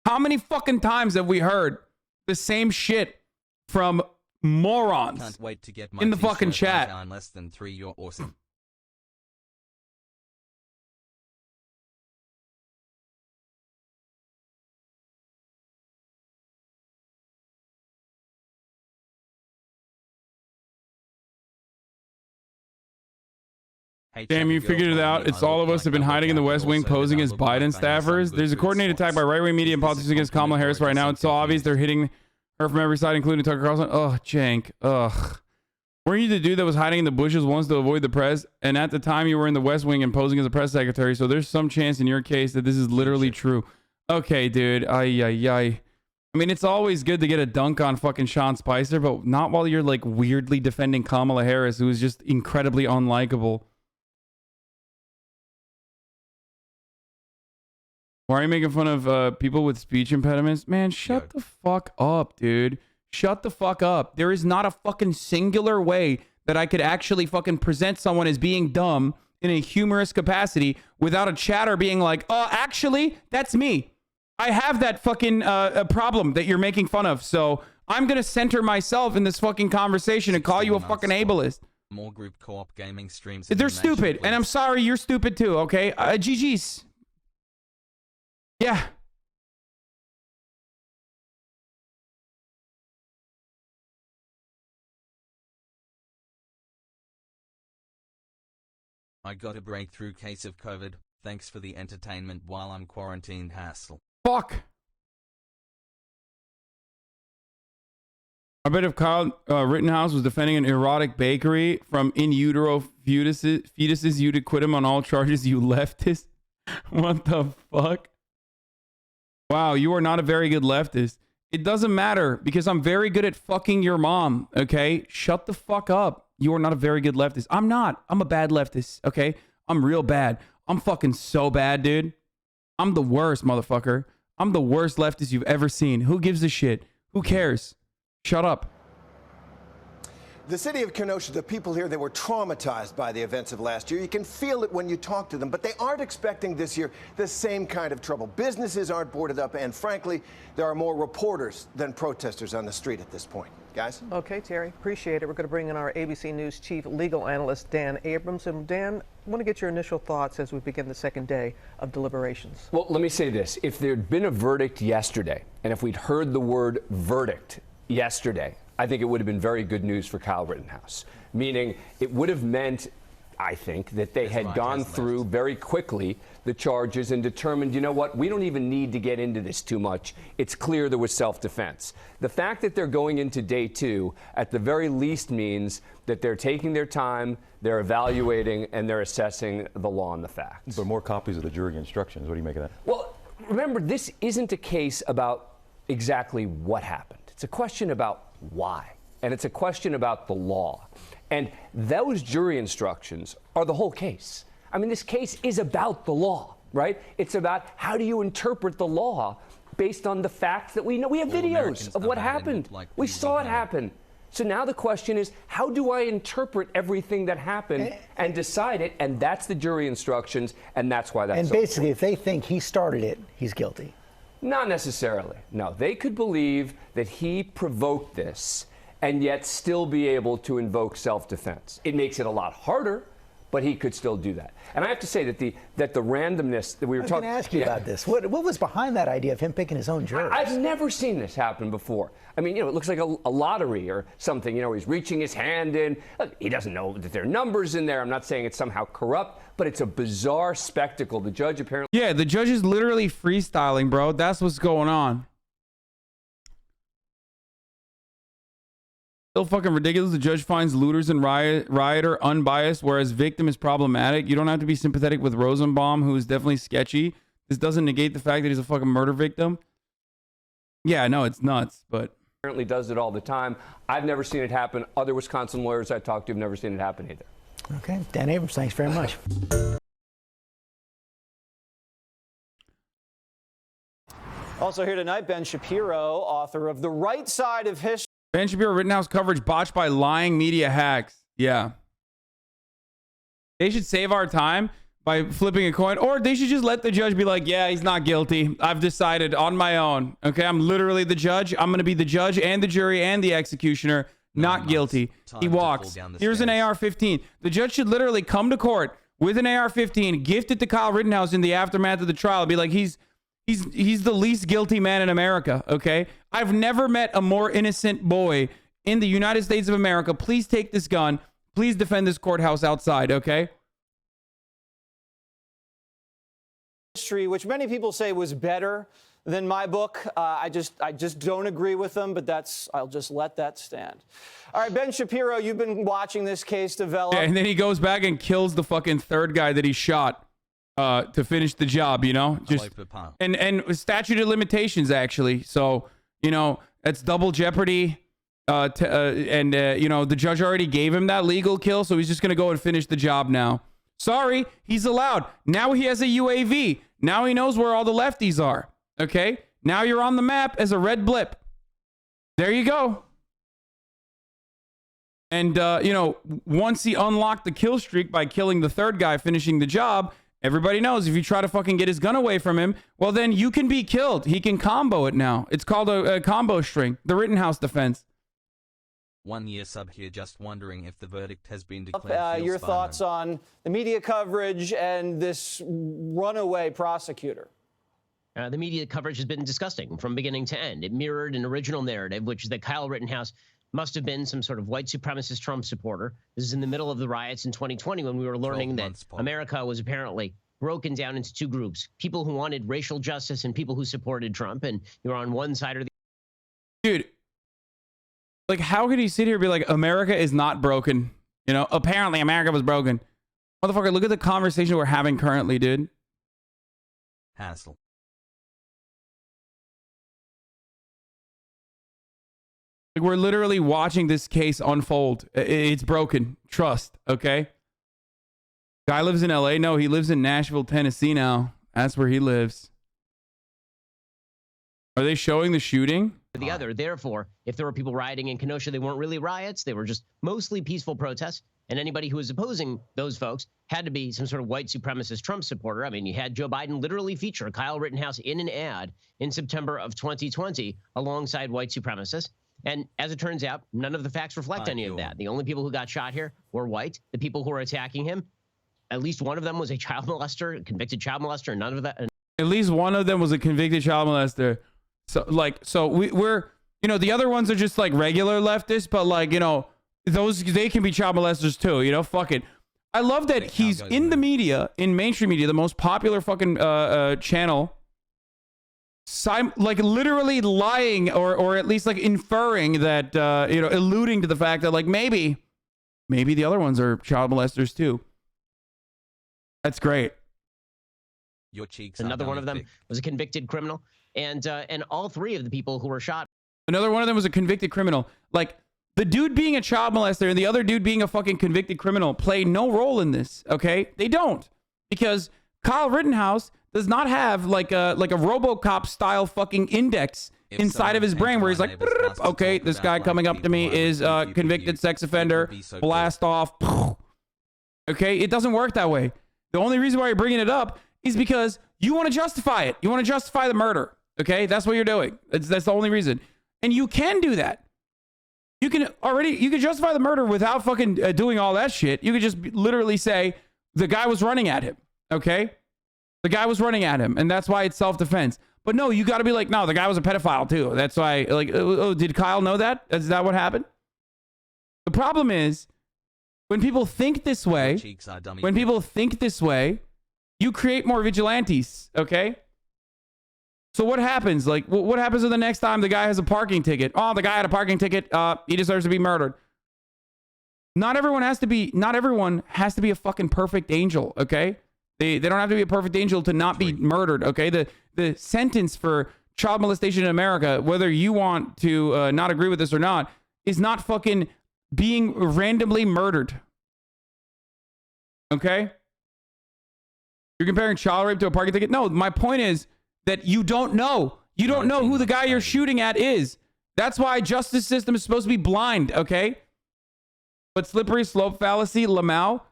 How many fucking times have we heard the same shit from morons Can't wait to get my in the fucking chat? In less than 3, you're awesome. Damn, you figured it out. It's all of us have been hiding in the West Wing posing as Biden staffers. There's a coordinated attack by right-wing media and politicians against Kamala Harris right now. It's so obvious they're hitting her from every side, including Tucker Carlson. Ugh, Jank. Ugh. Weren't you the dude that was hiding in the bushes once to avoid the press? And at the time you were in the West Wing and posing as a press secretary, so there's some chance in your case that this is literally true. Okay, dude. Ay. I mean, it's always good to get a dunk on fucking Sean Spicer, but not while you're like weirdly defending Kamala Harris, who is just incredibly unlikable. Why are you making fun of people with speech impediments? Man, shut the fuck up, dude. Shut the fuck up. There is not a fucking singular way that I could actually fucking present someone as being dumb in a humorous capacity without a chatter being like, oh, actually, that's me. I have that fucking problem that you're making fun of. So I'm going to center myself in this fucking conversation and call you a fucking ableist. More group co-op gaming streams. They're stupid. And I'm sorry, you're stupid too, okay? GG's. Yeah. I got a breakthrough case of COVID. Thanks for the entertainment while I'm quarantined hassle. Fuck. I bet if Kyle Rittenhouse was defending an erotic bakery from in utero fetuses, you'd acquit him on all charges, you leftist. What the fuck? Wow, you are not a very good leftist. It doesn't matter because I'm very good at fucking your mom, okay? Shut the fuck up. You are not a very good leftist. I'm not. I'm a bad leftist, okay? I'm real bad. I'm fucking so bad, dude. I'm the worst, motherfucker. I'm the worst leftist you've ever seen. Who gives a shit? Who cares? Shut up. The city of Kenosha, the people here, they were traumatized by the events of last year. You can feel it when you talk to them, but they aren't expecting this year the same kind of trouble. Businesses aren't boarded up, and frankly, there are more reporters than protesters on the street at this point. Guys? Okay, Terry, appreciate it. We're going to bring in our ABC News chief legal analyst, Dan Abrams. And Dan, I want to get your initial thoughts as we begin the second day of deliberations. Well, let me say this. If there'd been a verdict yesterday, and if we'd heard the word verdict yesterday, I think it would have been very good news for Kyle Rittenhouse, meaning it would have meant, I think, that they had gone through very quickly the charges and determined, you know what, we don't even need to get into this too much. It's clear there was self-defense. The fact that they're going into day two, at the very least, means that they're taking their time, they're evaluating, and they're assessing the law and the facts. But more copies of the jury instructions. What do you make of that? Well, remember, this isn't a case about exactly what happened. It's a question about why. And it's a question about the law. And those jury instructions are the whole case. I mean, this case is about the law, right? It's about how do you interpret the law based on the facts that we know. We have videos of what happened. We saw it happen. So now the question is, how do I interpret everything that happened and decide it? And that's the jury instructions, and that's why that's And basically, if they think he started it, he's guilty. Not necessarily. No, they could believe that he provoked this and yet still be able to invoke self-defense. It makes it a lot harder, but he could still do that. And I have to say that the randomness that we were talking about. I was going to ask you about this. What was behind that idea of him picking his own jurors? I've never seen this happen before. I mean, you know, it looks like a lottery or something. You know, he's reaching his hand in. Look, he doesn't know that there are numbers in there. I'm not saying it's somehow corrupt, but it's a bizarre spectacle. The judge apparently... Yeah, the judge is literally freestyling, bro. That's what's going on. So fucking ridiculous. The judge finds looters and rioter unbiased, whereas victim is problematic. You don't have to be sympathetic with Rosenbaum, who is definitely sketchy. This doesn't negate the fact that he's a fucking murder victim. Yeah, no, it's nuts, but... Apparently does it all the time. I've never seen it happen. Other Wisconsin lawyers I talked to have never seen it happen either. Okay, Dan Abrams, thanks very much. Also here tonight, Ben Shapiro, author of The Right Side of History. Ben Shapiro, Rittenhouse coverage botched by lying media hacks. Yeah. They should save our time by flipping a coin, or they should just let the judge be like, yeah, he's not guilty. I've decided on my own. Okay, I'm literally the judge. I'm going to be the judge and the jury and the executioner. Not guilty. He walks. Here's an AR-15. The judge should literally come to court with an AR-15, gift it to Kyle Rittenhouse in the aftermath of the trial. Be like, he's the least guilty man in America, okay? I've never met a more innocent boy in the United States of America. Please take this gun. Please defend this courthouse outside, okay? History, which many people say was better than my book. I just don't agree with them, but I'll just let that stand. All right, Ben Shapiro, you've been watching this case develop. Yeah, and then he goes back and kills the fucking third guy that he shot to finish the job, you know? Just and statute of limitations, actually. So You know, that's double jeopardy. You know, the judge already gave him that legal kill, so he's just going to go and finish the job now. Sorry, he's allowed. Now he has a UAV. Now he knows where all the lefties are. Okay? Now you're on the map as a red blip. There you go. And, you know, once he unlocked the kill streak by killing the third guy, finishing the job, everybody knows if you try to fucking get his gun away from him, well, then you can be killed. He can combo it now. It's called a combo string. The Rittenhouse defense. 1 year sub here, just wondering if the verdict has been declared. Your thoughts on the media coverage and this runaway prosecutor? The media coverage has been disgusting from beginning to end. It mirrored an original narrative, which is that Kyle Rittenhouse must have been some sort of white supremacist Trump supporter. This is in the middle of the riots in 2020 when we were learning that America was apparently broken down into two groups, people who wanted racial justice and people who supported Trump, and you're on one side or the Dude, like, how could he sit here and be like, America is not broken? You know, apparently America was broken. Motherfucker, look at the conversation we're having currently, dude. Hassle. Like, we're literally watching this case unfold. It's broken. Trust, okay? Guy lives in LA. No, he lives in Nashville, Tennessee now. That's where he lives. Are they showing the shooting? the other. Therefore, if there were people rioting in Kenosha, they weren't really riots. They were just mostly peaceful protests. And anybody who was opposing those folks had to be some sort of white supremacist Trump supporter. I mean, you had Joe Biden literally feature Kyle Rittenhouse in an ad in September of 2020 alongside white supremacists. And as it turns out, none of the facts reflect any of that. The only people who got shot here were white. The people who were attacking him, at least one of them was a child molester, a convicted child molester, and none of that. At least one of them was a convicted child molester. So we're, you know, the other ones are just like regular leftists, but like, you know, they can be child molesters too, you know, fuck it. I love that he's in the media, in mainstream media, the most popular fucking channel, like literally lying or at least like inferring that, you know, alluding to the fact that like maybe the other ones are child molesters too. That's great. Your cheeks. Another one of them was a convicted criminal, and all three of the people who were shot. Another one of them was a convicted criminal. Like, the dude being a child molester and the other dude being a fucking convicted criminal play no role in this, okay? They don't. Because Kyle Rittenhouse does not have like a RoboCop style fucking index inside of his brain where he's like, okay, this guy coming up to me is a convicted sex offender, blast off. Okay, it doesn't work that way. The only reason why you're bringing it up is because you want to justify it. You want to justify the murder, okay? That's what you're doing. That's the only reason. And you can do that. You can justify the murder without fucking doing all that shit. You could just literally say the guy was running at him, okay? The guy was running at him, and that's why it's self-defense. But no, you got to be like, no, the guy was a pedophile too. That's why, like, oh, did Kyle know that? Is that what happened? The problem is, when people think this way, you create more vigilantes, okay? So what happens? Like, what happens the next time the guy has a parking ticket? Oh, the guy had a parking ticket. He deserves to be murdered. Not everyone has to be a fucking perfect angel, okay? They don't have to be a perfect angel to not be murdered, okay? The sentence for child molestation in America, whether you want to not agree with this or not, is not fucking being randomly murdered. Okay? You're comparing child rape to a parking ticket? No, my point is that you don't know. You don't know who the guy you're shooting at is. That's why justice system is supposed to be blind, okay? But slippery slope fallacy, lmao.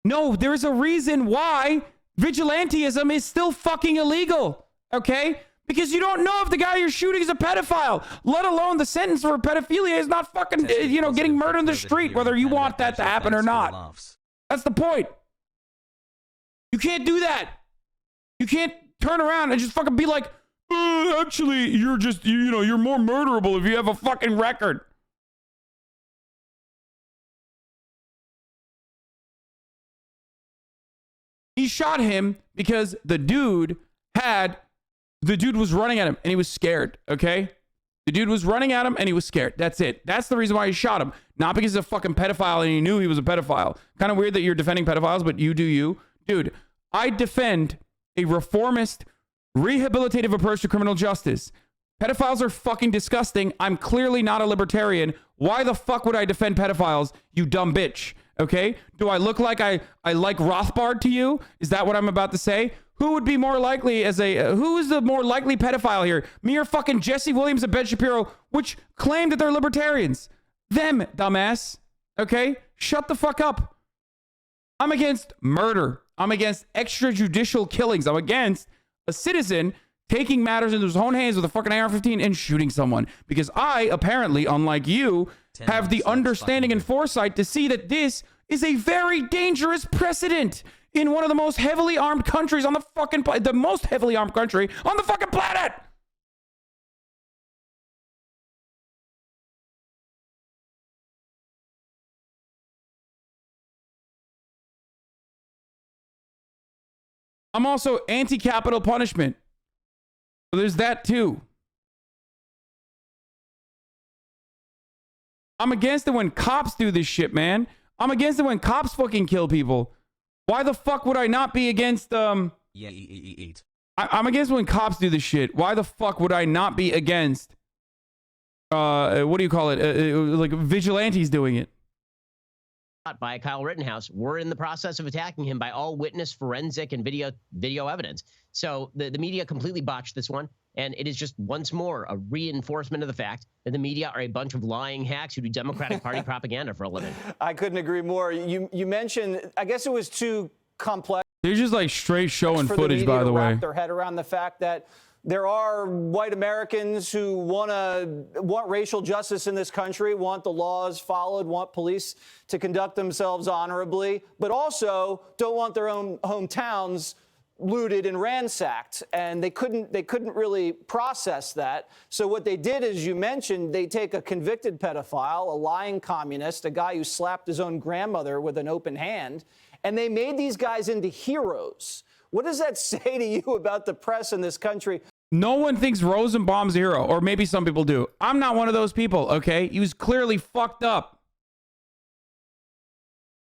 No, there's a reason why vigilantism is still fucking illegal, okay? Because you don't know if the guy you're shooting is a pedophile, let alone the sentence for pedophilia is not fucking, you know, getting murdered in the street, whether you want that to happen or not. That's the point. You can't do that. You can't turn around and just fucking be like, actually, you're just, you know, you're more murderable if you have a fucking record. He shot him because the dude was running at him and he was scared, okay? The dude was running at him and he was scared. That's it. That's the reason why he shot him. Not because he's a fucking pedophile and he knew he was a pedophile. Kind of weird that you're defending pedophiles, but you do you. Dude, I defend a reformist, rehabilitative approach to criminal justice. Pedophiles are fucking disgusting. I'm clearly not a libertarian. Why the fuck would I defend pedophiles, you dumb bitch? Okay? Do I look like I like Rothbard to you? Is that what I'm about to say? Who would be more likely as a, who is the more likely pedophile here? Me or fucking Jesse Williams and Ben Shapiro, which claim that they're libertarians? Them, dumbass. Okay? Shut the fuck up. I'm against murder. I'm against extrajudicial killings. I'm against a citizen taking matters into his own hands with a fucking AR-15 and shooting someone. Because I, apparently, unlike you, have the understanding and foresight to see that this is a very dangerous precedent in one of the most heavily armed countries on the fucking planet. The most heavily armed country on the fucking planet. I'm also anti-capital punishment. So there's that too. I'm against it when cops do this shit, man. I'm against it when cops fucking kill people. Why the fuck would I not be against, I'm against when cops do this shit. Why the fuck would I not be against, what do you call it? Like vigilantes doing it. By Kyle Rittenhouse, we're in the process of attacking him by all witness, forensic, and video evidence. So the media completely botched this one, and it is just once more a reinforcement of the fact that the media are a bunch of lying hacks who do Democratic Party propaganda for a living. I couldn't agree more. You mentioned, I guess it was too complex. They're just like straight showing for footage, the by media the to way. wrap their head around the fact that there are white Americans who want racial justice in this country, want the laws followed, want police to conduct themselves honorably, but also don't want their own hometowns looted and ransacked. And they couldn't really process that. So what they did, as you mentioned, they take a convicted pedophile, a lying communist, a guy who slapped his own grandmother with an open hand, and they made these guys into heroes. What does that say to you about the press in this country? No one thinks Rosenbaum's a hero, or maybe some people do. I'm not one of those people, okay? He was clearly fucked up.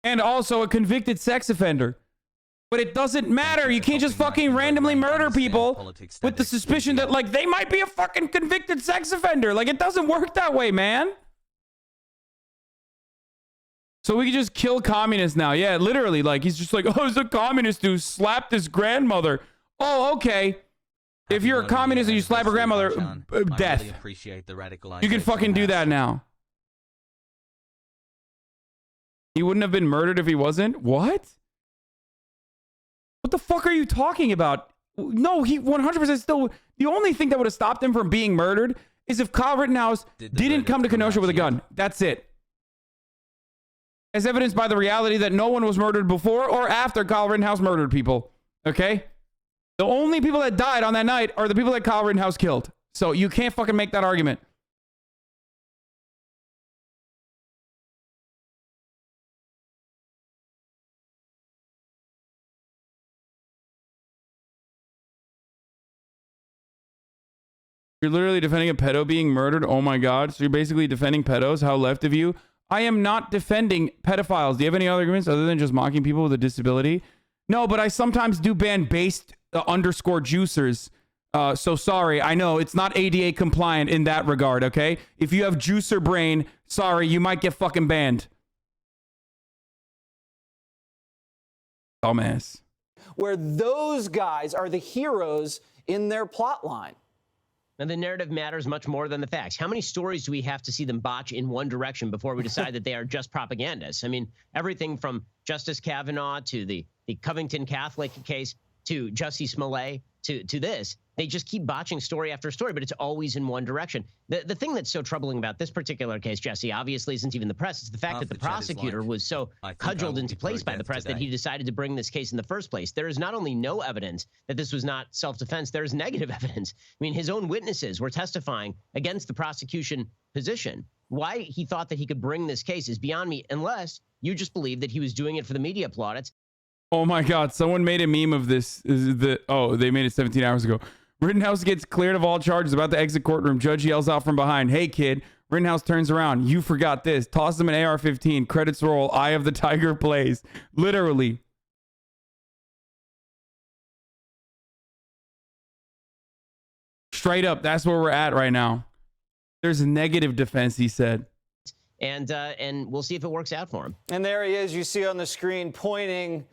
And also a convicted sex offender. But it doesn't matter. You can't just fucking randomly murder people with the suspicion that, like, they might be a fucking convicted sex offender. Like, it doesn't work that way, man. So we can just kill communists now. Yeah, literally. Like, he's just like, oh, it's a communist who slapped his grandmother. Oh, okay. If you're a communist and you slap a grandmother, death. You can fucking do that now. He wouldn't have been murdered if he wasn't? What? What the fuck are you talking about? No, he 100% still... The only thing that would have stopped him from being murdered is if Kyle Rittenhouse didn't come to Kenosha with a gun. That's it. As evidenced by the reality that no one was murdered before or after Kyle Rittenhouse murdered people. Okay? The only people that died on that night are the people that Kyle Rittenhouse killed. So you can't fucking make that argument. You're literally defending a pedo being murdered. Oh my God. So you're basically defending pedos. How left of you? I am not defending pedophiles. Do you have any other arguments other than just mocking people with a disability? No, but I sometimes do ban based underscore juicers. So sorry. I know it's not ADA compliant in that regard. Okay. If you have juicer brain, sorry, you might get fucking banned. Dumbass. Where those guys are the heroes in their plot line. And the narrative matters much more than the facts. How many stories do we have to see them botch in one direction before we decide that they are just propagandists? I mean, everything from Justice Kavanaugh to the Covington Catholic case to Jussie Smollett to this. They just keep botching story after story, but it's always in one direction. The thing that's so troubling about this particular case, Jesse, obviously isn't even the press. It's the fact that the prosecutor was so cudgeled into place by the press that he decided to bring this case in the first place. There is not only no evidence that this was not self-defense, there is negative evidence. I mean, his own witnesses were testifying against the prosecution position. Why he thought that he could bring this case is beyond me, unless you just believe that he was doing it for the media plaudits. Oh my God, someone made a meme of this. Oh, they made it 17 hours ago. Rittenhouse gets cleared of all charges, about to exit courtroom. Judge yells out from behind, "Hey kid." Rittenhouse turns around. "You forgot this." Tosses him an AR-15. Credits roll. Eye of the Tiger plays. Literally. Straight up, that's where we're at right now. There's a negative defense, he said. And we'll see if it works out for him. And there he is, you see on the screen, pointing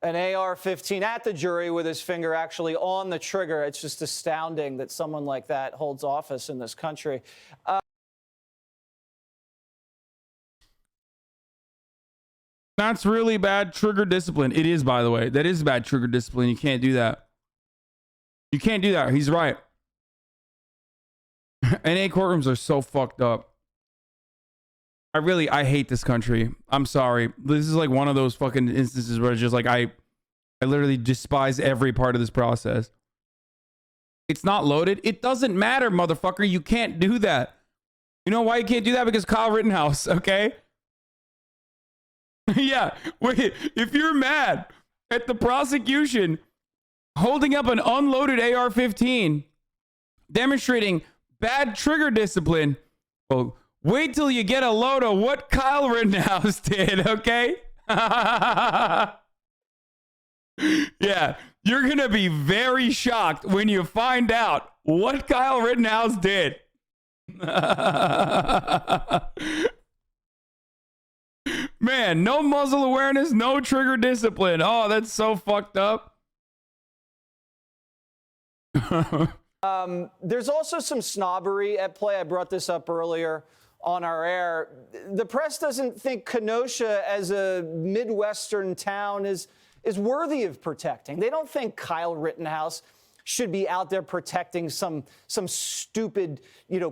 an AR-15 at the jury with his finger actually on the trigger. It's just astounding that someone like that holds office in this country. That's really bad trigger discipline. It is, by the way. That is bad trigger discipline. You can't do that. You can't do that. He's right. NA courtrooms are so fucked up. I hate this country. I'm sorry. This is like one of those fucking instances where it's just like I literally despise every part of this process. It's not loaded. It doesn't matter, motherfucker. You can't do that. You know why you can't do that? Because Kyle Rittenhouse, okay? Yeah, wait. If you're mad at the prosecution holding up an unloaded AR-15, demonstrating bad trigger discipline, well, wait till you get a load of what Kyle Rittenhouse did, okay? Yeah, you're going to be very shocked when you find out what Kyle Rittenhouse did. Man, no muzzle awareness, no trigger discipline. Oh, that's so fucked up. There's also some snobbery at play. I brought this up earlier on our air. The press doesn't think Kenosha as a Midwestern town is worthy of protecting. They don't think Kyle Rittenhouse should be out there protecting some stupid,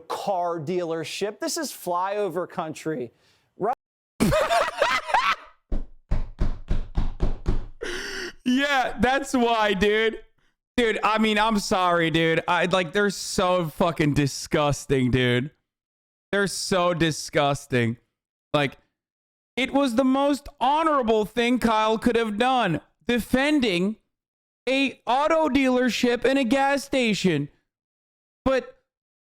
car dealership. This is flyover country, right? Yeah, that's why, dude. Dude, I mean, I'm sorry, dude. They're so fucking disgusting, dude. They're so disgusting. Like, it was the most honorable thing Kyle could have done. Defending a auto dealership and a gas station. But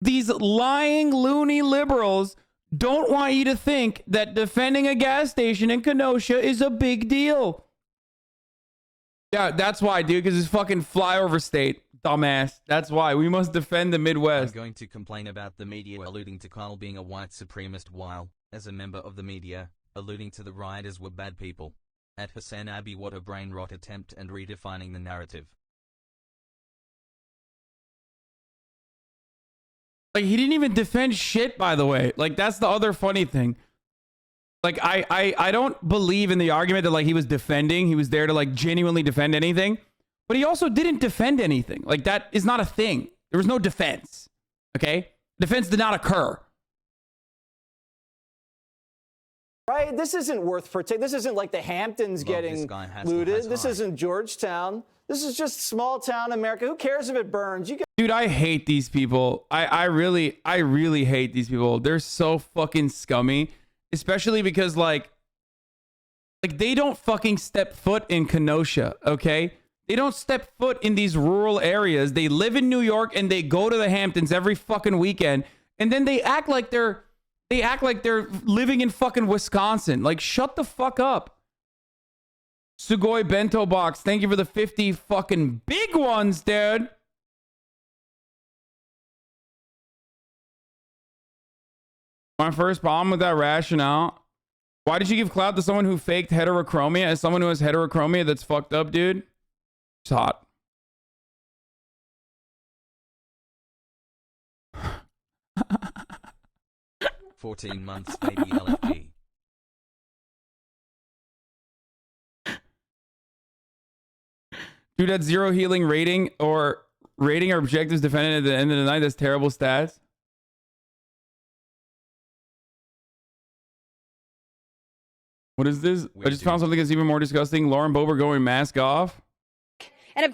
these lying, loony liberals don't want you to think that defending a gas station in Kenosha is a big deal. Yeah, that's why, dude, because it's fucking flyover state, dumbass. That's why. We must defend the Midwest. I'm going to complain about the media alluding to Kyle being a white supremacist while, as a member of the media, alluding to the rioters were bad people. At HasanAbi, what a brain rot attempt and redefining the narrative. Like, he didn't even defend shit, by the way. Like, that's the other funny thing. Like, I don't believe in the argument that, like, he was defending. He was there to, like, genuinely defend anything. But he also didn't defend anything. Like, that is not a thing. There was no defense. Okay? Defense did not occur. Right? This isn't worth protecting. This isn't like the Hamptons getting looted. This isn't Georgetown. This is just small town America. Who cares if it burns? Dude, I hate these people. I really hate these people. They're so fucking scummy. Especially because, like they don't fucking step foot in Kenosha, okay? They don't step foot in these rural areas. They live in New York and they go to the Hamptons every fucking weekend. And then they act like they're living in fucking Wisconsin. Like, shut the fuck up. Sugoi Bento Box, thank you for the 50 fucking big ones, dude. My first problem with that rationale. Why did you give clout to someone who faked heterochromia as someone who has heterochromia that's fucked up, dude? It's hot. $14 months, baby LFG. Dude, that zero healing rating or objectives defended at the end of the night. That's terrible stats. What is this? I just found something that's even more disgusting. Lauren Boebert going mask off. And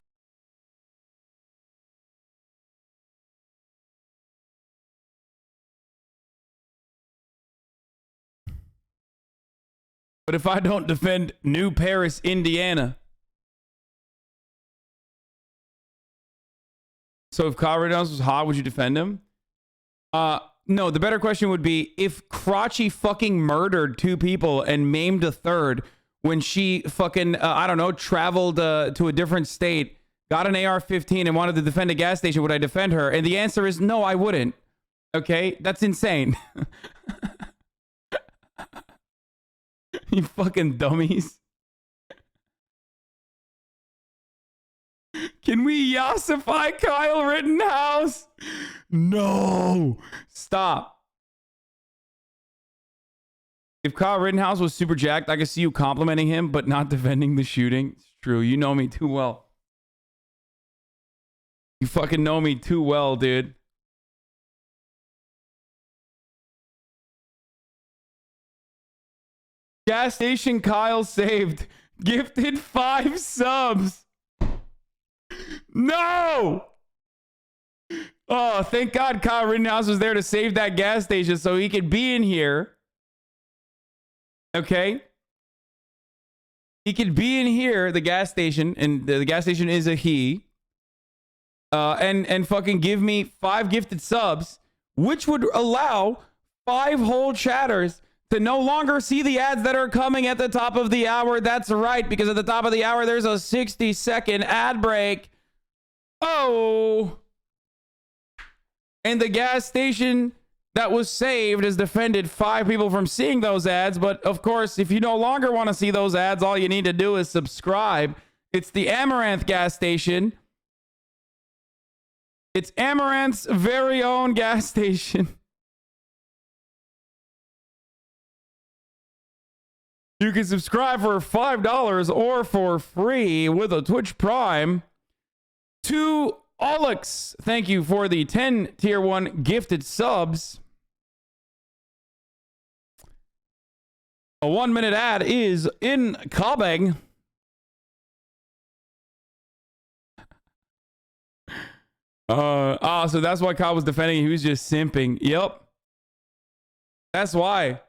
But if I don't defend New Paris, Indiana. So if Kyle Rittenhouse was hot, would you defend him? No, the better question would be if Crotchy fucking murdered 2 people and maimed a 3rd when she fucking, I don't know, traveled to a different state got an AR-15 and wanted to defend a gas station, would I defend her? And the answer is no, I wouldn't. Okay, that's insane. You fucking dummies. Can we yassify Kyle Rittenhouse? No. Stop. If Kyle Rittenhouse was super jacked, I could see you complimenting him, but not defending the shooting. It's true. You know me too well. You fucking know me too well, dude. Gas station Kyle saved. Gifted 5 subs. No! Oh, thank God Kyle Rittenhouse was there to save that gas station so he could be in here. Okay? He could be in here, the gas station, and the gas station is a he. And fucking give me 5 gifted subs, which would allow 5 whole chatters to no longer see the ads that are coming at the top of the hour. That's right, because at the top of the hour, there's a 60-second ad break. Oh. And the gas station that was saved has defended 5 people from seeing those ads. But of course, if you no longer want to see those ads, all you need to do is subscribe. It's the Amaranth gas station. It's Amaranth's very own gas station. You can subscribe for $5 or for free with a Twitch Prime. To Alex, thank you for the 10 tier 1 gifted subs. A 1-minute ad is incoming. So that's why Kyle was defending. He was just simping. Yep. That's why.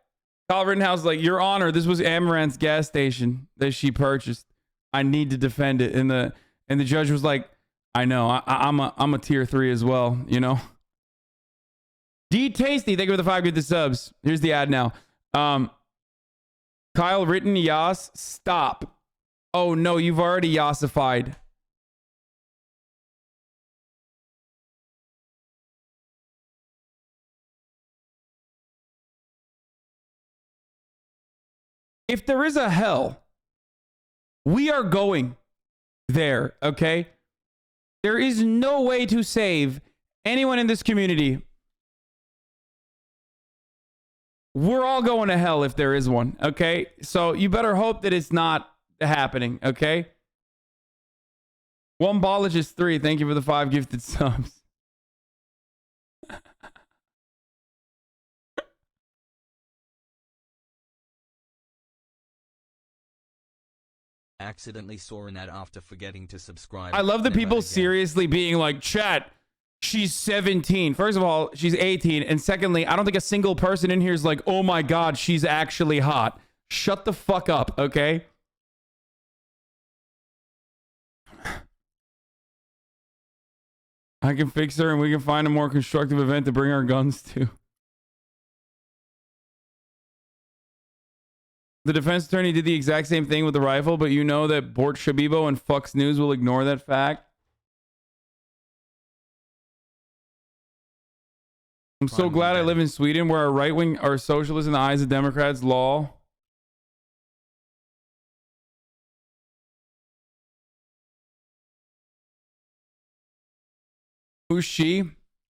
Kyle Rittenhouse is like, Your Honor, this was Amaranth's gas station that she purchased. I need to defend it. And the judge was like, I know. I'm a tier 3 as well, you know. D Tasty, thank you for the 5 gifted subs. Here's the ad now. Kyle Ritten, Yas, stop. Oh no, you've already yassified. If there is a hell, we are going there, okay? There is no way to save anyone in this community. We're all going to hell if there is one, okay? So you better hope that it's not happening, okay? One Bologist 3, thank you for the 5 gifted subs. Accidentally saw an ad after forgetting to subscribe. I love the Never people again. seriously being like, chat, she's 17. First of all, she's 18. And secondly, I don't think a single person in here is like, oh my God, she's actually hot. Shut the fuck up, okay? I can fix her and we can find a more constructive event to bring our guns to. The defense attorney did the exact same thing with the rifle, but you know that Bort Shabibo and Fox News will ignore that fact. I'm so glad I live in Sweden where our right wing are socialists in the eyes of Democrats. Law. Who's she?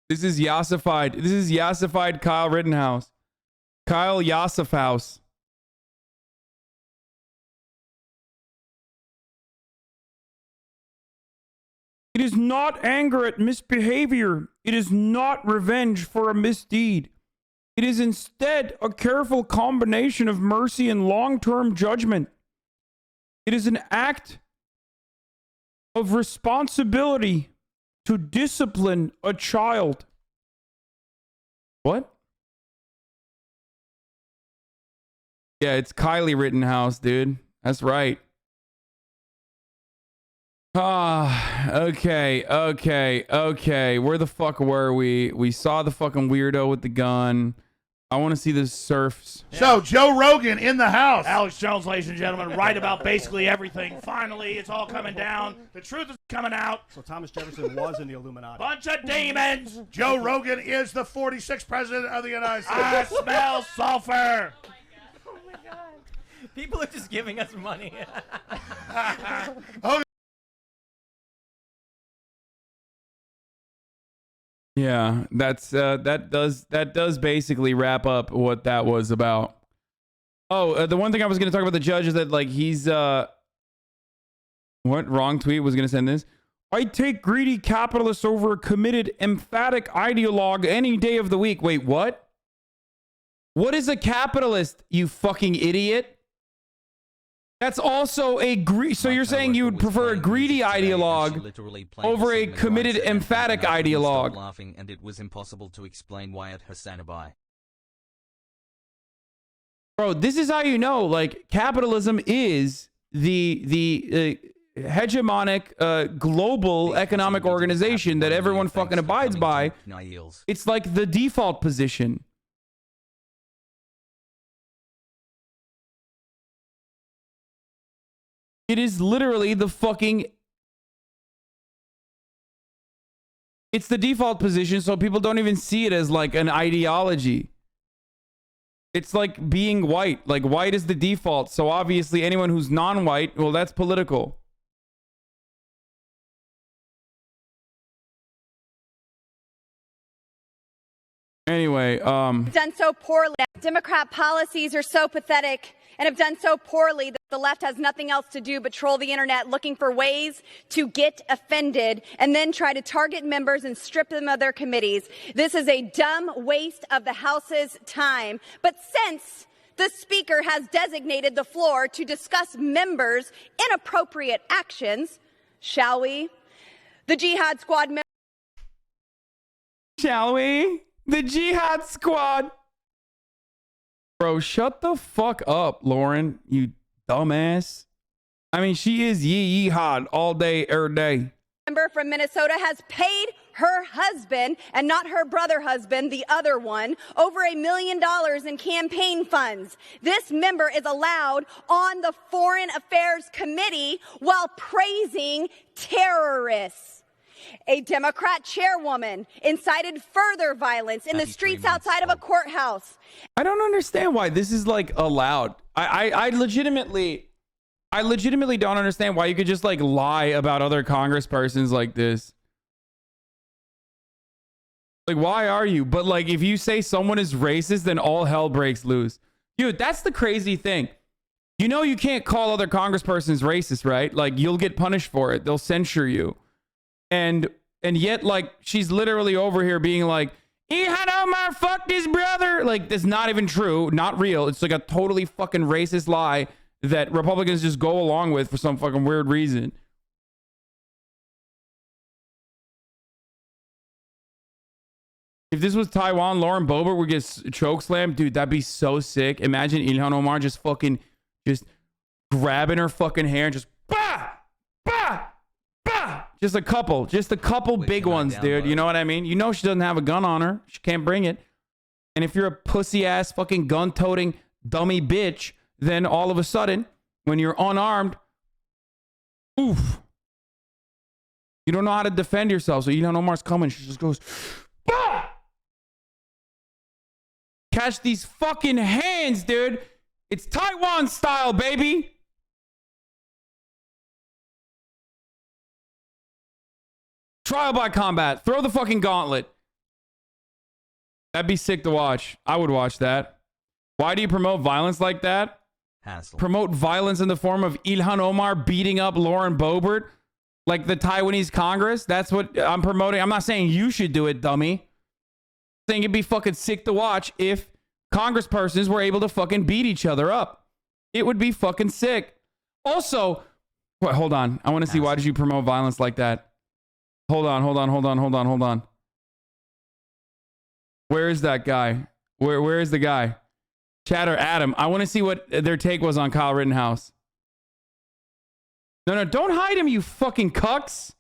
This is yassified. This is yassified Kyle Rittenhouse. Kyle Yassifhouse. It is not anger at misbehavior. It is not revenge for a misdeed. It is instead a careful combination of mercy and long-term judgment. It is an act of responsibility to discipline a child. What? Yeah, it's Kylie Rittenhouse, dude. That's right. Okay. Where the fuck were we? We saw the fucking weirdo with the gun. I want to see the surfs. So, Joe Rogan in the house. Alex Jones, ladies and gentlemen, right about basically everything. Finally, it's all coming down. The truth is coming out. So Thomas Jefferson was in the Illuminati. Bunch of demons. Joe Rogan is the 46th president of the United States. I smell sulfur. Oh my God. People are just giving us money. Oh, Yeah, that's that does basically wrap up what that was about. Oh, the one thing I was going to talk about the judge is that like he's what wrong tweet was going to send this. I take greedy capitalists over a committed emphatic ideologue any day of the week. Wait, what? What is a capitalist, you fucking idiot? That's also a so you're saying you would prefer a greedy ideologue over a committed emphatic ideologue. Laughing, and it was impossible to explain why at HasanAbi. Bro, this is how you know, like, capitalism is the hegemonic global economic organization that everyone fucking abides by. It's like the default position. It is literally the fucking... It's the default position, so people don't even see it as like an ideology. It's like being white. Like, white is the default, so obviously anyone who's non-white, well, that's political. Anyway, done so poorly. Democrat policies are so pathetic and have done so poorly that the left has nothing else to do but troll the internet looking for ways to get offended and then try to target members and strip them of their committees. This is a dumb waste of the House's time. But since the Speaker has designated the floor to discuss members' inappropriate actions, shall we? The Jihad Squad members... Shall we? The Jihad Squad. Bro, shut the fuck up, Lauren, you dumbass. I mean, she is yee-yee-hod all day, every day. Member from Minnesota has paid her husband, and not her brother husband, the other one, over $1 million in campaign funds. This member is allowed on the Foreign Affairs Committee while praising terrorists. A Democrat chairwoman incited further violence in the streets outside of a courthouse. I don't understand why this is like allowed. I legitimately don't understand why you could just like lie about other congresspersons like this. Like, why are you? But like, if you say someone is racist, then all hell breaks loose. Dude, that's the crazy thing. You know, you can't call other congresspersons racist, right? Like, you'll get punished for it. They'll censure you. And yet, like, she's literally over here being like, Ilhan Omar fucked his brother. Like, that's not even true. Not real. It's like a totally fucking racist lie that Republicans just go along with for some fucking weird reason. If this was Taiwan, Lauren Boebert would get chokeslammed. Dude, that'd be so sick. Imagine Ilhan Omar just fucking, just grabbing her fucking hair and just, bah! Bah! Just a couple big ones, dude. You know what I mean? You know she doesn't have a gun on her. She can't bring it. And if you're a pussy-ass fucking gun-toting dummy bitch, then all of a sudden, when you're unarmed, oof. You don't know how to defend yourself. So Ilhan Omar's coming. She just goes, bah! Catch these fucking hands, dude. It's Taiwan style, baby. Trial by combat. Throw the fucking gauntlet. That'd be sick to watch. I would watch that. Why do you promote violence like that? Hassle. Promote violence in the form of Ilhan Omar beating up Lauren Boebert like the Taiwanese Congress? That's what I'm promoting. I'm not saying you should do it, dummy. I'm saying it'd be fucking sick to watch if congresspersons were able to fucking beat each other up. It would be fucking sick. Also, wait, hold on. I want to see, why did you promote violence like that? Hold on. Where is that guy? Where is the guy? Chatter, Adam. I want to see what their take was on Kyle Rittenhouse. No, don't hide him, you fucking cucks.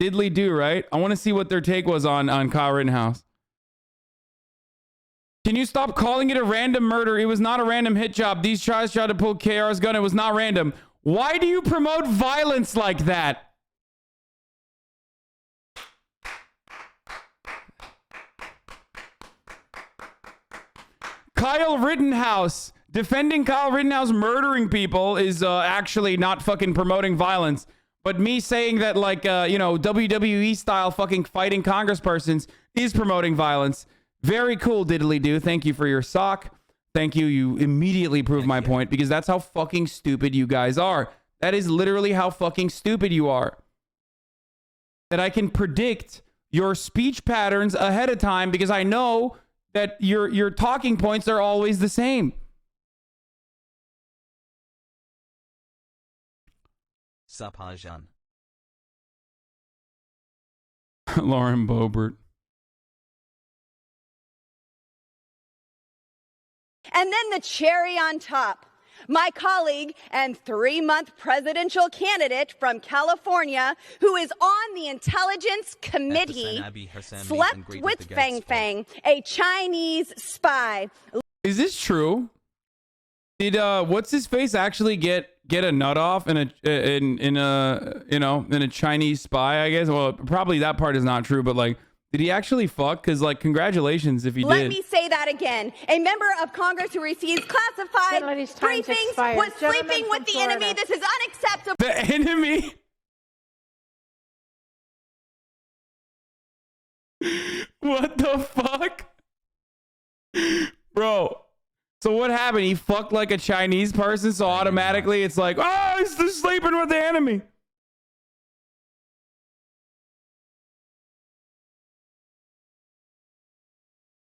Diddly do, right? I want to see what their take was on Kyle Rittenhouse. Can you stop calling it a random murder? It was not a random hit job. These guys tried to pull KR's gun. It was not random. Why do you promote violence like that? Kyle Rittenhouse. Defending Kyle Rittenhouse murdering people is actually not fucking promoting violence. But me saying that, like, you know, WWE style fucking fighting congresspersons is promoting violence. Very cool, diddly do. Thank you for your sock. Thank you. You immediately proved my point, because that's how fucking stupid you guys are. That is literally how fucking stupid you are. That I can predict your speech patterns ahead of time because I know that your talking points are always the same. Sup, Hasan. Lauren Boebert. And then the cherry on top. My colleague and 3-month presidential candidate from California, who is on the Intelligence Committee, slept with Fang Fang, a Chinese spy. Is this true? Did what's his face actually get a nut off in a Chinese spy? I guess. Well, probably that part is not true, but like, did he actually fuck? Because, like, congratulations if he did. Let me say that again. A member of Congress who receives classified briefings was sleeping with the enemy. This is unacceptable. The enemy? What the fuck? Bro. So what happened? He fucked like a Chinese person, so automatically it's like, oh, he's just sleeping with the enemy.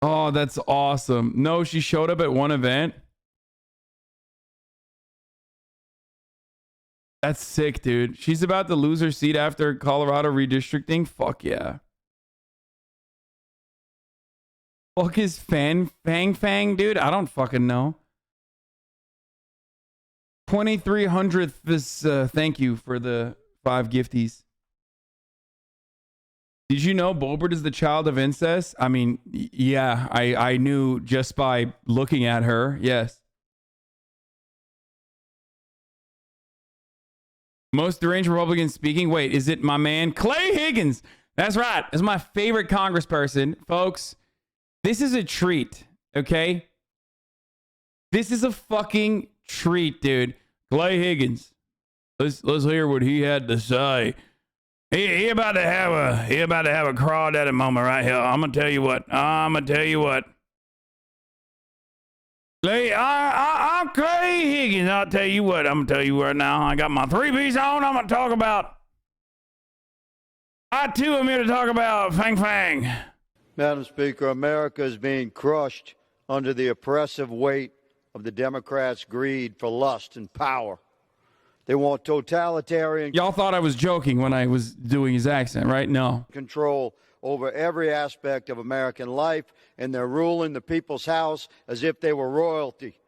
Oh, that's awesome. No, she showed up at one event. That's sick, dude. She's about to lose her seat after Colorado redistricting. Fuck yeah. Fuck is Fang Fang, dude? I don't fucking know. 2300th is thank you for the 5 gifties. Did you know Boebert is the child of incest? I mean, yeah, I knew just by looking at her. Yes. Most deranged Republicans speaking. Wait, is it my man Clay Higgins? That's right. That's my favorite congressperson. Folks, this is a treat, okay? This is a fucking treat, dude. Clay Higgins. Let's hear what he had to say. He about to have a crawdaddy moment right here. I'm gonna tell you what. Clay, I'm Clay Higgins. I'll tell you what. I'm gonna tell you right now. I got my 3-piece on. I'm gonna talk about. I too am here to talk about Fang Fang. Madam Speaker, America is being crushed under the oppressive weight of the Democrats' greed for lust and power. They want totalitarian... Y'all thought I was joking when I was doing his accent, right? No. ...control over every aspect of American life, and they're ruling the people's house as if they were royalty.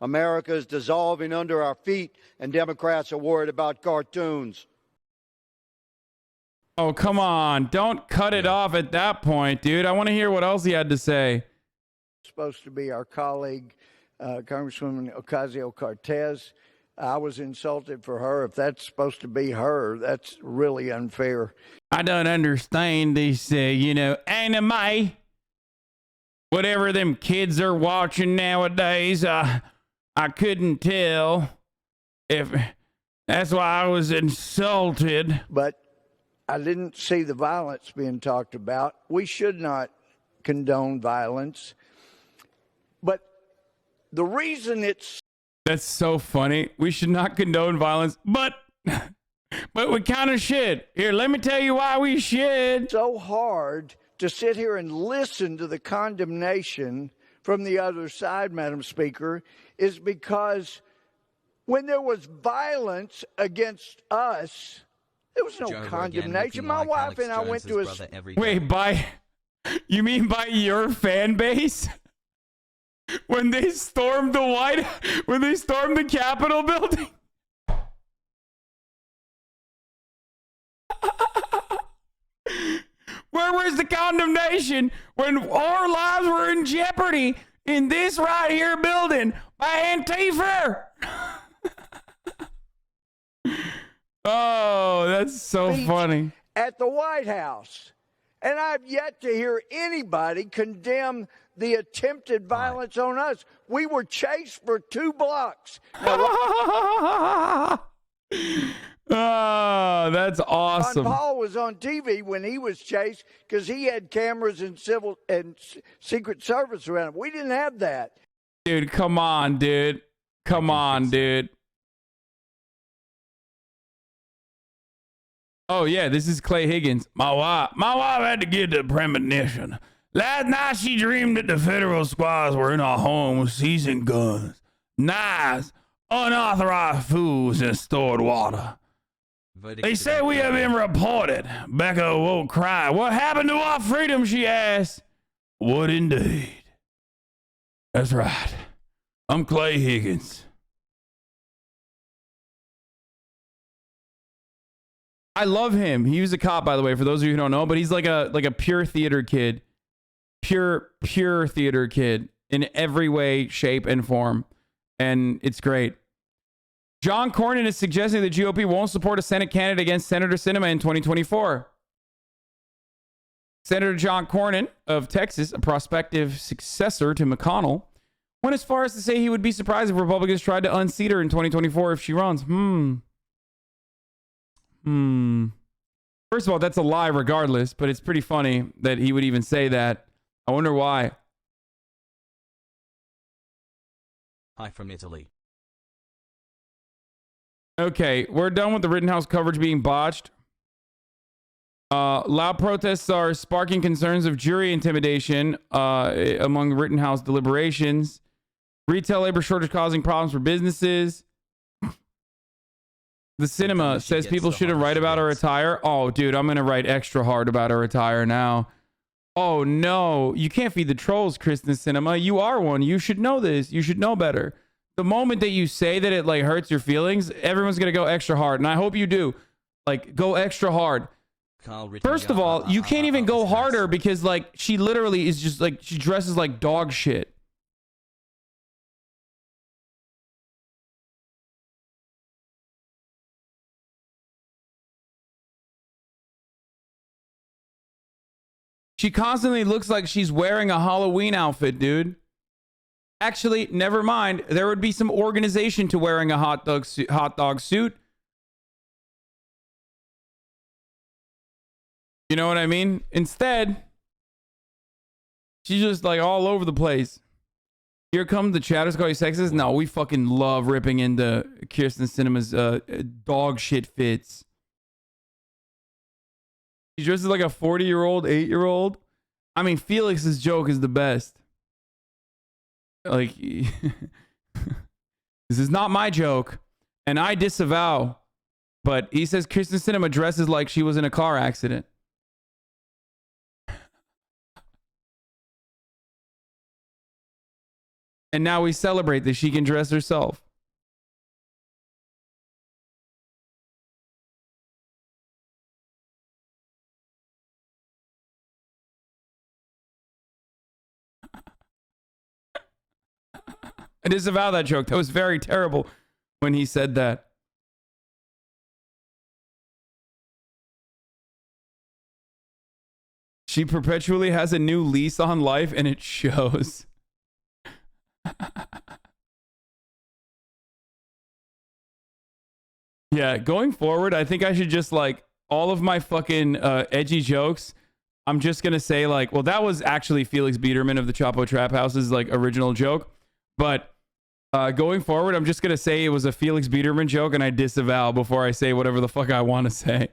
America is dissolving under our feet, and Democrats are worried about cartoons. Oh, come on. Don't cut it off at that point, dude. I want to hear what else he had to say. Supposed to be our colleague, Congresswoman Ocasio-Cortez. I was insulted for her. If that's supposed to be her, that's really unfair. I don't understand this, anime. Whatever them kids are watching nowadays. I couldn't tell if that's why I was insulted. But I didn't see the violence being talked about. We should not condone violence. But the reason it's... That's so funny. We should not condone violence, but we kind of should. Here, let me tell you why we should. So hard to sit here and listen to the condemnation from the other side, Madam Speaker, is because when there was violence against us, there was no condemnation. My wife and I went to a... Wait, you mean by your fan base? When they stormed the Capitol building? Where Where was the condemnation when our lives were in jeopardy in this right here building by Antifa? Oh, that's so funny. At the White House. And I've yet to hear anybody condemn the attempted violence on us. We were chased for 2 blocks. Oh, that's awesome. Ron Paul was on TV when he was chased because he had cameras and civil and Secret Service around him. We didn't have that. Dude, come on, dude. Come on, dude. Oh, yeah, this is Clay Higgins. My wife had to get the premonition. Last night she dreamed that the federal squads were in our home seizing guns, knives, unauthorized foods, and stored water. They say we have been reported. Becca awoke crying. What happened to our freedom, she asked. What indeed? That's right. I'm Clay Higgins. I love him. He was a cop, by the way, for those of you who don't know, but he's like a pure theater kid. Pure theater kid in every way, shape, and form. And it's great. John Cornyn is suggesting the GOP won't support a Senate candidate against Senator Sinema in 2024. Senator John Cornyn of Texas, a prospective successor to McConnell, went as far as to say he would be surprised if Republicans tried to unseat her in 2024 if she runs. First of all, that's a lie regardless, but it's pretty funny that he would even say that. I wonder why. Hi from Italy. Okay, we're done with the Rittenhouse coverage being botched. Loud protests are sparking concerns of jury intimidation among Rittenhouse deliberations. Retail labor shortage causing problems for businesses. The cinema says people shouldn't write about her attire. Oh, dude, I'm going to write extra hard about her attire now. Oh, no. You can't feed the trolls, Kristen Cinema. You are one. You should know this. You should know better. The moment that you say that it like hurts your feelings, everyone's going to go extra hard. And I hope you do. Like, go extra hard. First of all, you can't even go harder because like she literally is just like, she dresses like dog shit. She constantly looks like she's wearing a Halloween outfit, dude. Actually, never mind. There would be some organization to wearing a hot dog suit. You know what I mean? Instead, she's just like all over the place. Here comes the chatters call you sexist. No, we fucking love ripping into Kirsten Cinema's dog shit fits. She dresses like a 40-year-old, 8-year-old. I mean, Felix's joke is the best. Like, this is not my joke, and I disavow. But he says Kirsten Cinema dresses like she was in a car accident. And now we celebrate that she can dress herself. I disavow that joke. That was very terrible when he said that. She perpetually has a new lease on life and it shows. Yeah, going forward, I think I should just like all of my fucking edgy jokes. I'm just going to say like, well, that was actually Felix Biederman of the Chapo Trap House's like original joke. But going forward, I'm just going to say it was a Felix Biederman joke and I disavow before I say whatever the fuck I want to say.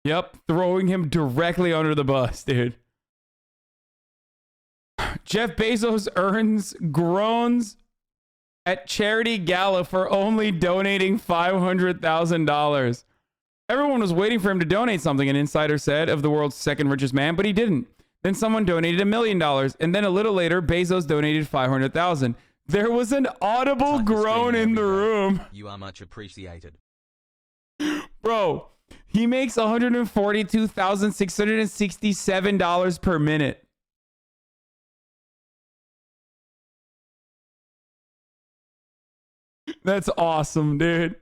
Yep, throwing him directly under the bus, dude. Jeff Bezos earns groans at charity gala for only donating $500,000. Everyone was waiting for him to donate something, an insider said, of the world's second richest man, but he didn't. Then someone donated $1 million, and then a little later, Bezos donated $500,000. There was an audible groan in the room. You are much appreciated. Bro, he makes $142,667 per minute. That's awesome, dude.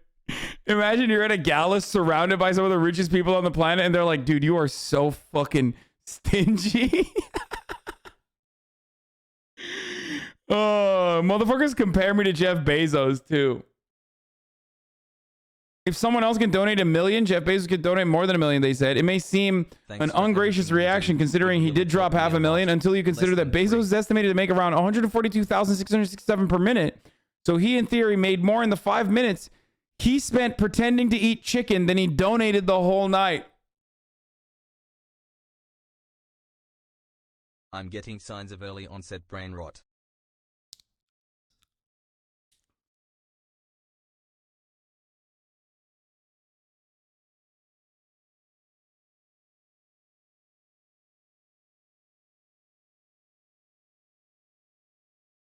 Imagine you're at a gala surrounded by some of the richest people on the planet and they're like, dude, you are so fucking stingy. Oh, motherfuckers compare me to Jeff Bezos too. If someone else can donate $1 million, Jeff Bezos can donate more than $1 million, they said. It may seem an ungracious reaction considering he did drop $500,000 until you consider that Bezos is estimated to make around $142,667 per minute. So he, in theory, made more in the 5 minutes he spent pretending to eat chicken than he donated the whole night. I'm getting signs of early onset brain rot.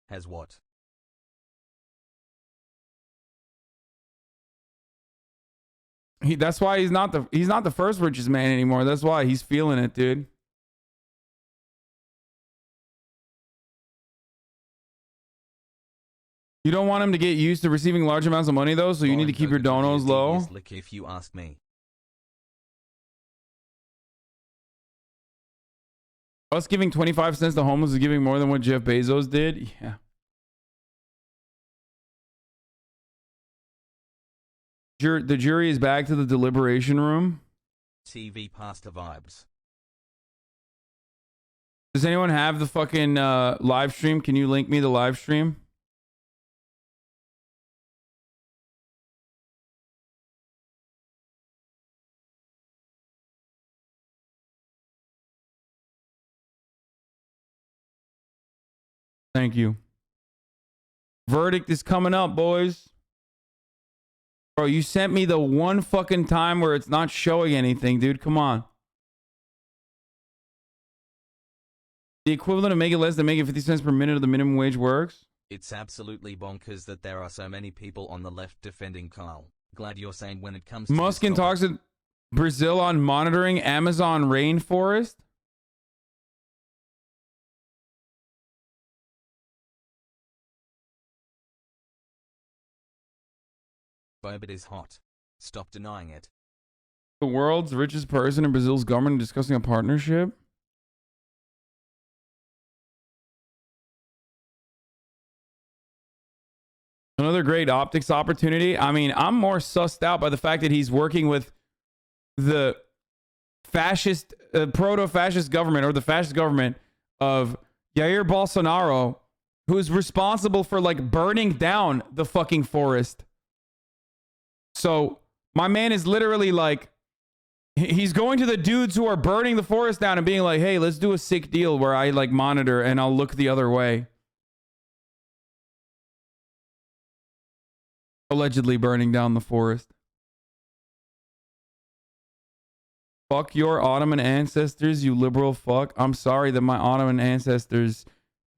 Has what? That's why he's not the first richest man anymore. That's why he's feeling it, dude. You don't want him to get used to receiving large amounts of money though, so you need to keep your donos low. If you ask me. Us giving 25 cents to homeless is giving more than what Jeff Bezos did. Yeah. The jury is back to the deliberation room. TV pasta vibes. Does anyone have the fucking live stream? Can you link me the live stream? Thank you. Verdict is coming up, boys. Bro, you sent me the one fucking time where it's not showing anything, dude. Come on. The equivalent of making less than making 50 cents per minute of the minimum wage works? It's absolutely bonkers that there are so many people on the left defending Kyle. Glad you're saying when it comes to Muskin talks to Brazil on monitoring Amazon rainforest. It is hot. Stop denying it. The world's richest person in Brazil's government discussing a partnership. Another great optics opportunity. I mean, I'm more sussed out by the fact that he's working with the fascist, proto-fascist government or the fascist government of Jair Bolsonaro, who is responsible for like burning down the fucking forest. So my man is literally like, he's going to the dudes who are burning the forest down and being like, hey, let's do a sick deal where I like monitor and I'll look the other way. Allegedly burning down the forest. Fuck your Ottoman ancestors, you liberal fuck. I'm sorry that my Ottoman ancestors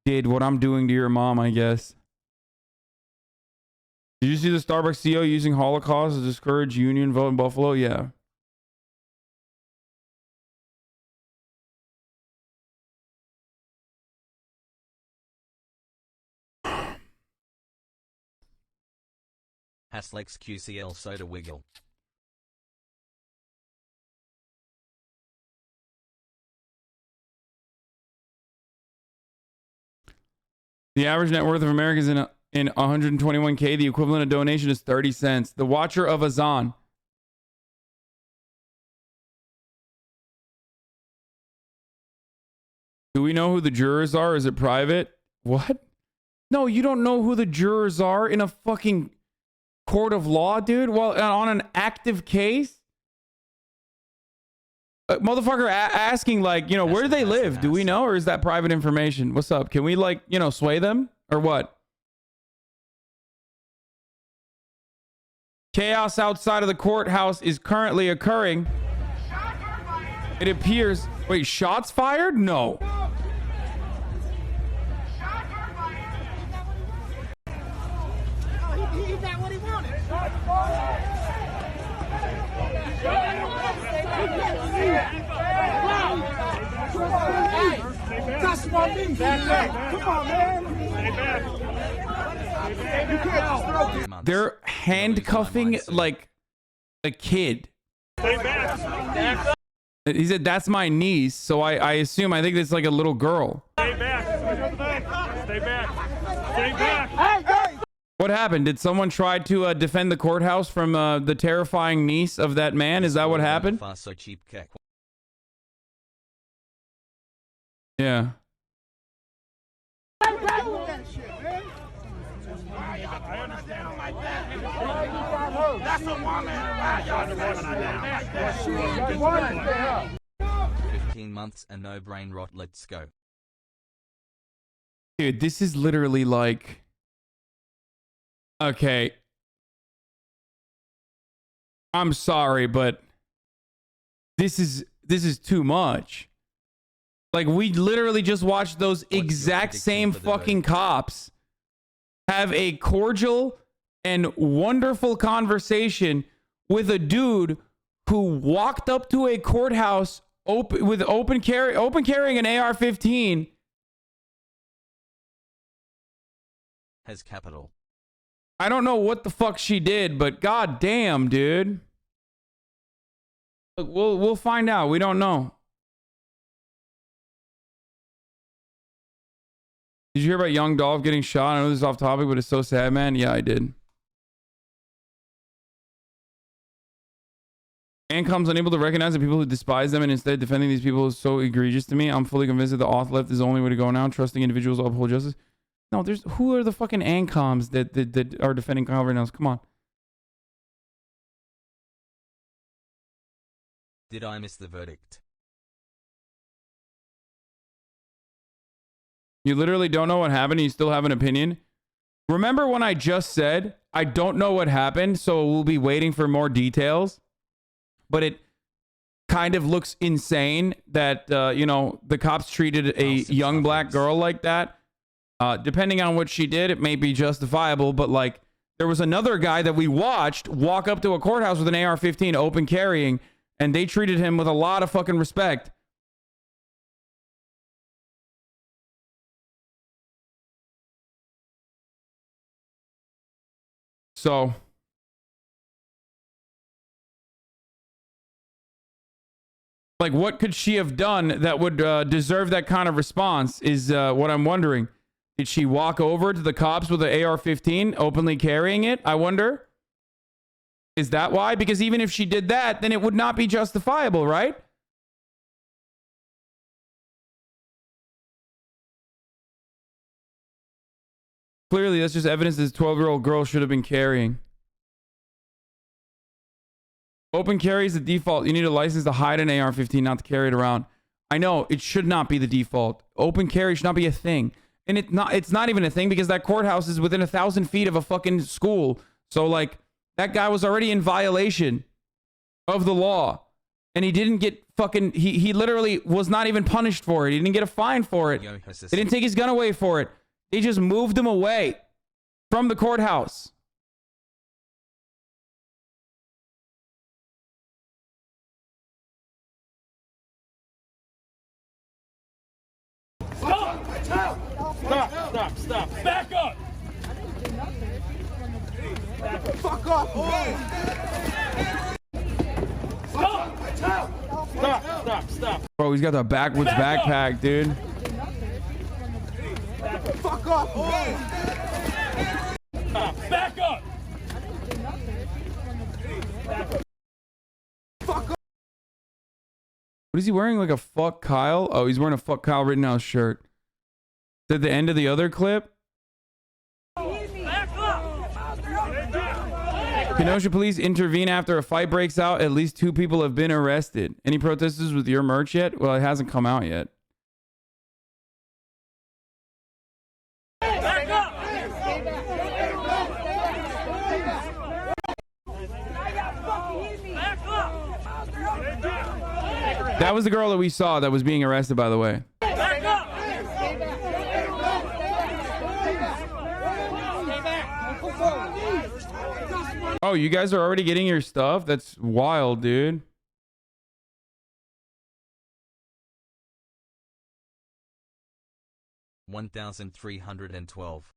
did what I'm doing to your mom, I guess. Did you see the Starbucks CEO using Holocaust to discourage union vote in Buffalo? Yeah. Haslex QCL soda wiggle. The average net worth of Americans in 121K, the equivalent of donation is 30 cents. The Watcher of Hasan. Do we know who the jurors are? Is it private? What? No, you don't know who the jurors are in a fucking court of law, dude? Well, on an active case? Motherfucker asking like, you know, where do they live? Do we know? Or is that private information? What's up? Can we like, you know, sway them? Or what? Chaos outside of the courthouse is currently occurring. It appears... Wait, shots fired? No. on me. Come on, man. You can't just throw. They're handcuffing like a kid. Stay back. He said, "That's my niece." So I think it's like a little girl. Stay back. Stay back. Stay back. Hey! What happened? Did someone try to defend the courthouse from the terrifying niece of that man? Is that what happened? Yeah. I understand. That's a woman. 15 months and no brain rot. Let's go. Dude, this is literally like... Okay. I'm sorry, but this is too much. Like, we literally just watched those exact same fucking cops have a cordial and wonderful conversation with a dude who walked up to a courthouse open carrying an AR-15. Has capital. I don't know what the fuck she did, but god damn, dude. Look, we'll find out. We don't know. Did you hear about Young Dolph getting shot? I know this is off topic, but it's so sad, man. Yeah, I did. Ancoms unable to recognize the people who despise them and instead defending these people is so egregious to me. I'm fully convinced that the auth left is the only way to go now. Trusting individuals to uphold justice. No, who are the fucking Ancoms that are defending Kyle Rittenhouse? Come on. Did I miss the verdict? You literally don't know what happened and you still have an opinion? Remember when I just said, I don't know what happened, so we'll be waiting for more details? But it kind of looks insane that, the cops treated a young black girl like that. Depending on what she did, it may be justifiable, but like, there was another guy that we watched walk up to a courthouse with an AR-15 open carrying, and they treated him with a lot of fucking respect. So, like, what could she have done that would deserve that kind of response is what I'm wondering. Did she walk over to the cops with an AR-15 openly carrying it? I wonder. Is that why? Because even if she did that, then it would not be justifiable, right? Clearly, that's just evidence this 12-year-old girl should have been carrying. Open carry is the default. You need a license to hide an AR-15, not to carry it around. I know, it should not be the default. Open carry should not be a thing. And it's not even a thing because that courthouse is within 1,000 feet of a fucking school. So, like, that guy was already in violation of the law. And he didn't get fucking... He literally was not even punished for it. He didn't get a fine for it. They didn't take his gun away for it. They just moved him away from the courthouse. Stop. Back up. Fuck off. Stop. Bro, he's got the backwards backpack, dude. Fuck off. Back up. Fuck off. What is he wearing? Like a fuck Kyle? Oh, he's wearing a fuck Kyle Rittenhouse shirt. At the end of the other clip? Kenosha police intervene after a fight breaks out. At least 2 people have been arrested. Any protesters with your merch yet? Well, it hasn't come out yet. That was the girl that we saw that was being arrested, by the way. Oh, you guys are already getting your stuff? That's wild, dude. 1312.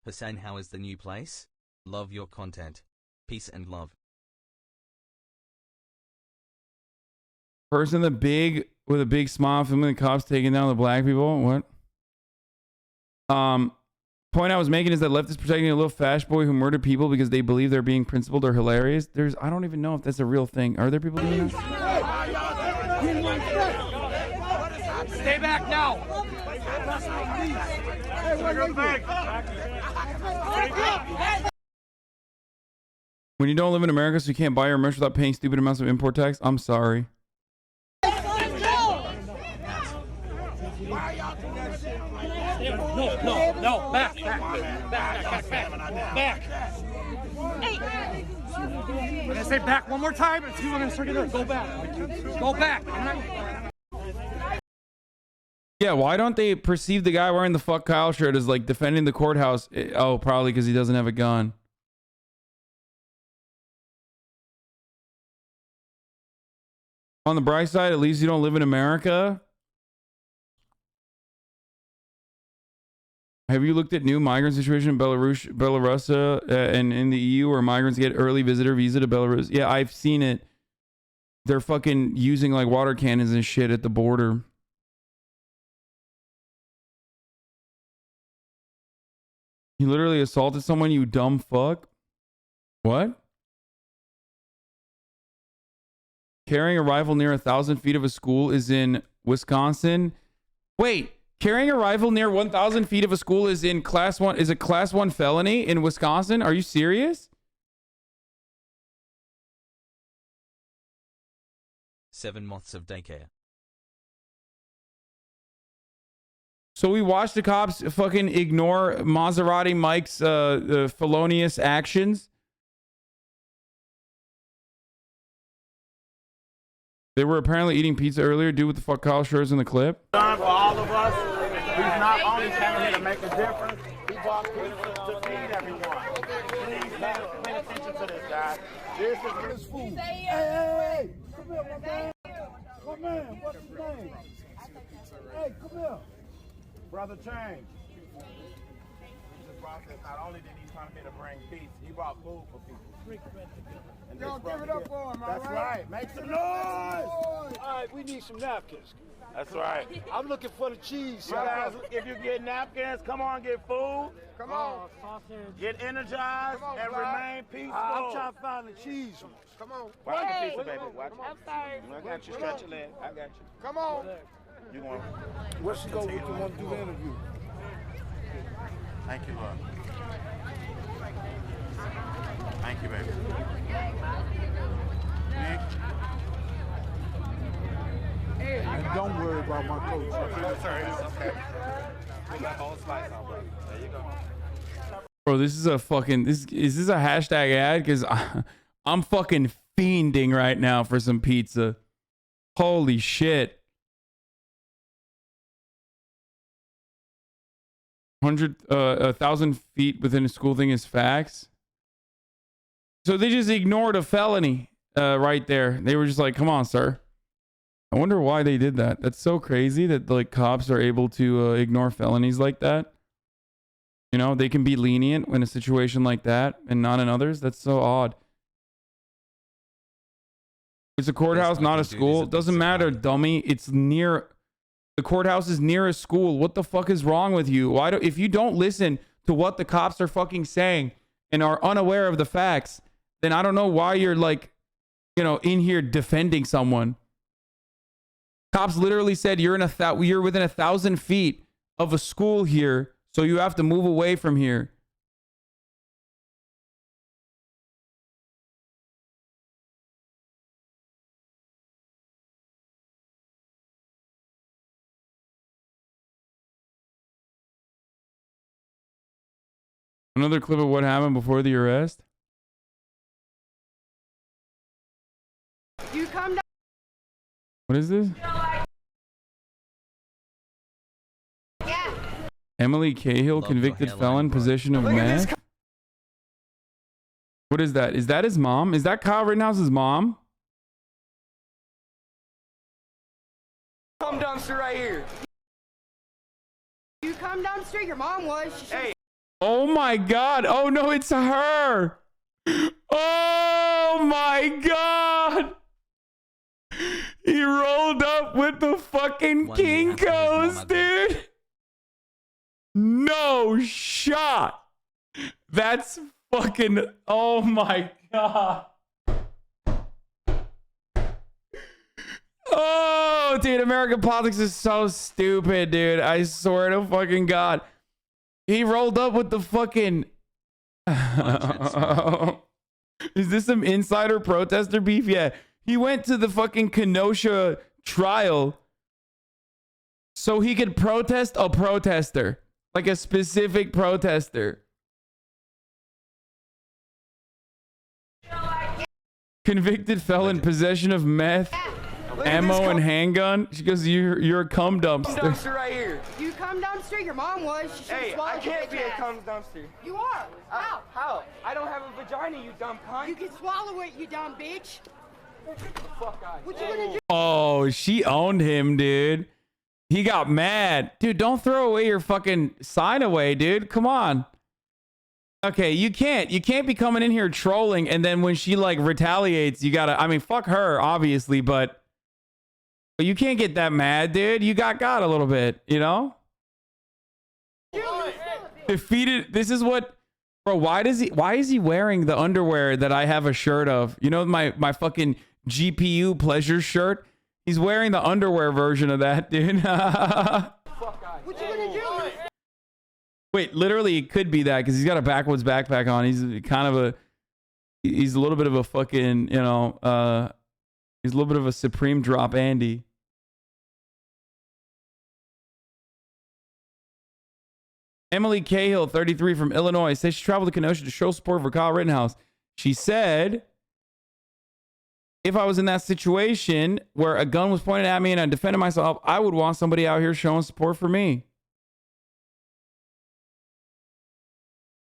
Hasan, how is the new place? Love your content. Peace and love. Person with a big smile filming the cops taking down the black people. What? Point I was making is that leftists protecting a little fash boy who murdered people because they believe they're being principled or hilarious. I don't even know if that's a real thing. Are there people doing that? Stay back now. When you don't live in America, so you can't buy your merch without paying stupid amounts of import tax. I'm sorry. No, back. When I say back one more time, it's you want to circle there. Go back. Yeah, why don't they perceive the guy wearing the fuck Kyle shirt as like defending the courthouse? Oh, probably because he doesn't have a gun. On the bright side, at least you don't live in America. Have you looked at new migrant situation in Belarus, and in the EU where migrants get early visitor visa to Belarus? Yeah, I've seen it. They're fucking using like water cannons and shit at the border. You literally assaulted someone, you dumb fuck. What? Carrying a rifle near 1,000 feet of a school is in Wisconsin. Wait. Carrying a rifle near 1,000 feet of a school is a class 1 felony in Wisconsin? Are you serious? 7 months of daycare. So we watched the cops fucking ignore Maserati Mike's felonious actions. They were apparently eating pizza earlier. Dude, what the fuck Kyle shirts in the clip? For all of us, he's not only coming here to make a difference, he bought pizza to feed everyone. Please pay attention to this, guys. This is his food. Hey, come here, my man. My man, what's his name? Hey, come here. Brother Change. Not only did he come here to bring peace, he brought food for people. Yo, give it up for him, all right? That's right. Make some noise. All right, we need some napkins. That's right. I'm looking for the cheese. Guys, if you get napkins, come on, get food. Come on. Get energized and remain peaceful. I'm trying to find the cheese ones. Come on. Watch the pizza, baby. Watch it. I'm sorry. I got you. Stretch your leg. I got you. Come on. You want? What's she go with? You want to do the interview? Thank you, Lord. Thank you, baby. Nick. And don't worry about my coach. Okay. We got all slice out, bro. There you go. Bro, this is a fucking... Is this a hashtag ad? Because I'm fucking fiending right now for some pizza. Holy shit. 1,000 feet within a school thing is facts. So they just ignored a felony right there. They were just like, come on, sir. I wonder why they did that. That's so crazy that like cops are able to ignore felonies like that. You know, they can be lenient in a situation like that and not in others. That's so odd. It's a courthouse, not a school. Doesn't matter, dummy. It's near... The courthouse is near a school. What the fuck is wrong with you? If you don't listen to what the cops are fucking saying and are unaware of the facts, then I don't know why you're like, you know, in here defending someone. Cops literally said you're within 1,000 feet of a school here, so you have to move away from here. Another clip of what happened before the arrest. You come down. What is this? Emily Cahill, convicted felon, possession of meth. What is that? Is that his mom? Is that Kyle Rittenhouse's mom? Come dumpster right here. You come dumpster, your mom was. Hey. Oh my God. Oh no, it's her. Oh my God. He rolled up with the fucking Kinkos, dude. No shot. That's fucking, oh my God. Oh, dude, American politics is so stupid, dude. I swear to fucking God. He rolled up with the fucking... Is this some insider protester beef? Yeah. He went to the fucking Kenosha trial so he could protest a protester. Like a specific protester. Convicted felon, possession of meth, ammo, and handgun. She goes, you're a cum dumpster. Dumpster right here. You come dumpster, your mom was. Hey, I can't be a cum dumpster. You are. How? How? I don't have a vagina, you dumb cunt. You can swallow it, you dumb bitch. Get the fuck out. What you gonna do? Oh, she owned him, dude. He got mad. Dude, don't throw away your fucking sign away, dude. Come on. Okay, you can't be coming in here trolling and then when she like retaliates, you gotta, I mean, fuck her, obviously, but you can't get that mad, dude. You got a little bit, you know? Defeated. This is what, bro, why is he wearing the underwear that I have a shirt of? You know, my fucking GPU pleasure shirt? He's wearing the underwear version of that, dude. What you gonna do? Wait, literally, it could be that because he's got a backwoods backpack on. He's kind of he's a little bit of a fucking, you know, he's a little bit of a Supreme Drop Andy. Emily Cahill, 33, from Illinois, says she traveled to Kenosha to show support for Kyle Rittenhouse. She said, if I was in that situation where a gun was pointed at me and I defended myself, I would want somebody out here showing support for me.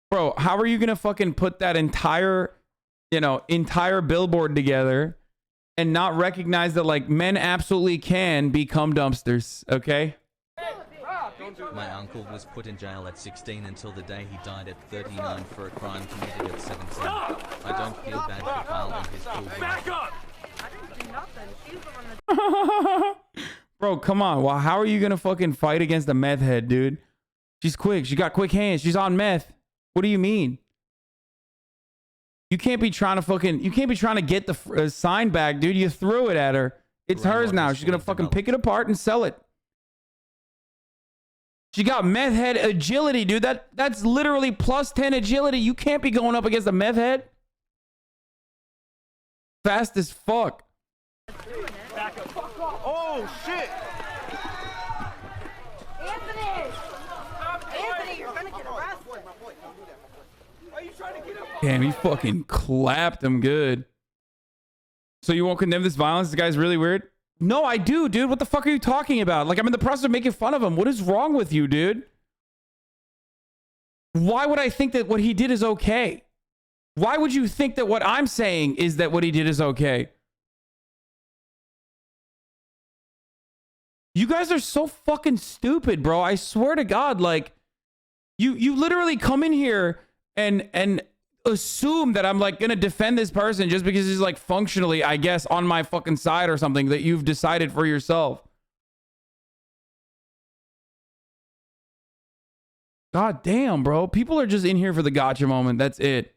Bro, how are you going to fucking put that entire billboard together and not recognize that, like, men absolutely can become dumpsters, okay? My uncle was put in jail at 16 until the day he died at 39 for a crime committed at 17. I don't feel bad for Kyle and his children. Back up! I didn't do nothing. She was on the... Bro, come on. Well, how are you going to fucking fight against a meth head, dude? She's quick. She got quick hands. She's on meth. What do you mean? You can't be trying to get the sign back, dude. You threw it at her. It's hers now. She's going to fucking pick it apart and sell it. She got meth head agility, dude. That's literally plus 10 agility. You can't be going up against a meth head. Fast as fuck. Oh, shit. Anthony, you're gonna get arrested. Why are you trying to get up? Damn, he fucking clapped him good. So you won't condemn this violence? This guy's really weird. No, I do, dude. What the fuck are you talking about? Like, I'm in the process of making fun of him. What is wrong with you, dude? Why would I think that what he did is okay? Why would you think that what I'm saying is that what he did is okay? You guys are so fucking stupid, bro. I swear to God, like, you literally come in here and assume that I'm like gonna defend this person just because he's like functionally, I guess, on my fucking side or something that you've decided for yourself. God damn, bro. People are just in here for the gotcha moment. That's it.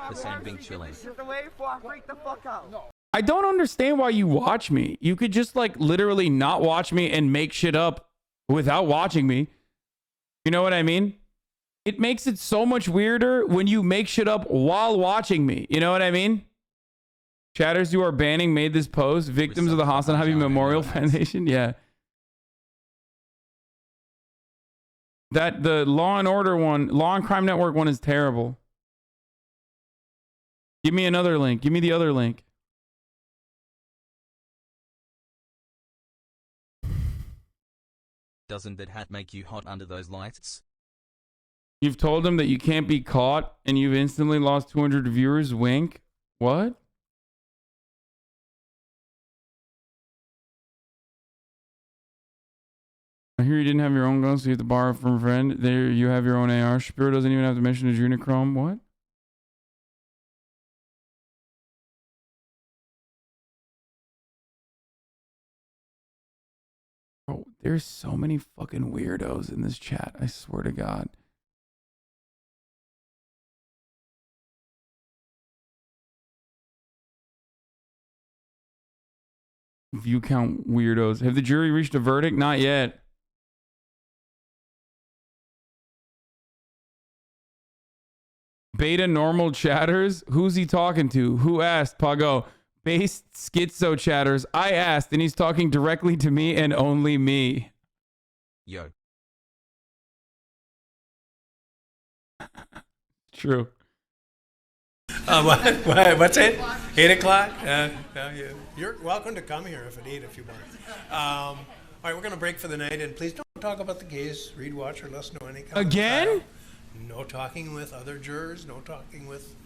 The same being chilling. I don't understand why you watch me. You could just like literally not watch me and make shit up without watching me. You know what I mean? It makes it so much weirder when you make shit up while watching me. You know what I mean? Chatters who are banning made this post. Victims of the HasanAbi Memorial Foundation. Yeah. The Law and Order one, Law and Crime Network one is terrible. Give me another link. Give me the other link. Doesn't that hat make you hot under those lights? You've told him that you can't be caught and you've instantly lost 200 viewers. Wink. What? I hear you didn't have your own gun, so you have to borrow from a friend. There you have your own AR. Shapiro doesn't even have to mention adrenochrome. What? Bro, there's so many fucking weirdos in this chat. I swear to God. View count weirdos. Have the jury reached a verdict? Not yet. Beta normal chatters? Who's he talking to? Who asked? PogU. Base schizo chatters. I asked, and he's talking directly to me and only me. Yo. True. What's it? 8 o'clock? You're welcome to come here if you want. All right, we're going to break for the night, and please don't talk about the case, read, watch, or listen to any kind Again? of trial. No talking with other jurors, no talking with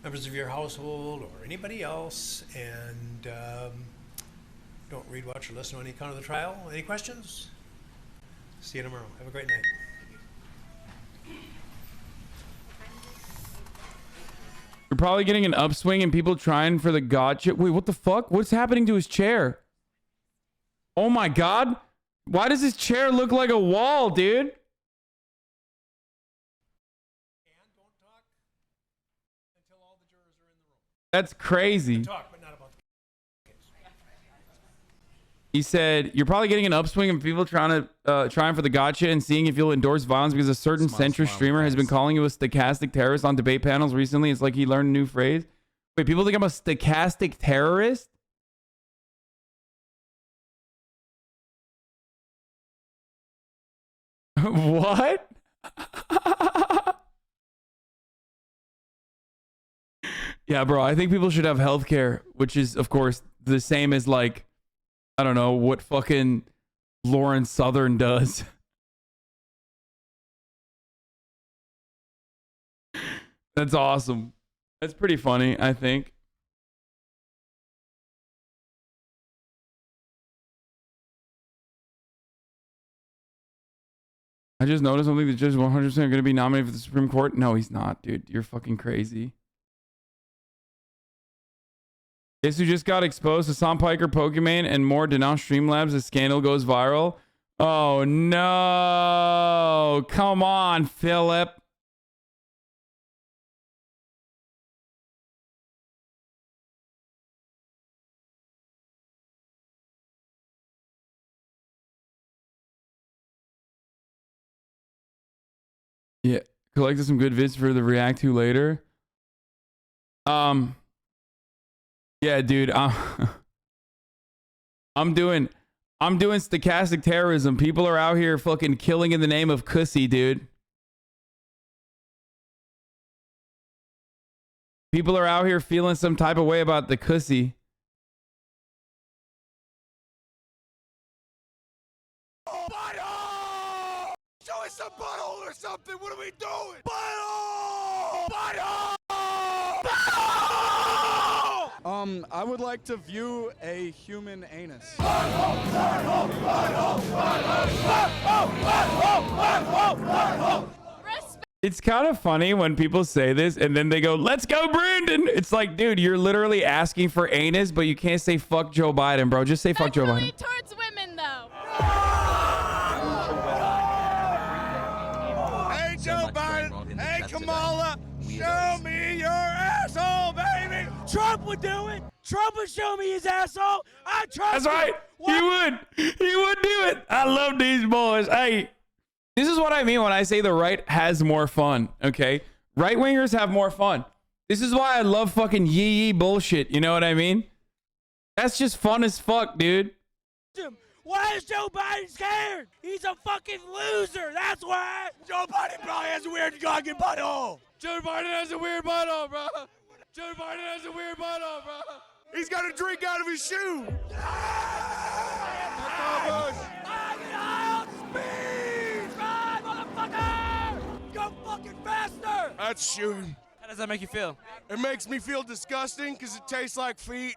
members of your household or anybody else, and don't read, watch, or listen to any account of the trial. Any questions? See you tomorrow. Have a great night. You're probably getting an upswing and people trying for the gotcha. Wait, what the fuck? What's happening to his chair? Oh my God. Why does his chair look like a wall, dude? That's crazy. He said, you're probably getting an upswing of people trying for the gotcha and seeing if you'll endorse violence because a certain centrist streamer has been calling you a stochastic terrorist on debate panels recently. It's like he learned a new phrase. Wait, people think I'm a stochastic terrorist? What? Yeah, bro, I think people should have healthcare, which is, of course, the same as, like, I don't know, what fucking Lauren Southern does. That's awesome. That's pretty funny, I think. I just noticed something. The judge is 100% going to be nominated for the Supreme Court. No, he's not, dude. You're fucking crazy. Guess who just got exposed? Hasan Piker, Pokemon, and more denounce Streamlabs as scandal goes viral. Oh no! Come on, Philip. Yeah, collected some good vids for the react to later. Yeah, dude, I'm doing stochastic terrorism. People are out here fucking killing in the name of cussy, dude. People are out here feeling some type of way about the cussy. Show us some butthole or something. What are we doing? Butthole! Butthole! I would like to view a human anus. It's kind of funny when people say this and then they go, let's go, Brandon. It's like, dude, you're literally asking for anus, but you can't say fuck Joe Biden, bro. Just say fuck Joe Biden. Towards women, though. Hey, Joe Biden. Hey, Kamala. Show me your asshole, baby. Trump would do it. Trump would show me his asshole. I trust That's right. He would. He would do it. I love these boys. Hey, this is what I mean when I say the right has more fun, okay? Right-wingers have more fun. This is why I love fucking yee bullshit. You know what I mean? That's just fun as fuck, dude. Why is Joe Biden scared? He's a fucking loser. That's why. Joe Biden probably has a weird fucking butthole. Joe Biden has a weird butthole, bro. Joe Biden has a weird butt on, bro. He's got a drink out of his shoe. Go fucking faster! That's shooting. How does that make you feel? It makes me feel disgusting because it tastes like feet.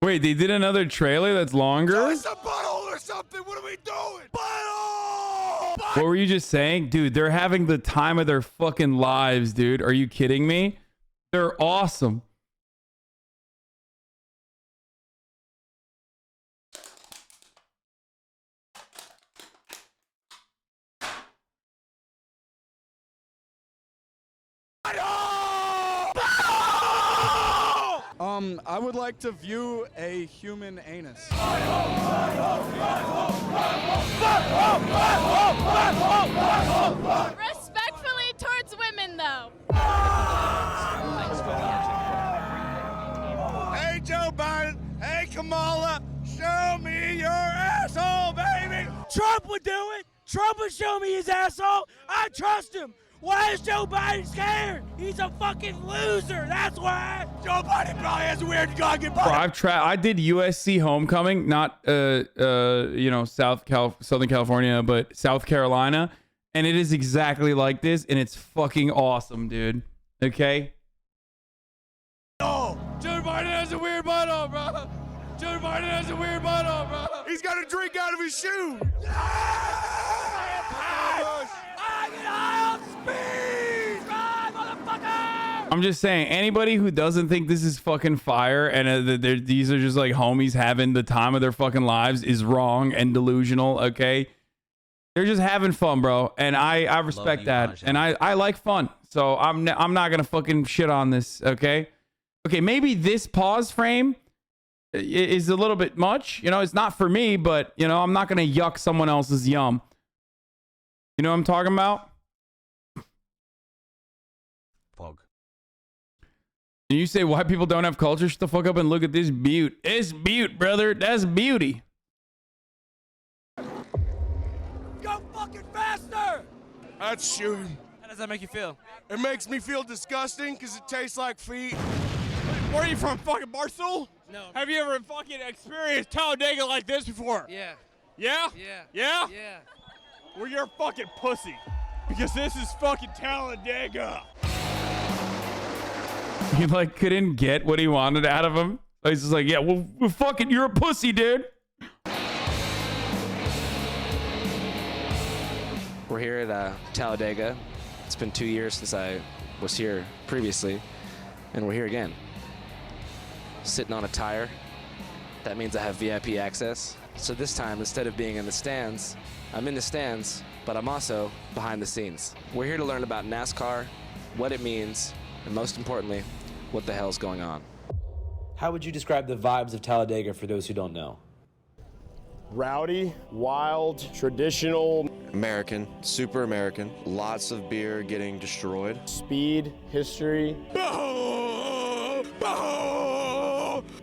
Wait, they did another trailer that's longer? It's a butthole or something. What are we doing? What were you just saying? Dude, they're having the time of their fucking lives, dude. Are you kidding me? They're awesome. I would like to view a human anus. Respectfully towards women, though. Hey, Joe Biden. Hey, Kamala. Show me your asshole, baby. Trump would do it. Trump would show me his asshole. I trust him. Why is Joe Biden scared? He's a fucking loser. That's why. Joe Biden probably has a weird goggin. Bro, I did USC homecoming, not you know, Southern California, but South Carolina, and it is exactly like this, and it's fucking awesome, dude. Okay. Oh, Joe Biden has a weird butt on, bro. Joe Biden has a weird butt on, bro. He's got a drink out of his shoe. I'm just saying, anybody who doesn't think this is fucking fire and these are just like homies having the time of their fucking lives is wrong and delusional. Okay, they're just having fun, bro, and I respect that, and I like fun, so I'm not gonna fucking shit on this. Okay, maybe this pause frame is a little bit much. You know, it's not for me, but you know, I'm not gonna yuck someone else's yum. You know what I'm talking about? Pog. And you say white people don't have culture? Shut the fuck up and look at this beaut. It's beaut, brother. That's beauty. Go fucking faster! That's shooting. How does that make you feel? It makes me feel disgusting because it tastes like feet. Where are you from? Fucking Barstool? No. Have you ever fucking experienced Talladega like this before? Yeah. Yeah? Yeah. Yeah? Yeah. Well, you're a fucking pussy. Because this is fucking Talladega. He like couldn't get what he wanted out of him. He's just like, yeah, well, fucking, you're a pussy, dude. We're here at Talladega. It's been 2 years since I was here previously, and we're here again. Sitting on a tire. That means I have VIP access. So this time, instead of being in the stands, I'm in the stands, but I'm also behind the scenes. We're here to learn about NASCAR, what it means, and most importantly, what the hell's going on. How would you describe the vibes of Talladega for those who don't know? Rowdy, wild, traditional. American, super American. Lots of beer getting destroyed. Speed, history.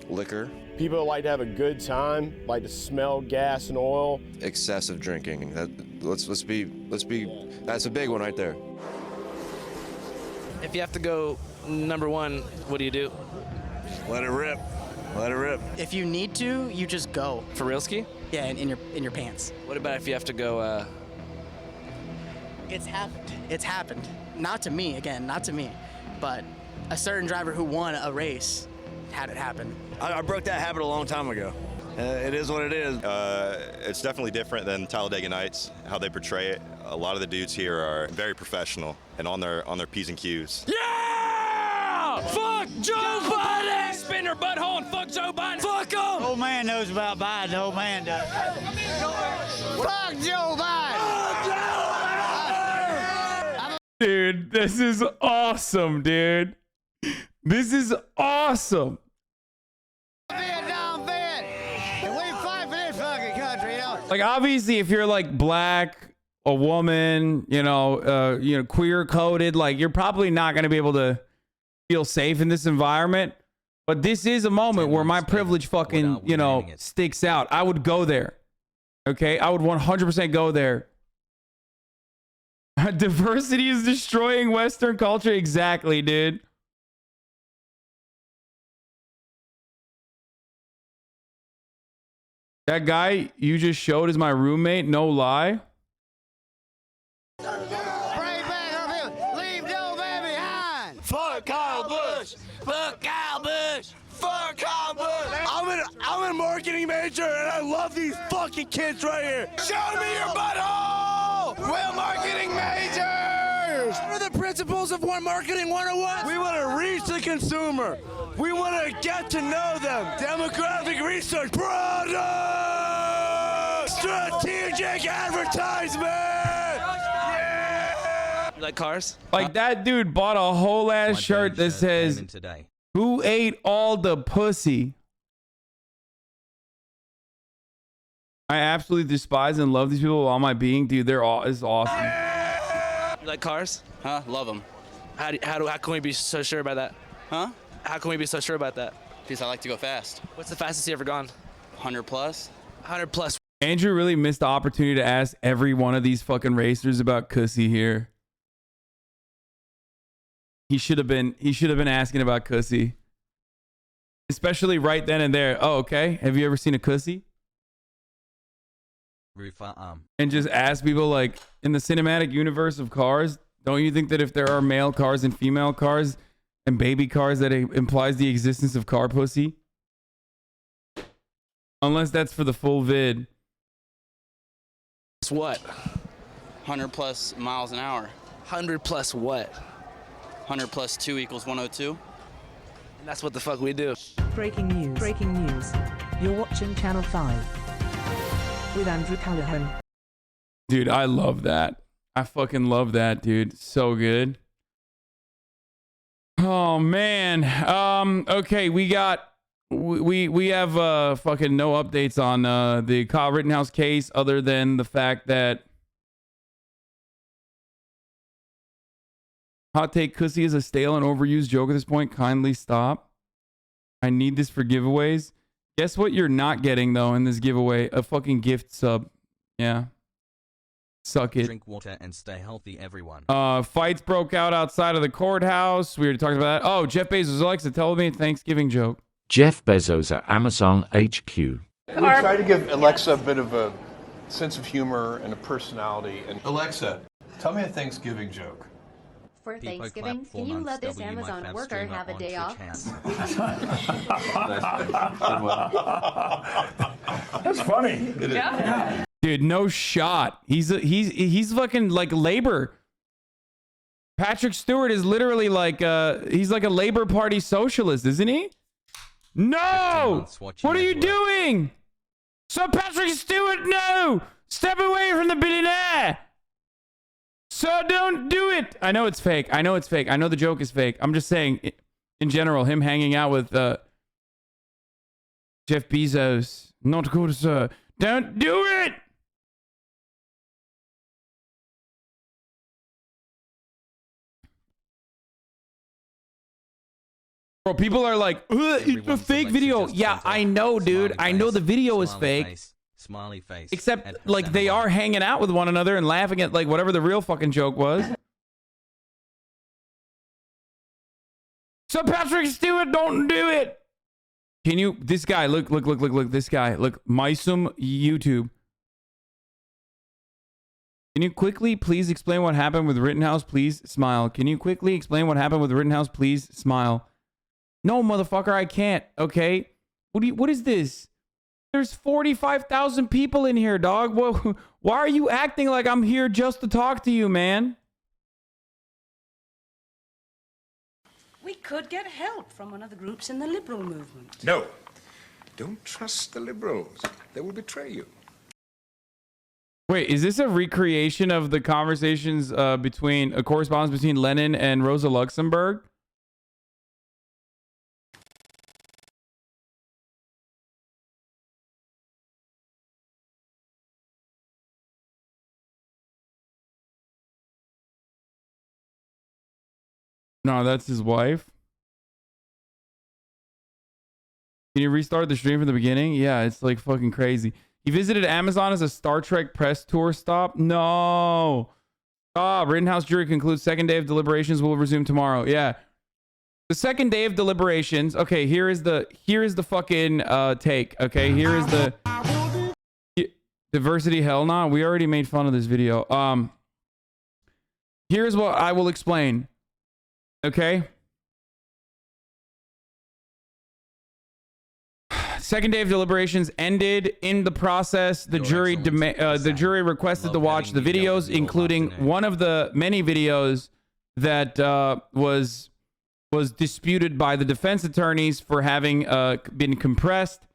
Liquor. People that like to have a good time, like to smell gas and oil. Excessive drinking. Let's be. That's a big one right there. If you have to go number one, what do you do? Let it rip. Let it rip. If you need to, you just go. For real ski? Yeah, in your pants. What about if you have to go? It's happened. It's happened. Not to me, again, not to me, but a certain driver who won a race had it happen. I broke that habit a long time ago. It is what it is. It's definitely different than Talladega Nights, how they portray it. A lot of the dudes here are very professional and on their P's and Q's. Yeah! Fuck Joe Biden! Spin her butthole and fuck Joe Biden! Fuck him! Old man knows about Biden. The old man does. Fuck Joe Biden! Dude, this is awesome, dude. This is awesome. Vietnam vet, and we fight for this fucking country, you know. Like, obviously, if you're like black, a woman, you know, queer coded, like, you're probably not going to be able to feel safe in this environment. But this is a moment where my privilege fucking, you know, sticks out. I would go there. Okay, I would 100% go there. Diversity is destroying Western culture. Exactly, dude. That guy you just showed is my roommate. No lie. Leave no man behind. Fuck Kyle Busch. Fuck Kyle Busch. Fuck Kyle Busch. I'm a marketing major and I love these fucking kids right here. Show me your butthole. We're marketing majors. What are the principles of Marketing 101? We want to reach the consumer. We want to get to know them. Demographic research. Product. Strategic advertisement. Yeah. You like cars? Like that dude bought a whole ass shirt that says, "Who ate all the pussy?" I absolutely despise and love these people with all my being, dude. They're all is awesome. You like cars? Huh? Love them. How can we be so sure about that? Huh? How can we be so sure about that? Because I like to go fast. What's the fastest you ever gone? 100 plus. 100 plus. Andrew really missed the opportunity to ask every one of these fucking racers about Cussy here. He should have been asking about Cussy. Especially right then and there. Oh, okay. Have you ever seen a Cussy? And just ask people, like, in the cinematic universe of cars, don't you think that if there are male cars and female cars and baby cars, that it implies the existence of car pussy? Unless that's for the full vid. It's what? 100 plus miles an hour. 100 plus what? 100 plus 2 equals 102. And that's what the fuck we do. Breaking news. Breaking news. You're watching Channel 5 with Andrew Callahan. Dude, I love that. I fucking love that, dude. So good. Oh man. Okay, we have fucking no updates on the Kyle Rittenhouse case other than the fact that hot take Cussy is a stale and overused joke at this point. Kindly stop. I need this for giveaways. Guess what you're not getting though in this giveaway? A fucking gift sub. Yeah. Suck it. Drink water and stay healthy, everyone. Fights broke out outside of the courthouse. We already talked about that. Oh, Jeff Bezos. Alexa, tell me a Thanksgiving joke. Jeff Bezos at Amazon HQ. We try to give Alexa a bit of a sense of humor and a personality. And Alexa, tell me a Thanksgiving joke. For Thanksgiving, can you let this Amazon worker have a day off? That's funny. Yeah. Dude, no shot. He's fucking like labor. Patrick Stewart is literally like he's like a Labor Party socialist, isn't he? No! What are you doing? Sir Patrick Stewart, no! Step away from the billionaire! Sir, don't do it! I know it's fake. I know it's fake. I know the joke is fake. I'm just saying, in general, him hanging out with Jeff Bezos. Not good, sir. Don't do it! Bro, people are like, it's a fake video. Yeah, I know, dude. I know the video is fake. Smiley face. Except, like, they are hanging out with one another and laughing at, like, whatever the real fucking joke was. So Patrick Stewart, don't do it. Can you, this guy, look, this guy, look, Mysum YouTube. Can you quickly please explain what happened with Rittenhouse? Please smile. Can you quickly explain what happened with Rittenhouse? Please smile. No, motherfucker, I can't. Okay. What is this? There's 45,000 people in here, dog. Why are you acting like I'm here just to talk to you, man? We could get help from one of the groups in the liberal movement. No. Don't trust the liberals. They will betray you. Wait, is this a recreation of the conversations between a correspondence between Lenin and Rosa Luxemburg? No, that's his wife. Can you restart the stream from the beginning? Yeah, it's like fucking crazy. He visited Amazon as a Star Trek press tour stop. No. Rittenhouse jury concludes second day of deliberations will resume tomorrow. Yeah. The second day of deliberations. Okay, here is the fucking take. Okay, here is the diversity. Hell no. We already made fun of this video. Here's what I will explain. Okay. Second day of deliberations ended. In the process, the jury requested to watch the videos, including one of the many videos that was disputed by the defense attorneys for having been compressed.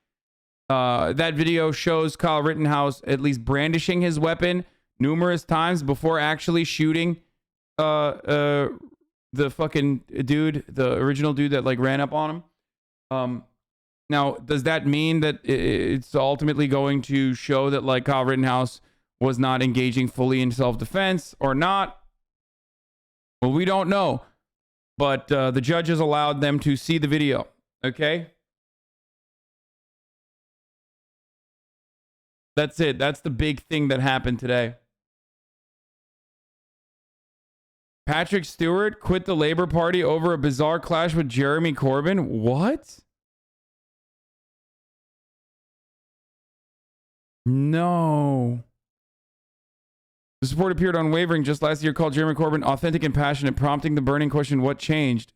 That video shows Kyle Rittenhouse at least brandishing his weapon numerous times before actually shooting the fucking dude, the original dude that like ran up on him. Now, does that mean that it's ultimately going to show that like Kyle Rittenhouse was not engaging fully in self-defense or not? Well, we don't know. But the judges allowed them to see the video. Okay? That's it. That's the big thing that happened today. Patrick Stewart quit the Labor Party over a bizarre clash with Jeremy Corbyn. What? No. The support appeared unwavering just last year, called Jeremy Corbyn authentic and passionate, prompting the burning question, what changed?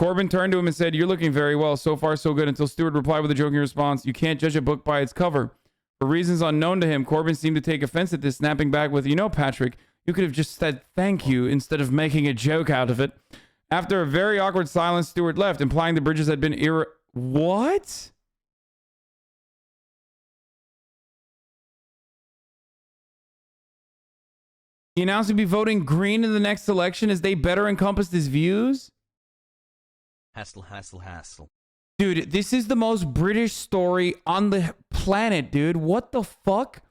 Corbyn turned to him and said, "You're looking very well. So far, so good," until Stewart replied with a joking response, "You can't judge a book by its cover." For reasons unknown to him, Corbyn seemed to take offense at this, snapping back with, "You know, Patrick, you could have just said thank you instead of making a joke out of it." After a very awkward silence, Stewart left, implying the bridges had been What? He announced he'd be voting green in the next election as they better encompassed his views. Hassle. Dude, this is the most British story on the planet, dude. What the fuck?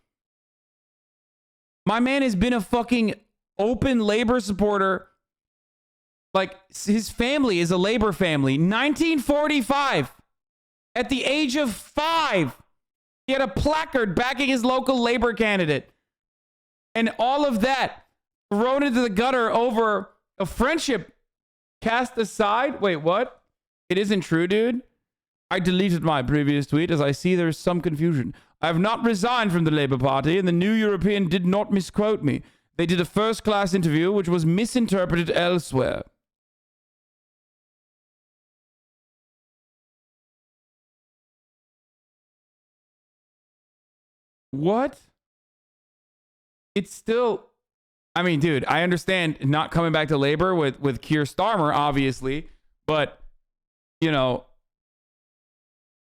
My man has been a fucking open Labor supporter. Like, his family is a Labor family. 1945. At the age of 5, he had a placard backing his local Labor candidate. And all of that thrown into the gutter over a friendship cast aside. Wait, what? It isn't true, dude. I deleted my previous tweet as I see there's some confusion. I have not resigned from the Labour Party, and the New European did not misquote me. They did a first-class interview, which was misinterpreted elsewhere. What? It's still, I mean, dude, I understand not coming back to Labor with Keir Starmer, obviously, but, you know,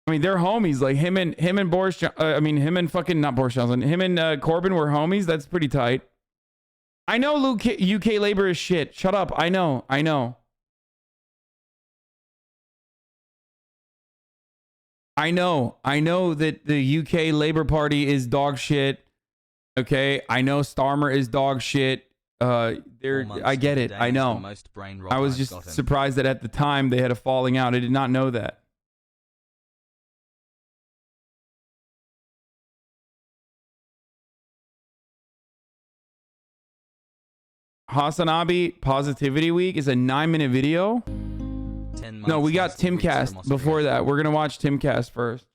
I mean, they're homies. Like him and Boris, him and fucking, not Boris Johnson, him and Corbyn were homies. That's pretty tight. I know UK Labor is shit. Shut up. I know. I know that the UK Labor Party is dog shit. Okay, I know Starmer is dog shit. I get it. I know. I was just surprised that at the time they had a falling out. I did not know that. HasanAbi Positivity Week is a 9-minute video. No, we got Timcast before that. We're gonna watch Timcast first.